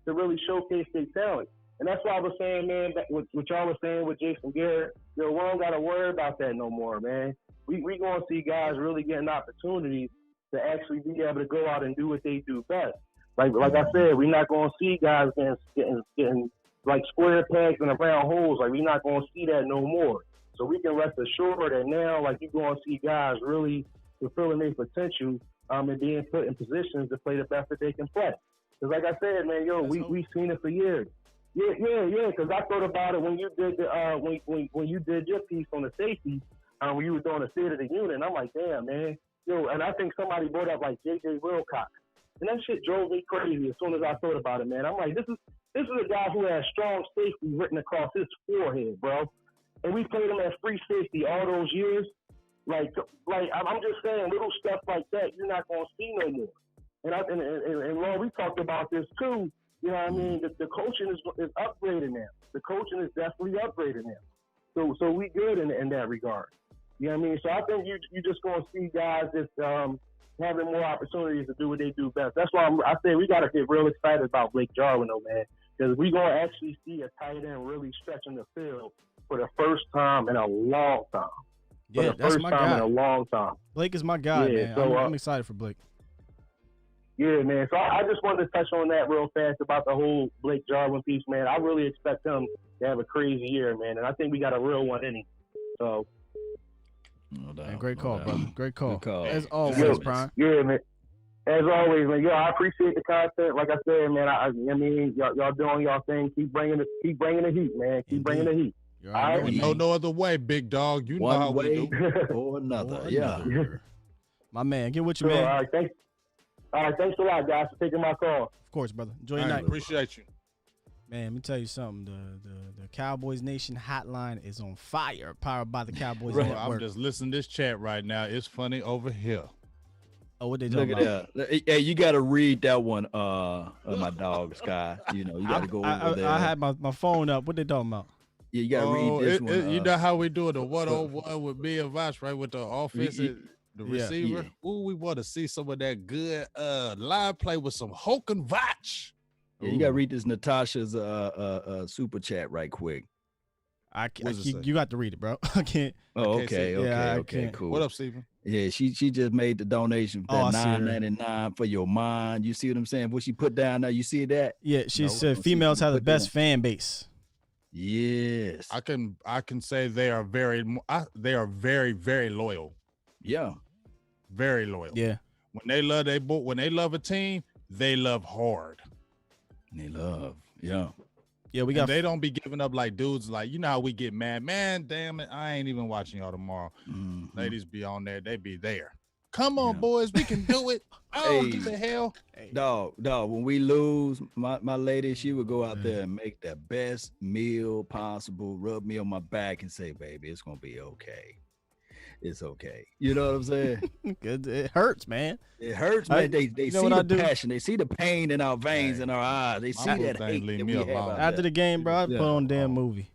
to really showcase their talent. And that's why I was saying, man, what y'all was saying with Jason Garrett, we don't got to worry about that no more, man. We going to see guys really getting opportunities to actually be able to go out and do what they do best. Like I said, we're not going to see guys getting like square pegs in the round holes. Like, we're not going to see that no more. So we can rest assured that now, like, you're going to see guys really fulfilling their potential and being put in positions to play the best that they can play. Because like I said, man, we've seen it for years. Yeah. Because I thought about it when you did when you did your piece on the safety, when you were doing the state of the unit. And I'm like, damn, man. And I think somebody brought up like J.J. Wilcox, and that shit drove me crazy as soon as I thought about it, man. I'm like, this is a guy who has strong safety written across his forehead, bro. And we played him at free safety all those years. Like I'm just saying, little stuff like that you're not gonna see no more. And Lord, we talked about this too. You know what I mean? The coaching is upgraded now. The coaching is definitely upgraded now. So we good in that regard. You know what I mean? So I think you just going to see guys just having more opportunities to do what they do best. That's why I say we got to get real excited about Blake Jarwin, though, man, because we're going to actually see a tight end really stretching the field for the first time in a long time. Yeah, that's my guy. In a long time. Blake is my guy, man. So, I'm excited for Blake. Yeah, man. So I just wanted to touch on that real fast about the whole Blake Jarwin piece, man. I really expect him to have a crazy year, man, and I think we got a real one in him. So, no doubt, man, great call, brother. Great call. Good call. As always, Brian. Yeah, man. As always, man. I appreciate the content. Like I said, man. I mean, y'all doing y'all thing. Keep bringing the heat, man. Keep bringing the heat. All right, no other way, big dog. You one know how way we do. or another. Yeah. My man, get with you, man. All right, thanks. All right, thanks a lot, guys, for taking my call. Of course, brother. Enjoy your night. Appreciate you. Man, let me tell you something. The Cowboys Nation hotline is on fire, powered by the Cowboys Network. I'm just listening to this chat right now. It's funny over here. Oh, what they talking about? Look at that. Hey, you got to read that one, my dog, Sky. You know, you got to go over there. I had my phone up. What they talking about? Yeah, you got to read this one. You know how we do it, the one-on-one with me and Vosh, right, with the offensive, the receiver. Yeah. Ooh, we want to see some of that good line play with some Hulk and Vosh. Yeah, you got to read this Natasha's super chat right quick. You got to read it, bro. I can't. Oh, okay, cool. What up, Stephen? Yeah, she just made the donation for that $9.99 for your mind. You see what I'm saying? What she put down there, you see that? Yeah, she said females have the best fan base. Yes, I can say they are very, very loyal. Yeah, very loyal. Yeah, when they love a team, they love hard. They love, yeah. They don't be giving up like dudes. Like, you know how we get mad, man. Damn it, I ain't even watching y'all tomorrow. Mm-hmm. Ladies be on there, they be there. Come on, boys, we can do it. Oh, what the hell? Hey. Dog. When we lose, my lady, she would go out there and make the best meal possible, rub me on my back and say, baby, it's gonna be okay. It's okay. You know what I'm saying? It hurts, man. It hurts, man. They see the passion. They see the pain in our veins and our eyes. They see that hate that we have after the game, bro. I put on a damn movie.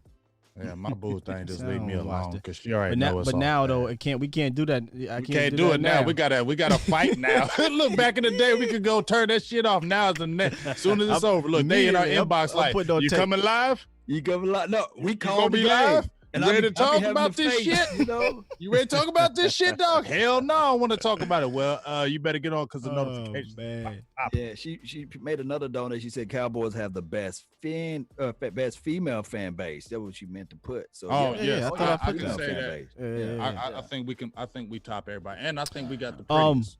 Yeah, my boo thing just leave me alone because she already knows. But now though, we can't do that. We can't do it now. We gotta fight now. Look, back in the day, we could go turn that shit off. Now as soon as it's over, look, they in our inbox like, you coming live? You coming live? No, we call the game. Live? You ready to talk having about the this face, shit? You know? You ready to talk about this shit, dog? Hell no, I want to talk about it. Well, you better get on because the notifications. Man. Yeah, she made another donation. She said Cowboys have the best female fan base. That's what she meant to put. So yeah, I thought I can say that. base. I think we can. I think we top everybody, and I think we got the prettiest.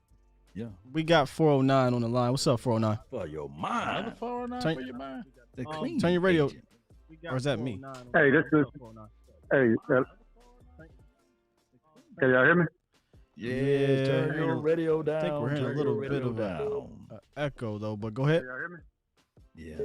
Yeah, we got 409 on the line. What's up, 409? For your mind. Another 409 for your mind. The clean Turn your radio. agent. Or is that me? Hey, this is. Hey, can y'all hear me? Yeah, turn your radio down. I think we're hearing a little bit of down. an echo though, but go ahead. Can y'all hear me? Yeah.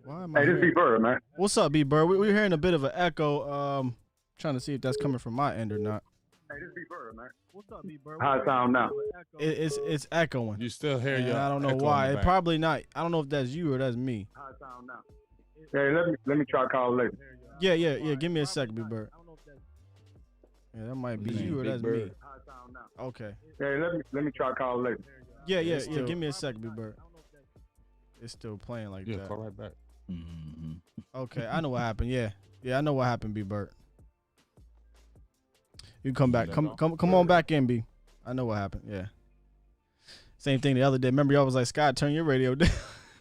Why am I Hey, this is hearing- B-Bird, man. What's up, B Bird? We're hearing a bit of an echo. Trying to see if that's coming from my end or not. Hey, this is B-Bird, man. What's up, B Bird? How it sound now? It's echoing. You still hear And your I don't know echo in why. the It back. probably not. I don't know if that's you or that's me. How it sound now? Hey, let me try to call later. Yeah. Give me a sec, B Bird. Yeah, that might be you or Big that's Bird. me. How it sound now? Okay. Hey, let me try to call later. Yeah. still- Give me a sec, B Bird. It's still playing like Yeah, that. call right back. Mm-hmm. Okay, I know what happened. Yeah, I know what happened, B Bird. You come back. Come on back in, B. I know what happened. Yeah. Same thing the other day. Remember, y'all was like, Scott, turn your radio down.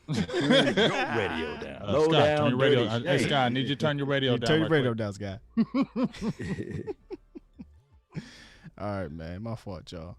Your radio down. Low Scott, down. turn your radio. dirty Hey, shame. Scott, I need you to turn your radio down. Turn your right radio quick. down, Scott. All right, man. My fault, y'all.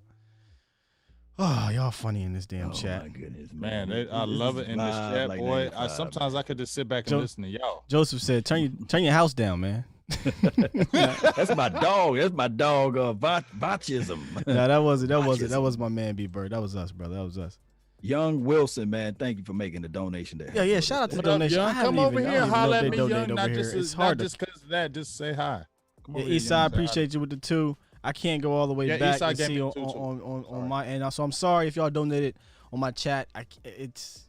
Oh, y'all funny in this damn chat. My goodness, Man, man. I love it in this Live chat, like boy. 95. Sometimes I could just sit back and listen to y'all. Joseph said, "Turn your house down, man." That's my dog. That's my dog. Botchism. Nah, that wasn't. That Botchism. was my man, B Bird. That was us, brother. That was us. Young Wilson, man. Thank you for making the donation there. Yeah. Shout out to the What up, donation. Young? I haven't Come over even- I here, don't even know holla if at they me, donate Young. over Not here. just, It's not hard just because of that. Just say hi. Come Yeah, over here, Eastside, Young. Say hi. appreciate you with the 2. I can't go all the way Yeah, back Eastside and gave see me on, the 2 too. on Sorry. my end. So I'm sorry if y'all donated on my chat. It's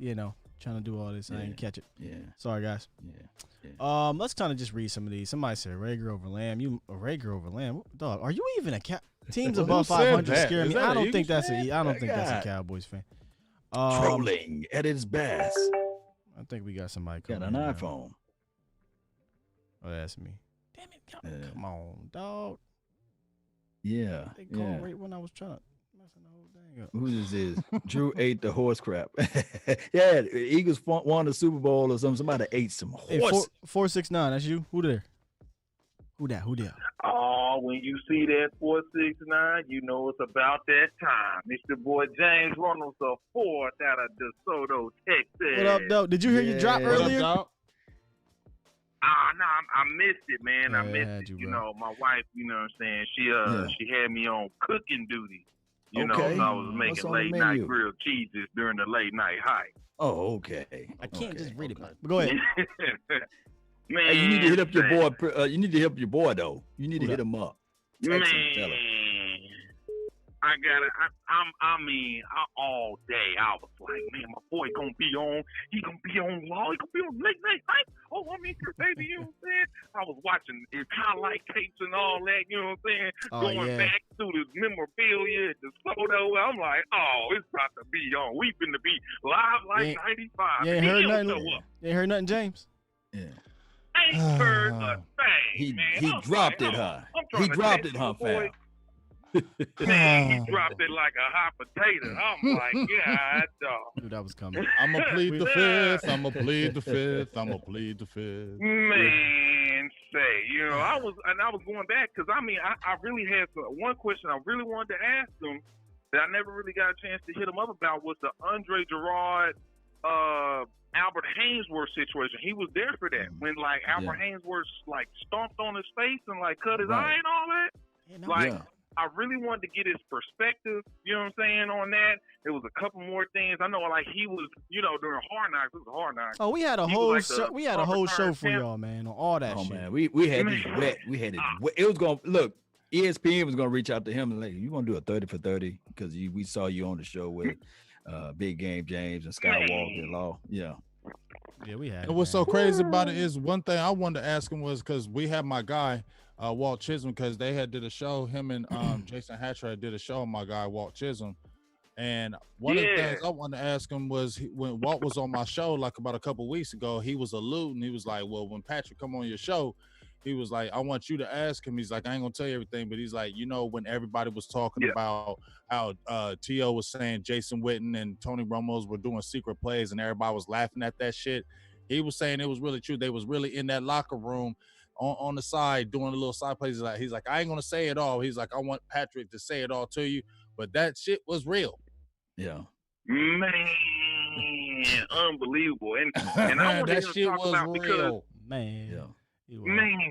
trying to do all this. I didn't catch it. Yeah. Sorry, guys. Yeah. Let's kind of just read some of these. Somebody said Rager over Lamb. You a Rager over Lamb? Dog, are you even a teams Who above said 500 that? scare Is me? that I a don't Eagles think that's fan? I don't think that's God. a Cowboys fan. Trolling at its best. I think we got somebody Got coming an in now. iPhone. Oh, that's me. Damn it! Come on, dog. Yeah. They called Yeah. right when I was trying to messing the whole thing up. Who this is? Drew ate the horse crap. Yeah, Eagles won the Super Bowl or something. Somebody ate some Hey, horse. 469. That's you. Who there? Who that? Oh, when you see that 469, you know it's about that time. It's your boy James Ronalds, the 4th out of DeSoto, Texas. What up, though? Did you hear you drop Yeah. earlier? What up, dog? No, I missed it, man. I Yeah, missed had it. you, You bro. know, my wife, you know what I'm saying? She had me on cooking duty. You know, Okay. so I was What's making on the late night menu? grilled cheeses during the late night hike. Oh, okay. I can't just read it. okay. But go ahead. Man, Hey, you need to hit up your say, boy. You need to hit up your boy though. You need to hit him up. Text him, tell him. I got it. All day I was like, man, my boy gonna be on. He gonna be on law. He gonna be on late night hike. Oh, I'm in here, baby. You know what I'm saying? I was watching his highlight tapes and all that. You know what I'm saying? Oh, Going yeah. back through the memorabilia, the photo. I'm like, oh, it's about to be on. We finna be live like Yeah. 95. You ain't He heard don't nothing. show up. You ain't heard nothing, James. Yeah. Ain't heard a thing, man. He I'm dropped like, it, huh? I'm trying He to dropped text it, my huh, boy. fam? Man, he dropped it like a hot potato. I'm like, God, dog. Knew that was coming. I'm going to plead the 5th. I'm going to plead the 5th. I'm going to plead the 5th. Man, say, you know, I was going back because I really had one question I really wanted to ask him that I never really got a chance to hit him up about was the Andre Gerard, Albert Hainsworth situation. He was there for that when like Albert Hainsworth like stomped on his face and like cut his eye and all that. Like, I really wanted to get his perspective, you know what I'm saying, on that. There was a couple more things. I know, like, he was, you know, during Hard Knocks, it was Hard Knocks. Oh, we had a He whole was like show. the We had a whole show return for champ. y'all, man, on all that Oh shit. man, we had this wet. We had it wet. It was gonna look. ESPN was gonna reach out to him and like, you gonna do a 30 for 30 because we saw you on the show with Big Game James and Skywalker and Law. Yeah. Yeah, we had. And what's so crazy about it is one thing I wanted to ask him was because we had my guy Walt Chisholm because they had did a show. Him and Jason Hatcher did a show. My guy Walt Chisholm, And one of the things I wanted to ask him was when Walt was on my show like about a couple weeks ago, he was alluding. He was like, "Well, when Patrick come on your show, he was like, I want you to ask him." He's like, "I ain't gonna tell you everything," but he's like, when everybody was talking about how T.O. was saying Jason Witten and Tony Romo's were doing secret plays and everybody was laughing at that shit. He was saying it was really true. They was really in that locker room on the side doing a little side plays. He's like, "I ain't gonna say it all." He's like, "I want Patrick to say it all to you," but that shit was real. Yeah. Man, unbelievable. And I want that to shit talk was about real. because Man. Yeah. man,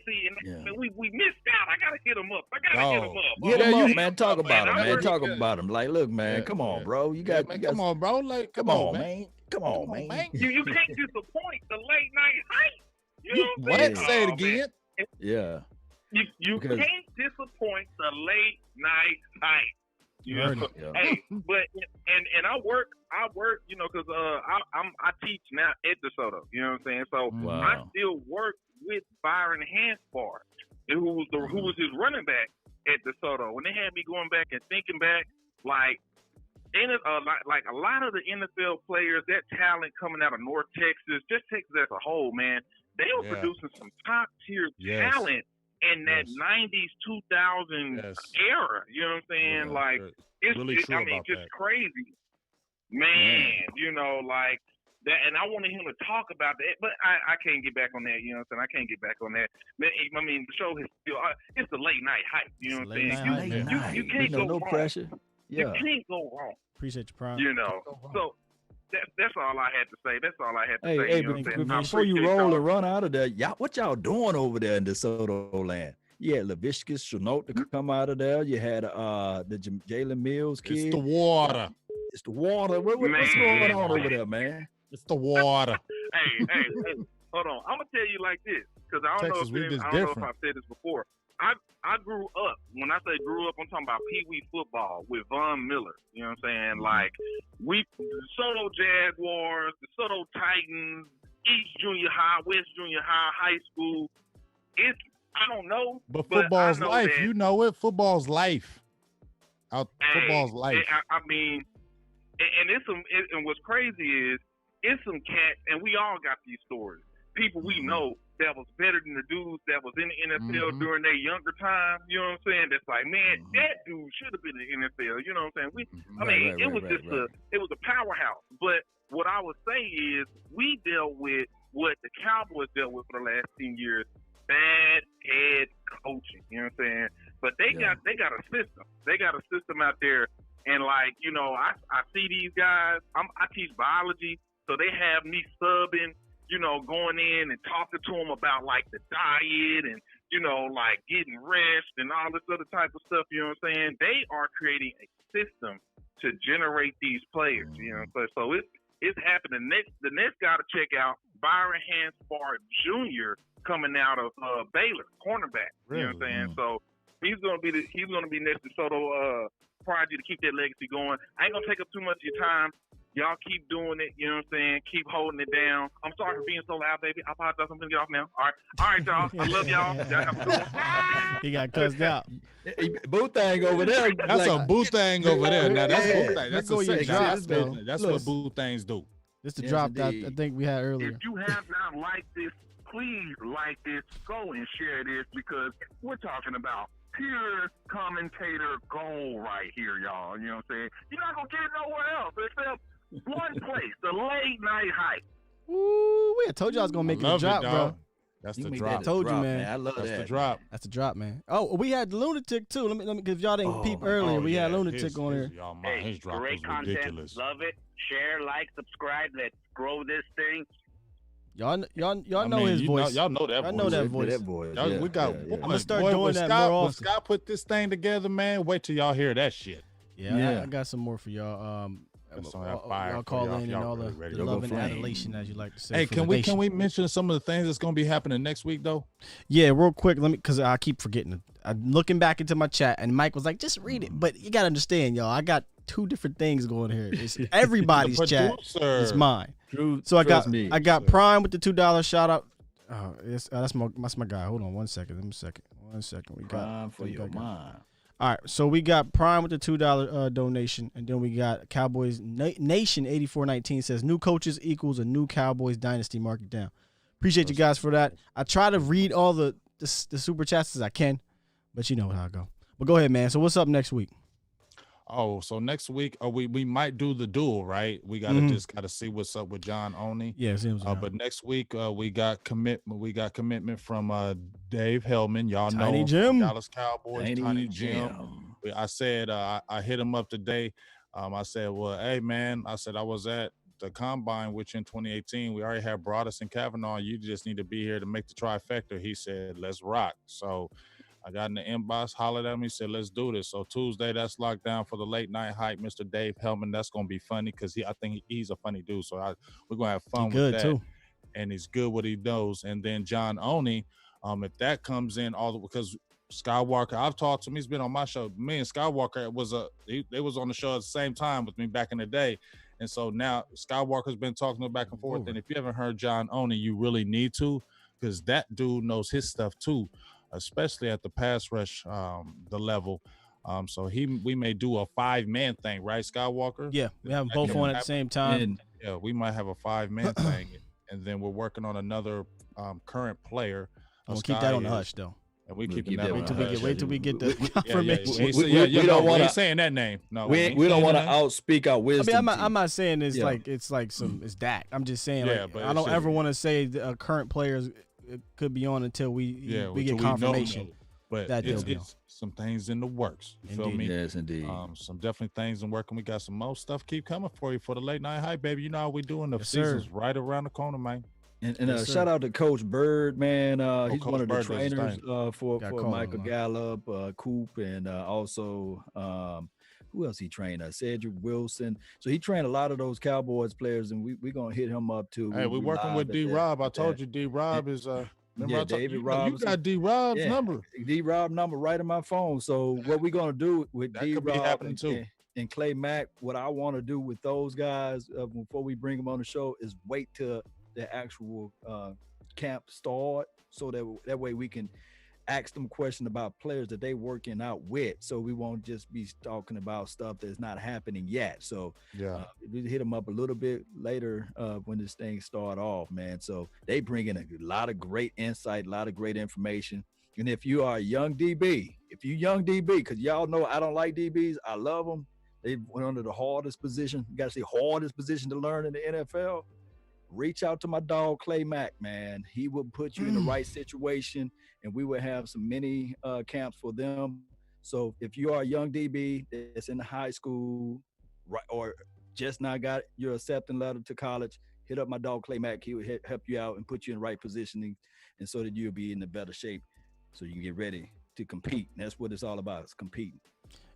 see, we missed out. I gotta hit him up. Hit him up. Get him you up, man. Talk about him, man. Talk good. about him. Like, look, man. Come on, bro. You got. Man, come on, bro. Like, Come on, man. Come on, man. You can't disappoint the late night hype. You know what? What? Say it again. Yeah. You Because- can't disappoint the late night hype. You know? Yeah. Hey, but and I work, because I teach now at DeSoto. You know what I'm saying? So Wow. I still work with Byron Hanspard, who was his running back at DeSoto. When they had me going back and thinking back, like a lot of the NFL players, that talent coming out of North Texas, just Texas as a whole, man, they were producing some top tier talent in that 90s, 2000s era. You know what I'm saying? Like, it's really true about just that. crazy. Man, like that. And I wanted him to talk about that, but I can't get back on that. You know what I'm saying? I can't get back on that. I mean, the show is still, it's the late night hype. You know what I'm saying? You can't go no wrong. pressure. You can't go wrong. Appreciate your prime. So that's all I had to say. That's all I had to say. Hey, You know what I'm saying? I before you appreciate roll y'all. and run out of there, what y'all doing over there in DeSoto land? You had Laviscus Chenault to come out of there. You had the Jalen Mills kid. It's the water. It's the water. What's going on over there, man? It's the water. hey, hold on. I'm gonna tell you like this, because I don't Texas, know we if just I don't know if different. I've said this before. I grew up. When I say grew up, I'm talking about Pee Wee football with Von Miller. You know what I'm saying? Like the DeSoto Jaguars, the DeSoto Titans, East Junior High, West Junior High, high school. I don't know. But football's I know life. that, You know it. Football's life. Football's life. I mean, and and what's crazy is it's some cats, and we all got these stories. People we know that was better than the dudes that was in the NFL during their younger time. You know what I'm saying? That's like, man, that dude should have been in the NFL. You know what I'm saying? It was a powerhouse. But what I would say is we dealt with what the Cowboys dealt with for the last 10 years. Bad head coaching, you know what I'm saying? But they got a system. They got a system out there, and I see these guys. I teach biology, so they have me subbing, going in and talking to them about like the diet and like getting rest and all this other type of stuff. You know what I'm saying? They are creating a system to generate these players. You know, so it's happening. The next guy to check out, Byron Hanspard Jr. coming out of Baylor, cornerback. You know what I'm saying? So he's gonna be next to Soto Prodigy to keep that legacy going. I ain't gonna take up too much of your time. Y'all keep doing it. You know what I'm saying? Keep holding it down. I'm sorry for being so loud, baby. I apologize. I'm gonna get off now. All right, y'all. I love y'all. Y'all have a good one. He got cussed out. Boo thing over there. That's a boo thing over there. Now that's boo thing. That's Go a your sex drop, business. though. That's Look. what boo things do. This the drop that I think we had earlier. If you have not liked this, please like this. Go and share this, because we're talking about pure commentator gold right here, y'all. You know what I'm saying? You're not going to get it nowhere else except one place, the late night hype. Ooh, I told you I was going to make it a drop, bro. That's You the make drop. that a Told you, drop, man. I love That's that. the drop. That's the drop, man. Oh, we had Lunatic, too. Let me, because y'all didn't peep earlier. We had Lunatic on here. Y'all, his drop Great was content. ridiculous. Love it. Share, like, subscribe. Let's grow this thing. Y'all I know mean, his voice. Y'all know that I voice. know that voice. Y'all, we got. I'm gonna start doing when that Scott, more when often. Scott put this thing together, man. Wait till y'all hear that shit. Yeah. I got some more for y'all. That's on that fire Y'all for call y'all. in and Y'all all really the ready. love Go and flame. adulation, as you like to say. Hey, for can the we nation. mention some of the things that's gonna be happening next week though? Yeah, real quick. Because I keep forgetting. I'm looking back into my chat, and Mike was like, "Just read it." But you gotta understand, y'all. I got two different things going here. It's everybody's chat. It's mine. So I got Prime with the $2 shout out. That's my guy. Hold on 1 second. Let me second. 1 second. We got Prime for your mind. All right, so we got Prime with the $2 donation, and then we got Cowboys Nation 8419 says new coaches equals a new Cowboys dynasty. Mark it down. Appreciate you guys for that. I try to read all the super chats as I can, but you know how I go. But go ahead, man. So what's up next week? Oh, so next week we might do the duel, right? We gotta see what's up with John Oney. Yeah, it seems but next week we got commitment from Dave Hellman. Y'all Tiny know Jim. Dallas Cowboys. Tiny Jim. I said I hit him up today. I said, well, hey man, I said I was at the combine, which in 2018 we already had Broadus and Kavanaugh. You just need to be here to make the trifecta. He said, let's rock. So I got in the inbox, hollered at me, said, let's do this. So Tuesday, that's locked down for the late night hype. Mr. Dave Hellman, that's going to be funny because I think he's a funny dude. So we're going to have fun with that. Too. And he's good what he knows. And then John Oney, if that comes in, because Skywalker, I've talked to him. He's been on my show. Me and Skywalker they was on the show at the same time with me back in the day. And so now Skywalker's been talking back and forth. And if you haven't heard John Oney, you really need to, because that dude knows his stuff too, especially at the pass rush, the level. So we may do a 5-man thing, right, Skywalker? Yeah, we have them both on at the same time. And, yeah, we might have a 5-man thing, and then we're working on another current player. We'll keep that on the hush, though. And we keep that on the hush. Wait till we get the confirmation. We don't want to saying that name. No, we don't want to outspeak our wisdom. I mean, I'm not saying it's it's Dak. I'm just saying I don't ever want to say the current players could be on until we get confirmation. But it's some things in the works. You feel me? Yes, indeed. Some definitely things in work, and we got some more stuff keep coming for you for the late night hype, baby. You know how we doing. The season's right around the corner, man. And shout out to Coach Bird, man. He's Coach one of the Bird trainers for Michael Gallup, Coop, and also who else he trained? Cedric Wilson. So he trained a lot of those Cowboys players, and we're gonna hit him up too. Hey, we're working with D-Rob. I told you D-Rob is David Robinson. You got D-Rob's number. D-Rob number right on my phone. So what we're gonna do with D-Rob and Clay Mack, what I want to do with those guys before we bring them on the show is wait till the actual camp start, so that way we can ask them questions about players that they working out with, so we won't just be talking about stuff that's not happening yet. So we hit them up a little bit later when this thing start off, man. So they bring in a lot of great insight, a lot of great information. And if you are a young DB, because y'all know I don't like DBs, I love them. They went under the hardest position. You got to say hardest position to learn in the NFL. Reach out to my dog Clay Mack, man. He will put you in the right situation, and we will have some mini camps for them. So if you are a young DB that's in high school, right, or just now got your acceptance letter to college, hit up my dog Clay Mack. He will help you out and put you in the right positioning, and so that you'll be in the better shape, so you can get ready to compete. And that's what it's all about, is competing.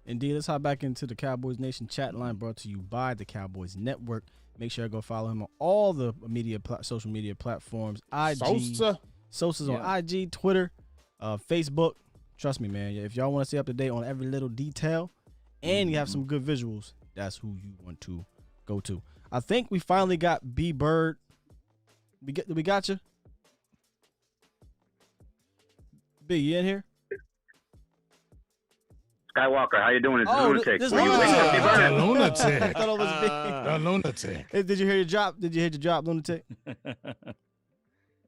Indeed. Let's hop back into the Cowboys Nation chat line, brought to you by the Cowboys Network. Make sure to go follow him on all the social media platforms. Sosa's on IG, Twitter, Facebook. Trust me, man. If y'all want to stay up to date on every little detail and you have some good visuals, that's who you want to go to. I think we finally got B Bird. We got you? B, you in here? Skywalker, how you doing? It's Lunatic. The Lunatic. I thought it was big. The Lunatic. Hey, did you hear your drop? Lunatic?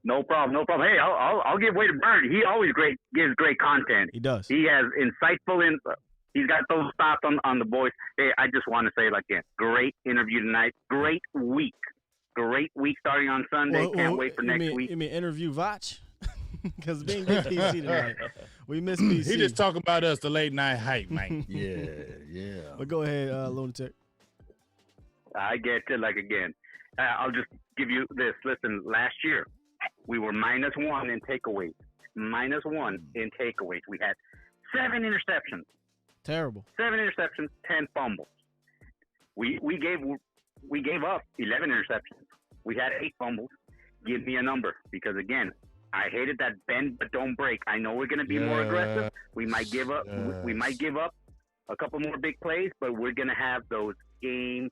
No problem. Hey, I'll give way to Bird. He always gives great content. He does. He has insightful he's got those thoughts on the boys. Hey, I just want to say it again. Great interview tonight. Great week starting on Sunday. Can't wait for next week. You mean interview Vach? Because being good PC tonight. We miss PC. He just talking about us, the late night hype, man. yeah. But go ahead, Lunatic. I get it. Again, I'll just give you this. Listen, last year we were -1 in takeaways. -1 in takeaways. We had 7 interceptions. Terrible. 7 interceptions, 10 fumbles. We gave up 11 interceptions. We had 8 fumbles. Give me a number, because again, I hated that bend but don't break. I know we're going to be more aggressive. We might give up. We might give up a couple more big plays, but we're going to have those game-changing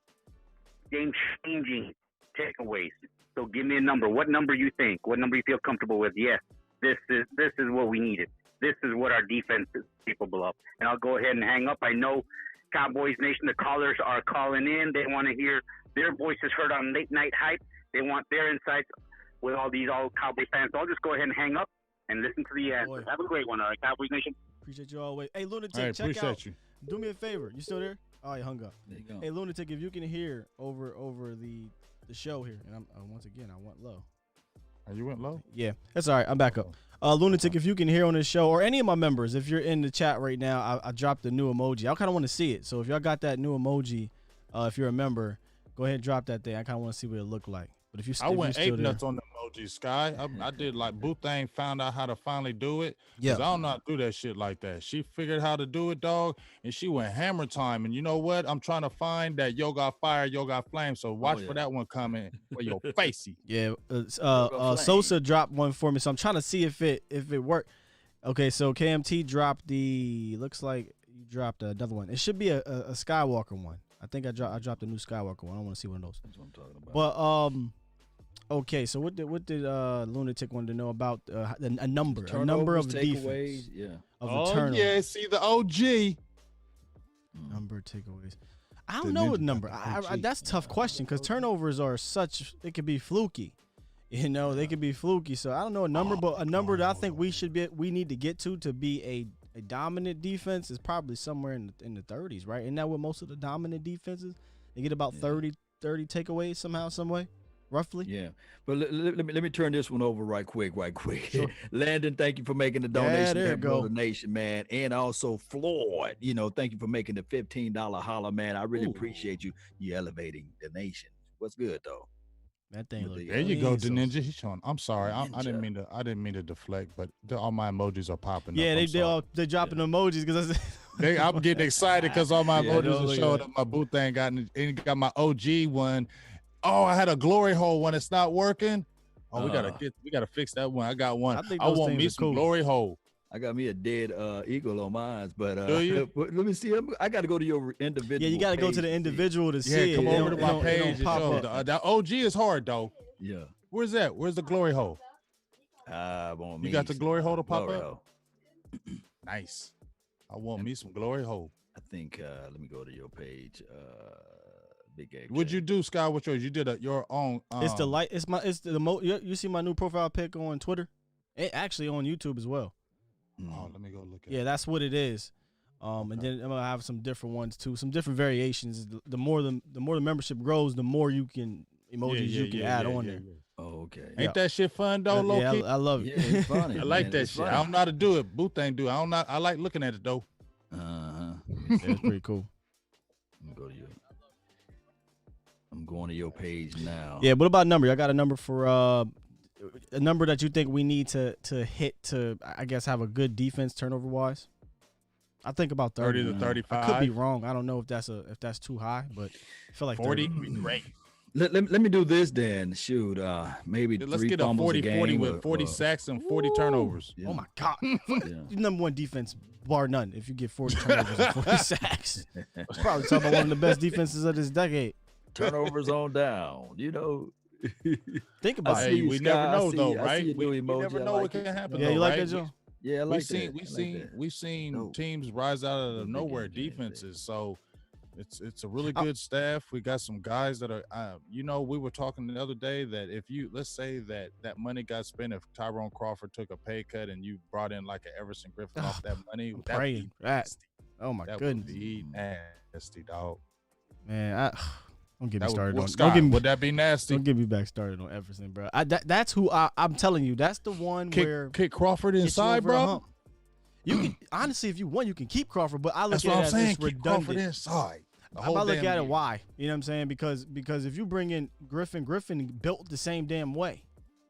takeaways. So give me a number. What number you think? What number you feel comfortable with? Yes, this is what we needed. this is what our defense is capable of. And I'll go ahead and hang up. I know Cowboys Nation, the callers are calling in. They want to hear their voices heard on Late Night Hype. They want their insights with all these Cowboys fans. So I'll just go ahead and hang up and listen to the answers. Have a great one, Cowboys Nation. Appreciate you always. Hey, Lunatic, Hey, check appreciate out. you. Do me a favor. You still there? Oh, you hung up. There you go. Hey, Lunatic, if you can hear over the show here, and once again, I went low. Oh, you went low? Yeah, that's all right. I'm back up. Lunatic, if you can hear on this show, or any of my members, if you're in the chat right now, I dropped a new emoji. I kind of want to see it. So if y'all got that new emoji, if you're a member, go ahead and drop that thing. I kind of want to see what it looked like. But if you, I went ape nuts on the emojis, Sky. I did like Boo Thing found out how to finally do it. Yeah, I don't know how to do that shit like that. She figured how to do it, dog, and she went hammer time. And you know what? I'm trying to find that Yo Got Fire, Yo Got Flame. So watch for that one coming for your facey. Yeah, Sosa dropped one for me, so I'm trying to see if it worked. Okay, so KMT dropped looks like you dropped another one. It should be a Skywalker one. I think I dropped a new Skywalker one. I want to see one of those. That's what I'm talking about. But okay, so what did Lunatic want to know about a number of defense? Yeah. Of turnovers. Yeah, see the OG. Number takeaways. I don't know what number. That's a tough question because turnovers are they could be fluky. You know, they could be fluky. So I don't know a number, but a number that I think we need to get to be a dominant defense is probably somewhere in the 30s, right? Isn't that what most of the dominant defenses? They get about 30 takeaways somehow, some way, roughly. Yeah, but let me turn this one over right quick. Sure. Landon, thank you for making the donation. There you go. Donation, man, and also Floyd. Thank you for making the $15 holler, man. I really appreciate you elevating the nation. What's good though? That thing look there you go, the ninja. He's showing. I'm sorry, I didn't mean to deflect, but all my emojis are popping. Yeah, up. they dropping emojis because I'm getting excited because all my emojis are showing up. My boo thing got my OG one. Oh, I had a glory hole one. It's not working. Oh, we gotta fix that one. I got one. I want me some glory hole. I got me a dead eagle on mine, but do you? Let me see. I got to go to your individual. Yeah, you got to go to the individual to see it. Yeah, come over to my page. That OG is hard though. Yeah. Where's that? Where's the glory hole? You got the glory hole to pop up? Nice. I want me some glory hole. I think. Let me go to your page. Big Game. What'd you do, Scott? With yours? You did your own. It's the light. You see my new profile pic on Twitter? It actually on YouTube as well. Oh, let me go look at it. Yeah, that's what it is. And then I'm gonna have some different ones too, some different variations. The more the membership grows, the more you can you can add on there. Oh, okay. Ain't that shit fun though, low key? I love it. Yeah, it's funny. I like that shit. Funny. I don't know how to do it. Boo thing do. I like looking at it though. It's pretty cool. I'm going to your page now. Yeah, what about number? I got a number for a number that you think we need to hit to, I guess, have a good defense turnover wise. I think about 30 to 35. I could be wrong. I don't know if that's too high, but I feel like 40 30 would be great. Let me do this then. Shoot, maybe let's 3 get a fumbles 40 with 40 sacks and 40 turnovers. Yeah. Oh my God. Number one defense, bar none, if you get 40 turnovers and 40 sacks. Probably talking about one of the best defenses of this decade. Turnovers on down, Think about it. We never know though, right? We never know what can happen. Yeah, though, you like right? that, Joe? Yeah, I like that. We've seen teams rise out of nowhere defenses. So it's a really good staff. We got some guys that are, we were talking the other day that let's say that money got spent, if Tyrone Crawford took a pay cut and you brought in like an Everson Griffin off that money, I'm praying that. Oh my goodness, would be nasty, dog. Man, don't get me started on. Scott, would that be nasty? Don't get me back started on Everson, bro. That's who I'm telling you. That's the one where kick Crawford inside, bro. You can honestly, if you want, you can keep Crawford, but I look That's at what it I'm as saying. it's Keep redundant. Crawford inside. I look at it why. You know what I'm saying? Because if you bring in Griffin built the same damn way.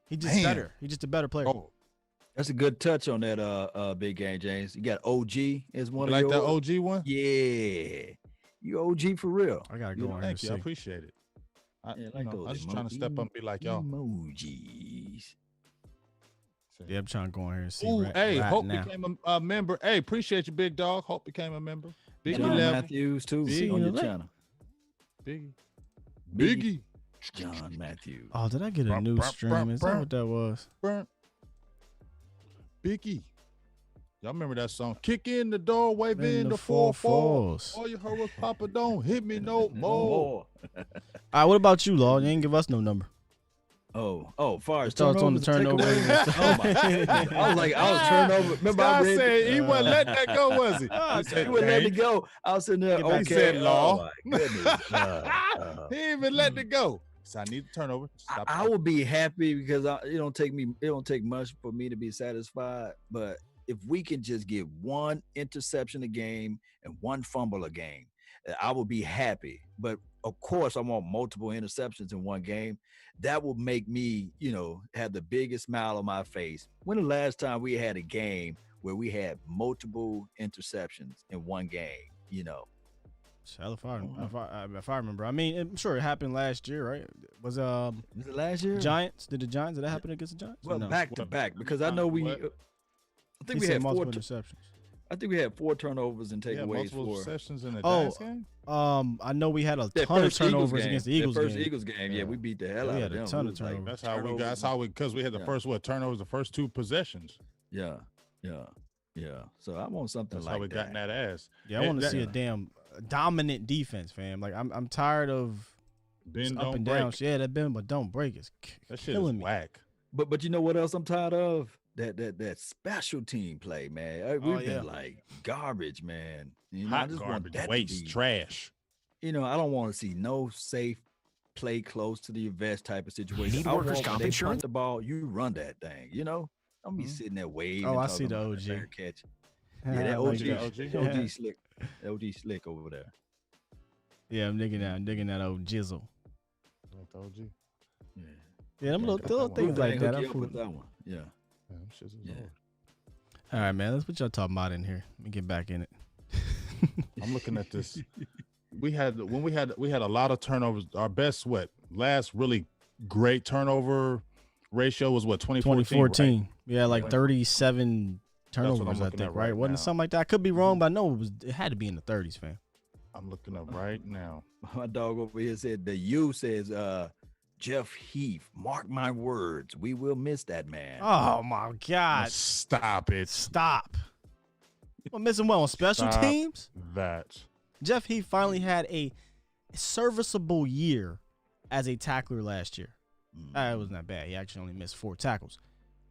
He's just better. He's just a better player. Oh, that's a good touch on that big game, James. You got OG as one you of like yours. that OG one? Yeah. You OG for real. I gotta go on Thank here. you. I appreciate it. I'm just trying to step up and be like y'all. Emojis. Yeah, I'm trying to go on here and see. Ooh, Hope now. became a member. Hey, appreciate you, big dog. Hope became a member. Biggie John level. Matthews too Biggie on your level. channel. Biggie. John Matthews. Oh, did I get a new stream? Is that what that was? Biggie. Y'all remember that song? Kick in the door, wave in the 4-4. All you heard was Papa, don't hit me no more. All right, what about you, Law? You ain't give us no number. Far as thoughts on the turnover. Oh my goodness. I was turned over. Remember, Scott I read said he wasn't letting that go, was he? he said he wouldn't let it go. I was sitting there. He Okay, said, Law. Oh my goodness. He ain't even letting it go. So I need a turnover. I will be happy because it don't take much for me to be satisfied. But if we can just get one interception a game and one fumble a game, I will be happy. But of course, I want multiple interceptions in one game. That will make me, have the biggest smile on my face. When the last time we had a game where we had multiple interceptions in one game, Hell, if I remember. I mean, I'm sure it happened last year, right? Was it last year? Giants? Did that happen against the Giants? Well, back to back, because I know I think we had multiple interceptions. I think we had 4 turnovers and takeaways. Multiple interceptions in the Giants game? I know we had a ton of turnovers against the Eagles game. Eagles game, yeah, we beat the hell out of them. We had a ton of turnovers. That's how we because we had the first turnovers the first 2 possessions. Yeah. So I want something that's like how we that. got in that ass. Yeah, I want to see a damn dominant defense, fam. Like I'm tired of bend up don't and break. down. Yeah, that bend but don't break is That shit killing is me. whack. But you know what else I'm tired of? That special team play, man. We've been like garbage, man. I just want garbage, that waste, trash. I don't want to see no safe play close to the vest type of situation. Need I workers' want comp when they insurance? punt the ball, you run that thing. Don't be sitting there waving. Oh, I talking see the about OG. fair catch. Yeah, that I like OG, that. OG slick, OG slick over there. Yeah, I'm digging that old jizzle. Like the OG. Yeah, them little things like that. I'm with that one. Yeah. All right, man. Let's put y'all talking about in here. Let me get back in it. I'm looking at this. We had a lot of turnovers. Our best last really great turnover ratio was 2014. 2014. Right? We had like 37 turnovers, I think, right? Wasn't it something like that? I could be wrong, but I know it had to be in the 30s, fam. I'm looking up right now. My dog over here said the U says Jeff Heath, mark my words, we will miss that man. Oh my God. Stop it. Stop. We're missing what on special teams? That. Jeff Heath finally had a serviceable year as a tackler last year. It wasn't that bad. He actually only missed 4 tackles.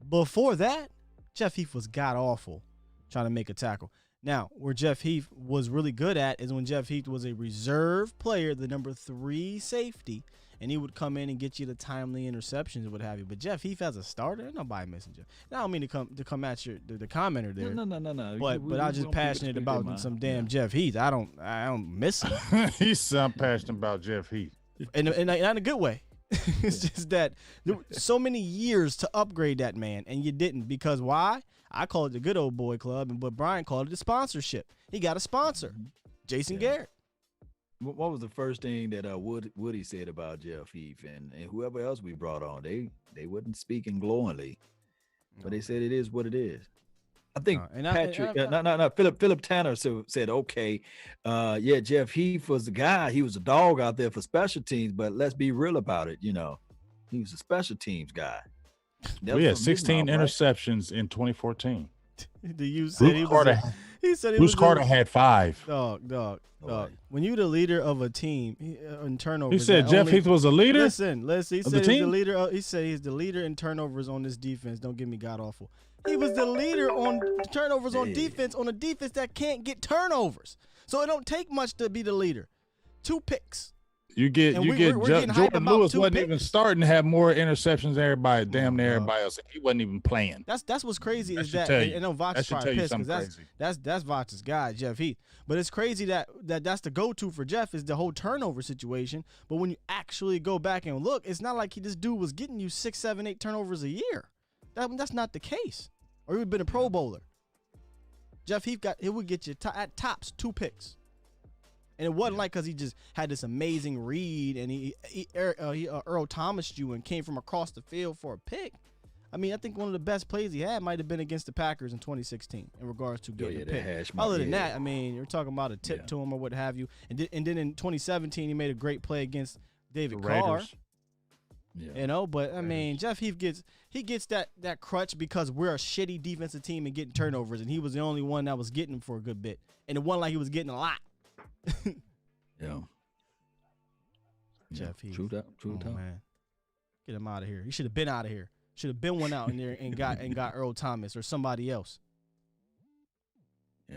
Before that, Jeff Heath was god-awful trying to make a tackle. Now, where Jeff Heath was really good at is when Jeff Heath was a reserve player, the number 3 safety, and he would come in and get you the timely interceptions and what have you. But Jeff Heath as a starter, ain't nobody missing Jeff. Now, I don't mean to come at the commenter there. No. But I'm just passionate about some damn Jeff Heath. I don't miss him. He's so passionate about Jeff Heath. And not in a good way. It's just that there were so many years to upgrade that man, and you didn't. Because why? I call it the good old boy club, but Brian called it the sponsorship. He got a sponsor, Jason Garrett. What was the first thing that Woody said about Jeff Heath and whoever else we brought on? They wasn't speaking glowingly, but they said it is what it is. I think Philip Tanner said, okay, Jeff Heath was the guy. He was a dog out there for special teams, but let's be real about it. He was a special teams guy. We had 16 interceptions in 2014. The U said Bruce Carter had 5. Dog. When you the leader of a team in turnovers, he said Jeff Heath was a leader. Listen. He said he's the leader. He said he's the leader in turnovers on this defense. Don't give me god awful. He was the leader on turnovers on defense on a defense that can't get turnovers. So it don't take much to be the leader. 2 picks. Jordan Lewis wasn't even starting to have more interceptions than everybody, damn near everybody else. He wasn't even playing. That's what's crazy is that, and no, Voch is probably pissed because that's Voch's guy, Jeff Heath. But it's crazy that's the go-to for Jeff is the whole turnover situation. But when you actually go back and look, it's not like this dude was getting you 6, 7, 8 turnovers a year. That's not the case. Or he would have been a Pro Bowler. Jeff Heath would get you at tops 2 picks. And it wasn't like because he just had this amazing read and he Earl Thomas you and came from across the field for a pick. I mean, I think one of the best plays he had might have been against the Packers in 2016 in regards to getting a pick. Other than that, I mean, you're talking about a tip to him or what have you. And then in 2017, he made a great play against David Carr. You know, but I mean, Jeff Heath gets that crutch because we're a shitty defensive team and getting turnovers, and he was the only one that was getting them for a good bit, and it wasn't like he was getting a lot. Yeah. Jeff Heath. True that. Man. Get him out of here. He should have been out of here. Should have been one out in there and got Earl Thomas or somebody else. Yeah.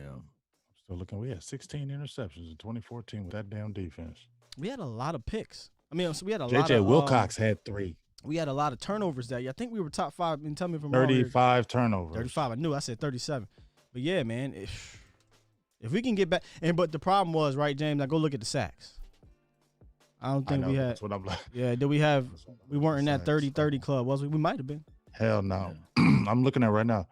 Still looking. We had 16 interceptions in 2014 with that damn defense. We had a lot of picks. I mean, so we had a lot of. J.J. Wilcox had 3. We had a lot of turnovers that year. I think we were top 5. And tell me if I'm wrong. 35 turnovers. 35. I knew. I said 37. But yeah, man, if we can get back, but the problem was, right, James? I go look at the sacks. I don't think we had. That's what I'm like. Yeah, did we have? We weren't in that 30-30 club, was we? We might have been. Hell no. I'm looking at it right now.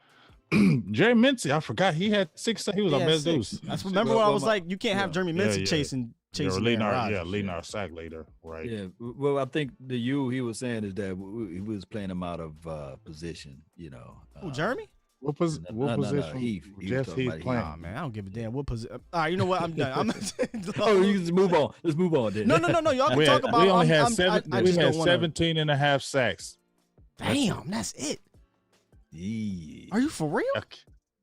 Jerry Mincy, I forgot he had 6. He was our best deuce. I remember when I was like, you can't have Jeremy Mincy chasing. Leading our sack leader, right? Yeah. Well, I think the he was saying is that we was playing him out of position. You know. Who, Jeremy? What position? Heath. Jeff Heath playing. Nah, man, I don't give a damn what position. All right, you know what? I'm done. You just move on. Let's move on. Then. No. Y'all can talk about. We only had 17 and a half sacks. Damn, that's it. Yeah. Are you for real?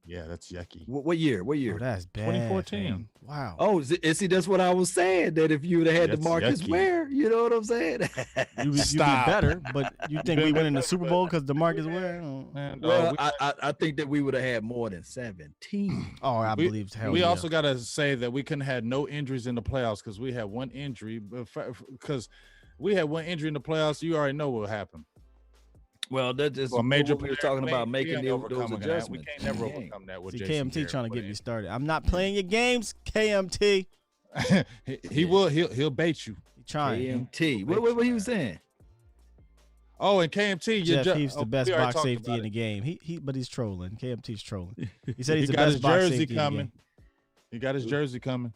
Yeah, that's yucky. What year? Oh, that's bad. 2014. Man. Wow. Oh, see, that's what I was saying. That if you would have had DeMarcus Ware, you know what I'm saying? you be better, but you think we win in the Super Bowl because DeMarcus Ware? Well, I think that we would have had more than 17. Oh, I believe. We also got to say that we couldn't have no injuries in the playoffs because we had one injury. Because we had one injury in the playoffs, you already know what would happen. Well, that's just a major. We were talking about making those adjustments. We can't never overcome that with KMT Garrett, trying to get me started. I'm not playing your games, KMT. He'll bait you. He trying. KMT. What he was saying? Oh, and KMT, Jeff Heath's the best box safety in the game. But he's trolling. KMT's trolling. He said he's the best box safety coming. He got his jersey coming.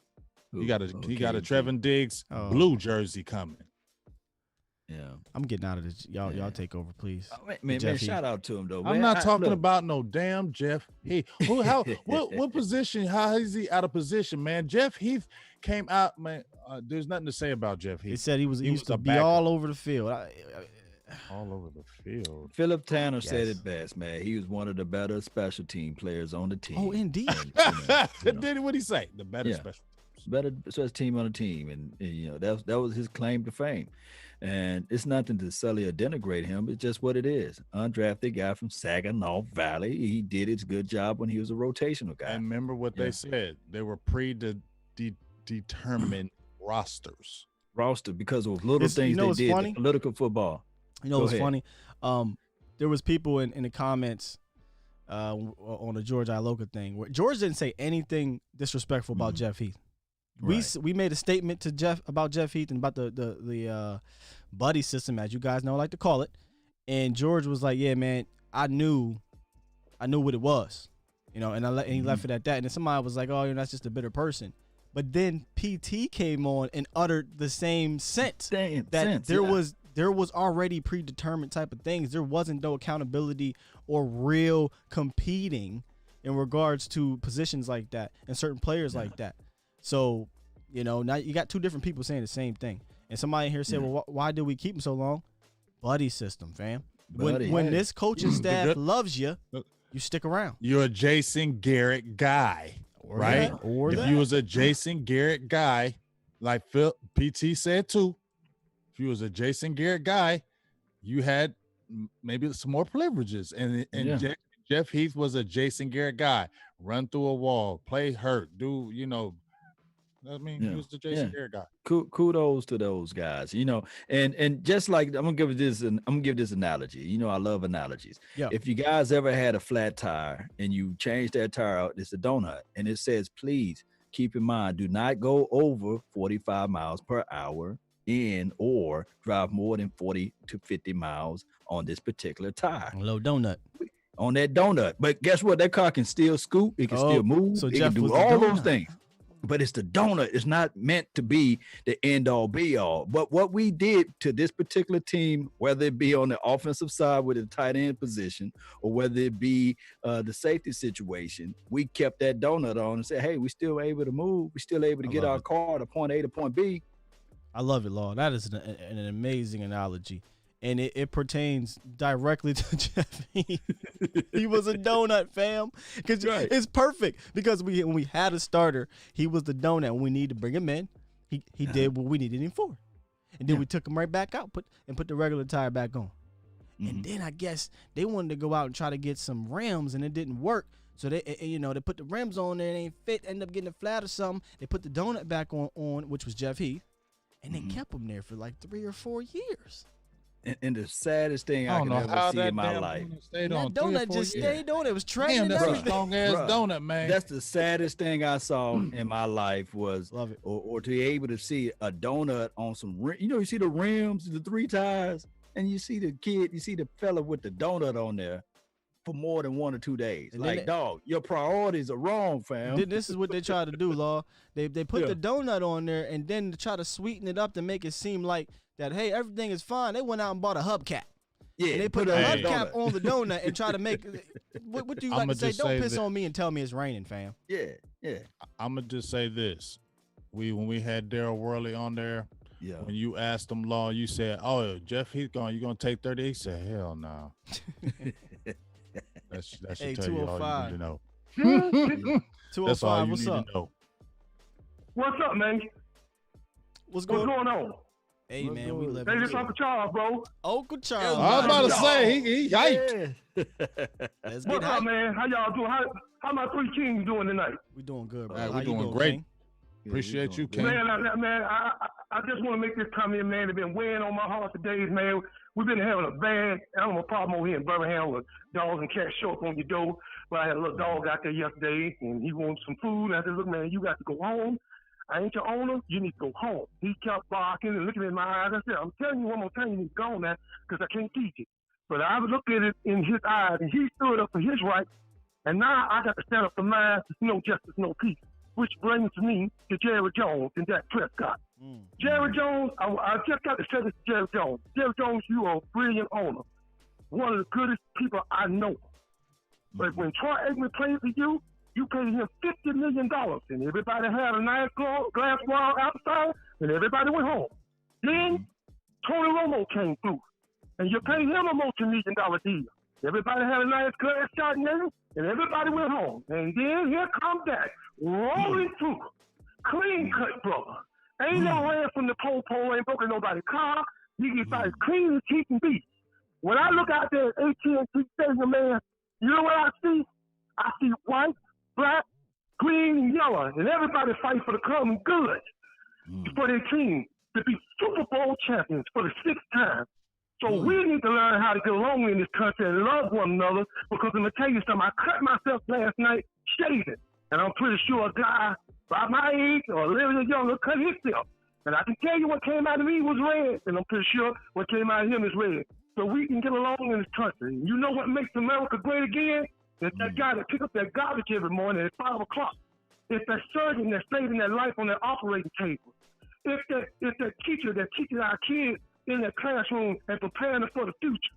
He got a Trevin Diggs blue jersey coming. Yeah, I'm getting out of this. Y'all take over, please. Man, shout out to him though. I'm not talking about no damn Jeff. Hey, what position? How is he out of position, man? Jeff Heath came out, man. There's nothing to say about Jeff Heath. He said he used to be all over the field. All over the field. Philip Tanner said it best, man. He was one of the better special team players on the team. Oh, indeed. What'd he say? The better special team on the team, and you know that was his claim to fame. And it's nothing to sully or denigrate him. It's just what it is. Undrafted guy from Saginaw Valley. He did his good job when he was a rotational guy. And remember what they said. They were predetermined rosters. Roster because of little things they did. Funny? Political football. You know what's funny? There was people in the comments on the George Iloka thing where George didn't say anything disrespectful about Jeff Heath. We made a statement to Jeff about Jeff Heath and about the buddy system, as you guys know, I like to call it. And George was like, "Yeah, man, I knew what it was, you know." And he left it at that. And then somebody was like, "Oh, you know, that's just a bitter person." But then PT came on and uttered the same sense there was already predetermined type of things. There wasn't no accountability or real competing in regards to positions like that and certain players like that. So, you know, now you got two different people saying the same thing. And somebody in here said, well, why did we keep him so long? Buddy system, fam. When this coaching staff loves you, you stick around. You're a Jason Garrett guy, right? If you was a Jason Garrett guy, like Phil PT said too, if you was a Jason Garrett guy, you had maybe some more privileges. And Jeff Heath was a Jason Garrett guy. Run through a wall, play hurt, do, you know, I mean, he was the Jason Garrett guy. Kudos to those guys, you know, and just like I'm gonna give this analogy. You know, I love analogies. Yeah. If you guys ever had a flat tire and you change that tire out, it's a donut, and it says, please keep in mind, do not go over 45 miles per hour in or drive more than 40 to 50 miles on this particular tire. A little donut. On that donut. But guess what? That car can still scoot. It can still move. So it Jeff can do all those things. But it's the donut. It's not meant to be the end all be all. But what we did to this particular team, whether it be on the offensive side with the tight end position or whether it be the safety situation, we kept that donut on and said, hey, we're still able to move. We're still able to get our car to point A to point B. I love it, Law. That is an amazing analogy. and it pertains directly to Jeff Heath. He was a donut, fam. Because it's perfect. Because when we had a starter, he was the donut. When we needed to bring him in, he did what we needed him for. And then we took him right back out, put the regular tire back on. And then I guess they wanted to go out and try to get some rims, and it didn't work. So they put the rims on there, and they ain't fit, end up getting a flat or something. They put the donut back on which was Jeff Heath, and they kept him there for like 3 or 4 years. And the saddest thing I can ever see in my life. That donut just stayed on. It was trending. Damn, that's a strong ass donut, man. That's the saddest thing I saw in my life was, love it, or to be able to see a donut on some, you see the rims, the 3 tires, and you see the fella with the donut on there for more than 1 or 2 days. And like, dog, your priorities are wrong, fam. This is what they try to do, Law. They put the donut on there, and then to try to sweeten it up to make it seem like that, hey, everything is fine. They went out and bought a hubcap. Yeah, and they put a hubcap on the donut and try to make what do you like to say? Don't piss on me and tell me it's raining, fam. Yeah. I'm gonna just say this. When we had Daryl Worley on there, when you asked him, Law, you said, "Oh, Jeff Heath you gonna take 30?" He said, "Hell no." That should tell you all you need to know. 205, That's all you what's need up? to know. What's up, man? What's going on? Hey, man, we live. Hey, this Uncle Charles, bro. Uncle Charles. I was about to say, he hyped. Let's What's up, man? How y'all doing? How my 3 kings doing tonight? We doing good, bro. We're doing great. King? Appreciate you, King. Man, I just want to make this comment, man. It's been weighing on my heart for days, man. We've been having a bad animal problem over here in Birmingham with dogs and cats show up on your door. But I had a little dog out there yesterday, and he wanted some food. And I said, look, man, you got to go home. I ain't your owner. You need to go home. He kept barking and looking in my eyes. I said, I'm telling you one more time, you need to go on that because I can't teach it. But I looked at it in his eyes, and he stood up for his right. And now I got to stand up for mine. There's no justice, no peace. Which brings me to Jerry Jones and Dak Prescott. Jerry Jones, I just got to say this to Jerry Jones. Jerry Jones, you are a brilliant owner. One of the goodest people I know. But when Troy Aikman played for you, you paid him $50 million, and everybody had a nice glass wall outside, and everybody went home. Then Tony Romo came through, and you paid him a multi-million-dollar deal. Everybody had a nice glass shot in there, and everybody went home. And then here comes that rolling through, clean cut brother. Ain't no ran from the pole, ain't broken nobody's car. He gets about as clean as he can be. When I look out there at AT&T Stadium, man, you know what I see? I see white, black, green, and yellow, and everybody fight for the common good for their team to be Super Bowl champions for the 6th time. So we need to learn how to get along in this country and love one another, because I'm going to tell you something. I cut myself last night shaving, and I'm pretty sure a guy by my age or a little bit younger cut himself. And I can tell you what came out of me was red, and I'm pretty sure what came out of him is red. So we can get along in this country. You know what makes America great again? It's that guy that pick up that garbage every morning at 5 o'clock. It's that surgeon that's saving their life on that operating table. It's that teacher that teaches our kids in their classroom and preparing them for the future.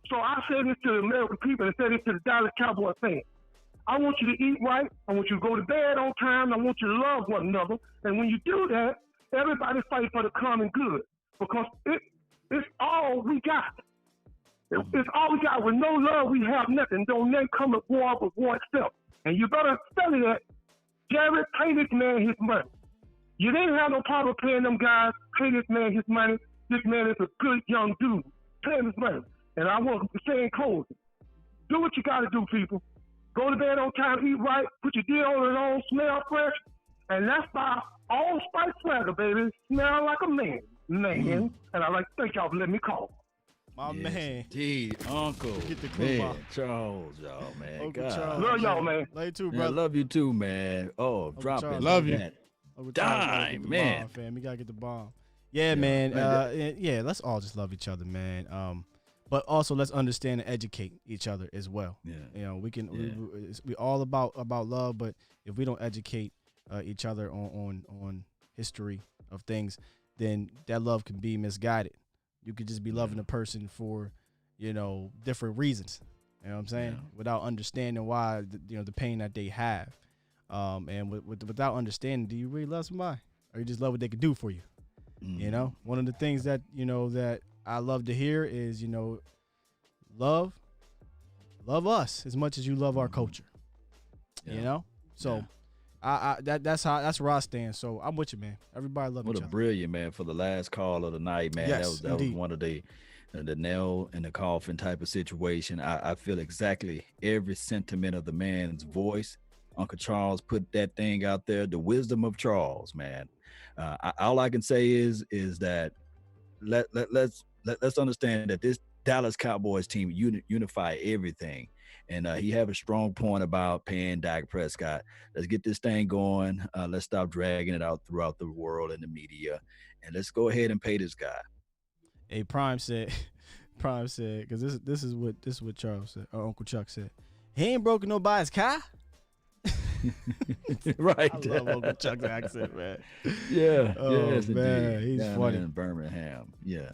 So I say this to the American people and say this to the Dallas Cowboys fans. I want you to eat right. I want you to go to bed on time. I want you to love one another. And when you do that, everybody fight for the common good, because it's all we got. It's all we got. With no love, we have nothing. Don't none come at war but war itself. And you better study that. Garrett, pay this man his money. You didn't have no problem paying them guys. Pay this man his money. This man is a good young dude. Pay him his money. And I want to say in closing, do what you got to do, people. Go to bed on time, eat right, put your deodorant on, smell fresh. And that's by all Spice Swagger, baby. Smell like a man. And I'd like to thank y'all for letting me call. My man. Indeed, Uncle. Get the man, Charles, y'all, man. Uncle God. Charles. Love y'all, man. Love you too, Man, brother. love you too, man. Oh, drop it. Love you. Uncle Charles, Dime, man. Bomb, fam. You gotta get the bomb. Yeah, man. Yeah, let's all just love each other, man. But also let's understand and educate each other as well. Yeah. You know, we can we all about love, but if we don't educate each other on history of things, then that love can be misguided. You could just be loving a person for, different reasons. You know what I'm saying? Yeah. Without understanding why, the pain that they have. And without understanding, do you really love somebody? Or you just love what they can do for you? One of the things that, that I love to hear is, love us as much as you love our culture. Yeah. You know? So that's where I stand. So I'm with you, man. Everybody love each other. What a brilliant, man, for the last call of the night, man. Yes, that was one of the nail in the coffin type of situation. I feel exactly every sentiment of the man's voice. Uncle Charles put that thing out there, the wisdom of Charles, man. All I can say is that let's understand that this Dallas Cowboys team unify everything. And he have a strong point about paying Dak Prescott. Let's get this thing going. Let's stop dragging it out throughout the world and the media. And let's go ahead and pay this guy. Hey, Prime said, because this is what Charles said, or Uncle Chuck said. He ain't broken nobody's car. Right. I love Uncle Chuck's accent, man. Yeah. Oh, yes, man. indeed. He's funny. In Birmingham. Yeah.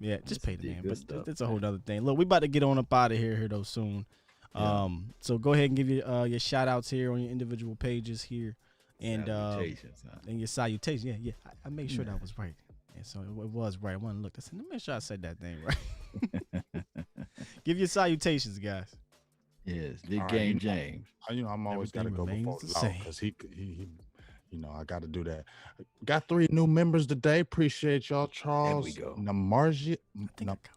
Yeah, just pay the man. But stuff. that's a whole other thing. Look, we about to get on up out of here though soon. Yeah. So go ahead and give your shout outs here on your individual pages here. And Salutations, and your salutation. Yeah. I made sure that was right. And so it was right. I want to look. I said, let me make sure I said that thing right. Give your salutations, guys. Yes, big game, James. I'm always got to go before the Law same. because he I got to do that. Got 3 new members today. Appreciate y'all, Charles. There we go.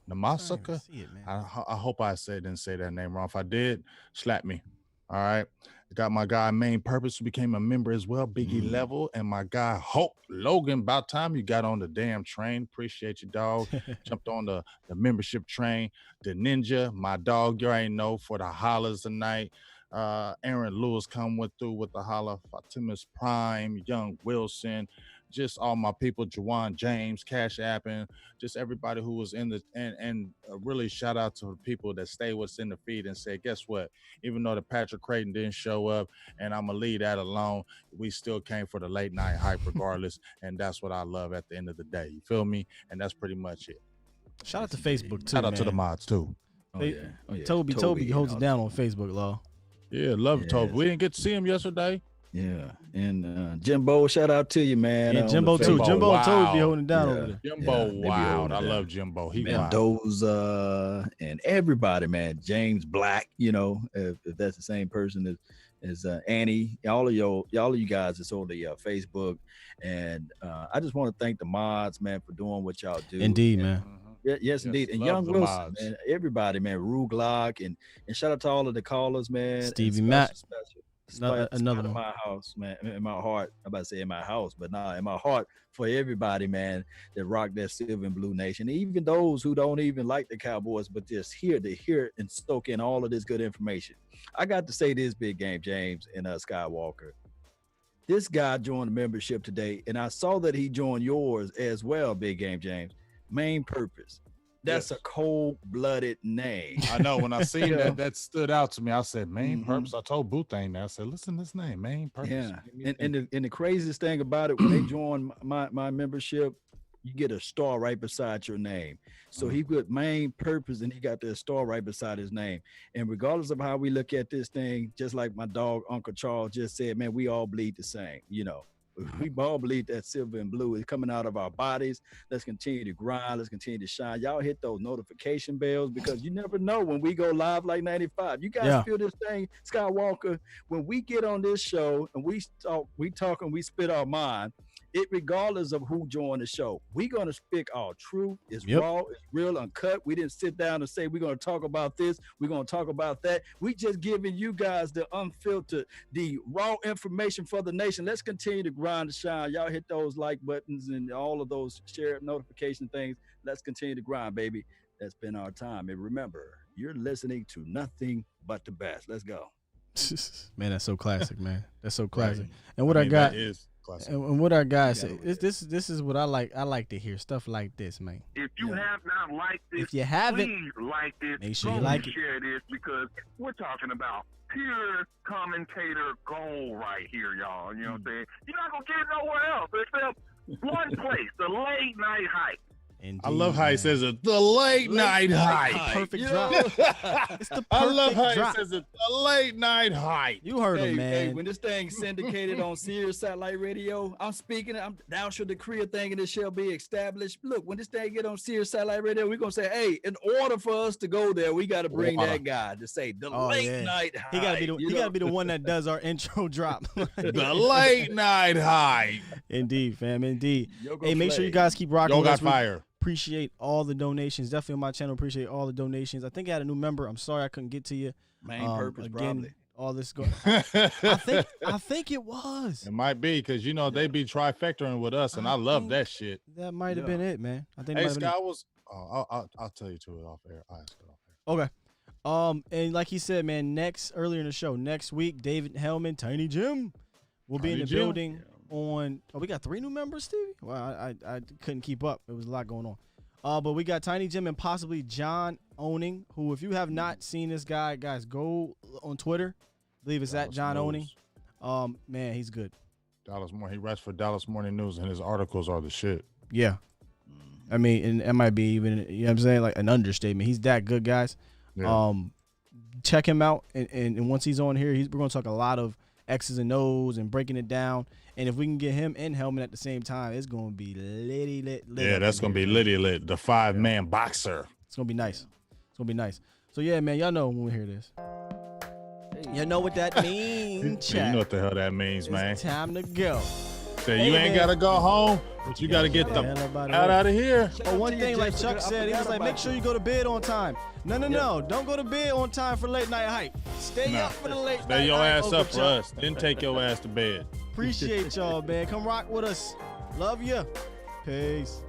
Namasaka. I hope I didn't say that name wrong. If I did, slap me. All right. Got my guy Main Purpose, who became a member as well, Biggie Level, and my guy Hope Logan. About time you got on the damn train. Appreciate you, dog. Jumped on the membership train. The Ninja, my dog, you already know, for the hollers tonight. Aaron Lewis come through with the holler. Fatima's Prime, Young Wilson, just all my people, Juwan James, Cash App, and just everybody who was in the and really shout out to the people that stay with us in the feed and say, guess what? Even though the Patrick Creighton didn't show up, and I'm gonna leave that alone, we still came for the late night hype regardless, and that's what I love at the end of the day. You feel me? And that's pretty much it. Shout out to Facebook too. Shout out to the mods too. Oh, yeah. Toby holds it down on Facebook, Law. Yeah, love Toby. We didn't get to see him yesterday. Yeah, and Jimbo, shout out to you, man. Yeah, Jimbo too. Jimbo and Toby be holding it down over there. Jimbo, wow. I love Jimbo. He Mendoza and everybody, man. James Black, if that's the same person as Annie, all of you guys that's on the Facebook. And I just want to thank the mods, man, for doing what y'all do. Indeed, man. Yes, indeed. And Young Wilson, man, everybody, man, Rue Glock, and shout out to all of the callers, man. Stevie Matt. Another in my house, man, in my heart. I'm about to say in my house, but in my heart for everybody, man, that rock that silver and blue nation. Even those who don't even like the Cowboys, but just here to hear and soak in all of this good information. I got to say this, Big Game James and Skywalker. This guy joined the membership today, and I saw that he joined yours as well, Big Game James. Main Purpose. That's a cold-blooded name. I know. When I seen that stood out to me. I said, Main Purpose. I told Boothang that. I said, listen to this name, Main Purpose. Yeah. And the craziest thing about it, when they join my membership, you get a star right beside your name. So he put Main Purpose, and he got the star right beside his name. And regardless of how we look at this thing, just like my dog, Uncle Charles, just said, man, we all bleed the same, We all believe that silver and blue is coming out of our bodies. Let's continue to grind. Let's continue to shine. Y'all hit those notification bells because you never know when we go live like 95. You guys feel this thing, Skywalker, when we get on this show and we talk and we spit our mind, it regardless of who joined the show, we're going to speak our truth. It's raw, it's real, uncut. We didn't sit down and say we're going to talk about this, we're going to talk about that. We just giving you guys the unfiltered, the raw information for the nation. Let's continue to grind and shine. Y'all hit those like buttons and all of those share notification things. Let's continue to grind, baby. That's been our time. And remember, you're listening to nothing but the best. Let's go. Man, that's so classic, man. That's so classic. Right. And what I got is classic. And what our guys say, this is what I like. I like to hear stuff like this, man. If you have not liked this, if you haven't, please like this. Make sure you like it. Share this because we're talking about pure commentator gold right here, y'all. You know what I'm saying? You're not gonna get it nowhere else except one place, the late night hype. Indeed, I love how he man. says it. The late night hype. Perfect drop. It's the perfect I love how drop. he says it. The late night hype. You heard him, man. Hey, when this thing syndicated on Sirius Satellite Radio, I'm speaking. Thou shall decree a thing and it shall be established. Look, when this thing get on Sirius Satellite Radio, we're gonna say, hey, in order for us to go there, we got to bring that guy to say the late night hype. He gotta be the one that does our intro drop. The late night hype. Indeed, fam. Indeed. Yo, go Hey, make sure Flay. you guys keep rocking Yo with got us. We fire. Appreciate all the donations. Definitely on my channel. Appreciate all the donations. I think I had a new member. I'm sorry I couldn't get to you. Main purpose, again, probably. all this going. I think it was. It might be because they be trifectoring with us, and I love that shit. That might have been it, man. I think. Hey, Scott was. Oh, I'll tell you to it off air. I'll ask it off air. Okay. And like he said, man, earlier in the show, next week, David Hellman, Tiny Jim, will be in the building on. Oh, we got 3 new members, Stevie. Well, I couldn't keep up. There was a lot going on. But we got Tiny Jim and possibly John Owning, who, if you have not seen this guy, guys, go on Twitter. I believe it's at John Owning. Man, he's good. He writes for Dallas Morning News, and his articles are the shit. Yeah. I mean, and it might be even, you know what I'm saying, like an understatement. He's that good, guys. Yeah. Check him out. And once he's on here, we're going to talk a lot of X's and O's and breaking it down. And if we can get him and Hellman at the same time, it's going to be litty lit. Yeah, that's going to be litty lit. The 5-man boxer. It's going to be nice. It's going to be nice. So, yeah, man, y'all know when we hear this. You know what that means, You know what the hell that means, man. It's time to go. So you ain't got to go home, but you got to get the hell out of here. But one thing, like Chuck said, he was like, make sure you go to bed on time. No. Don't go to bed on time for late night hype. Stay up for the late night Stay your hype, ass Uncle up for Chuck. us. Then take your ass to bed. Appreciate y'all, man. Come rock with us. Love ya. Peace.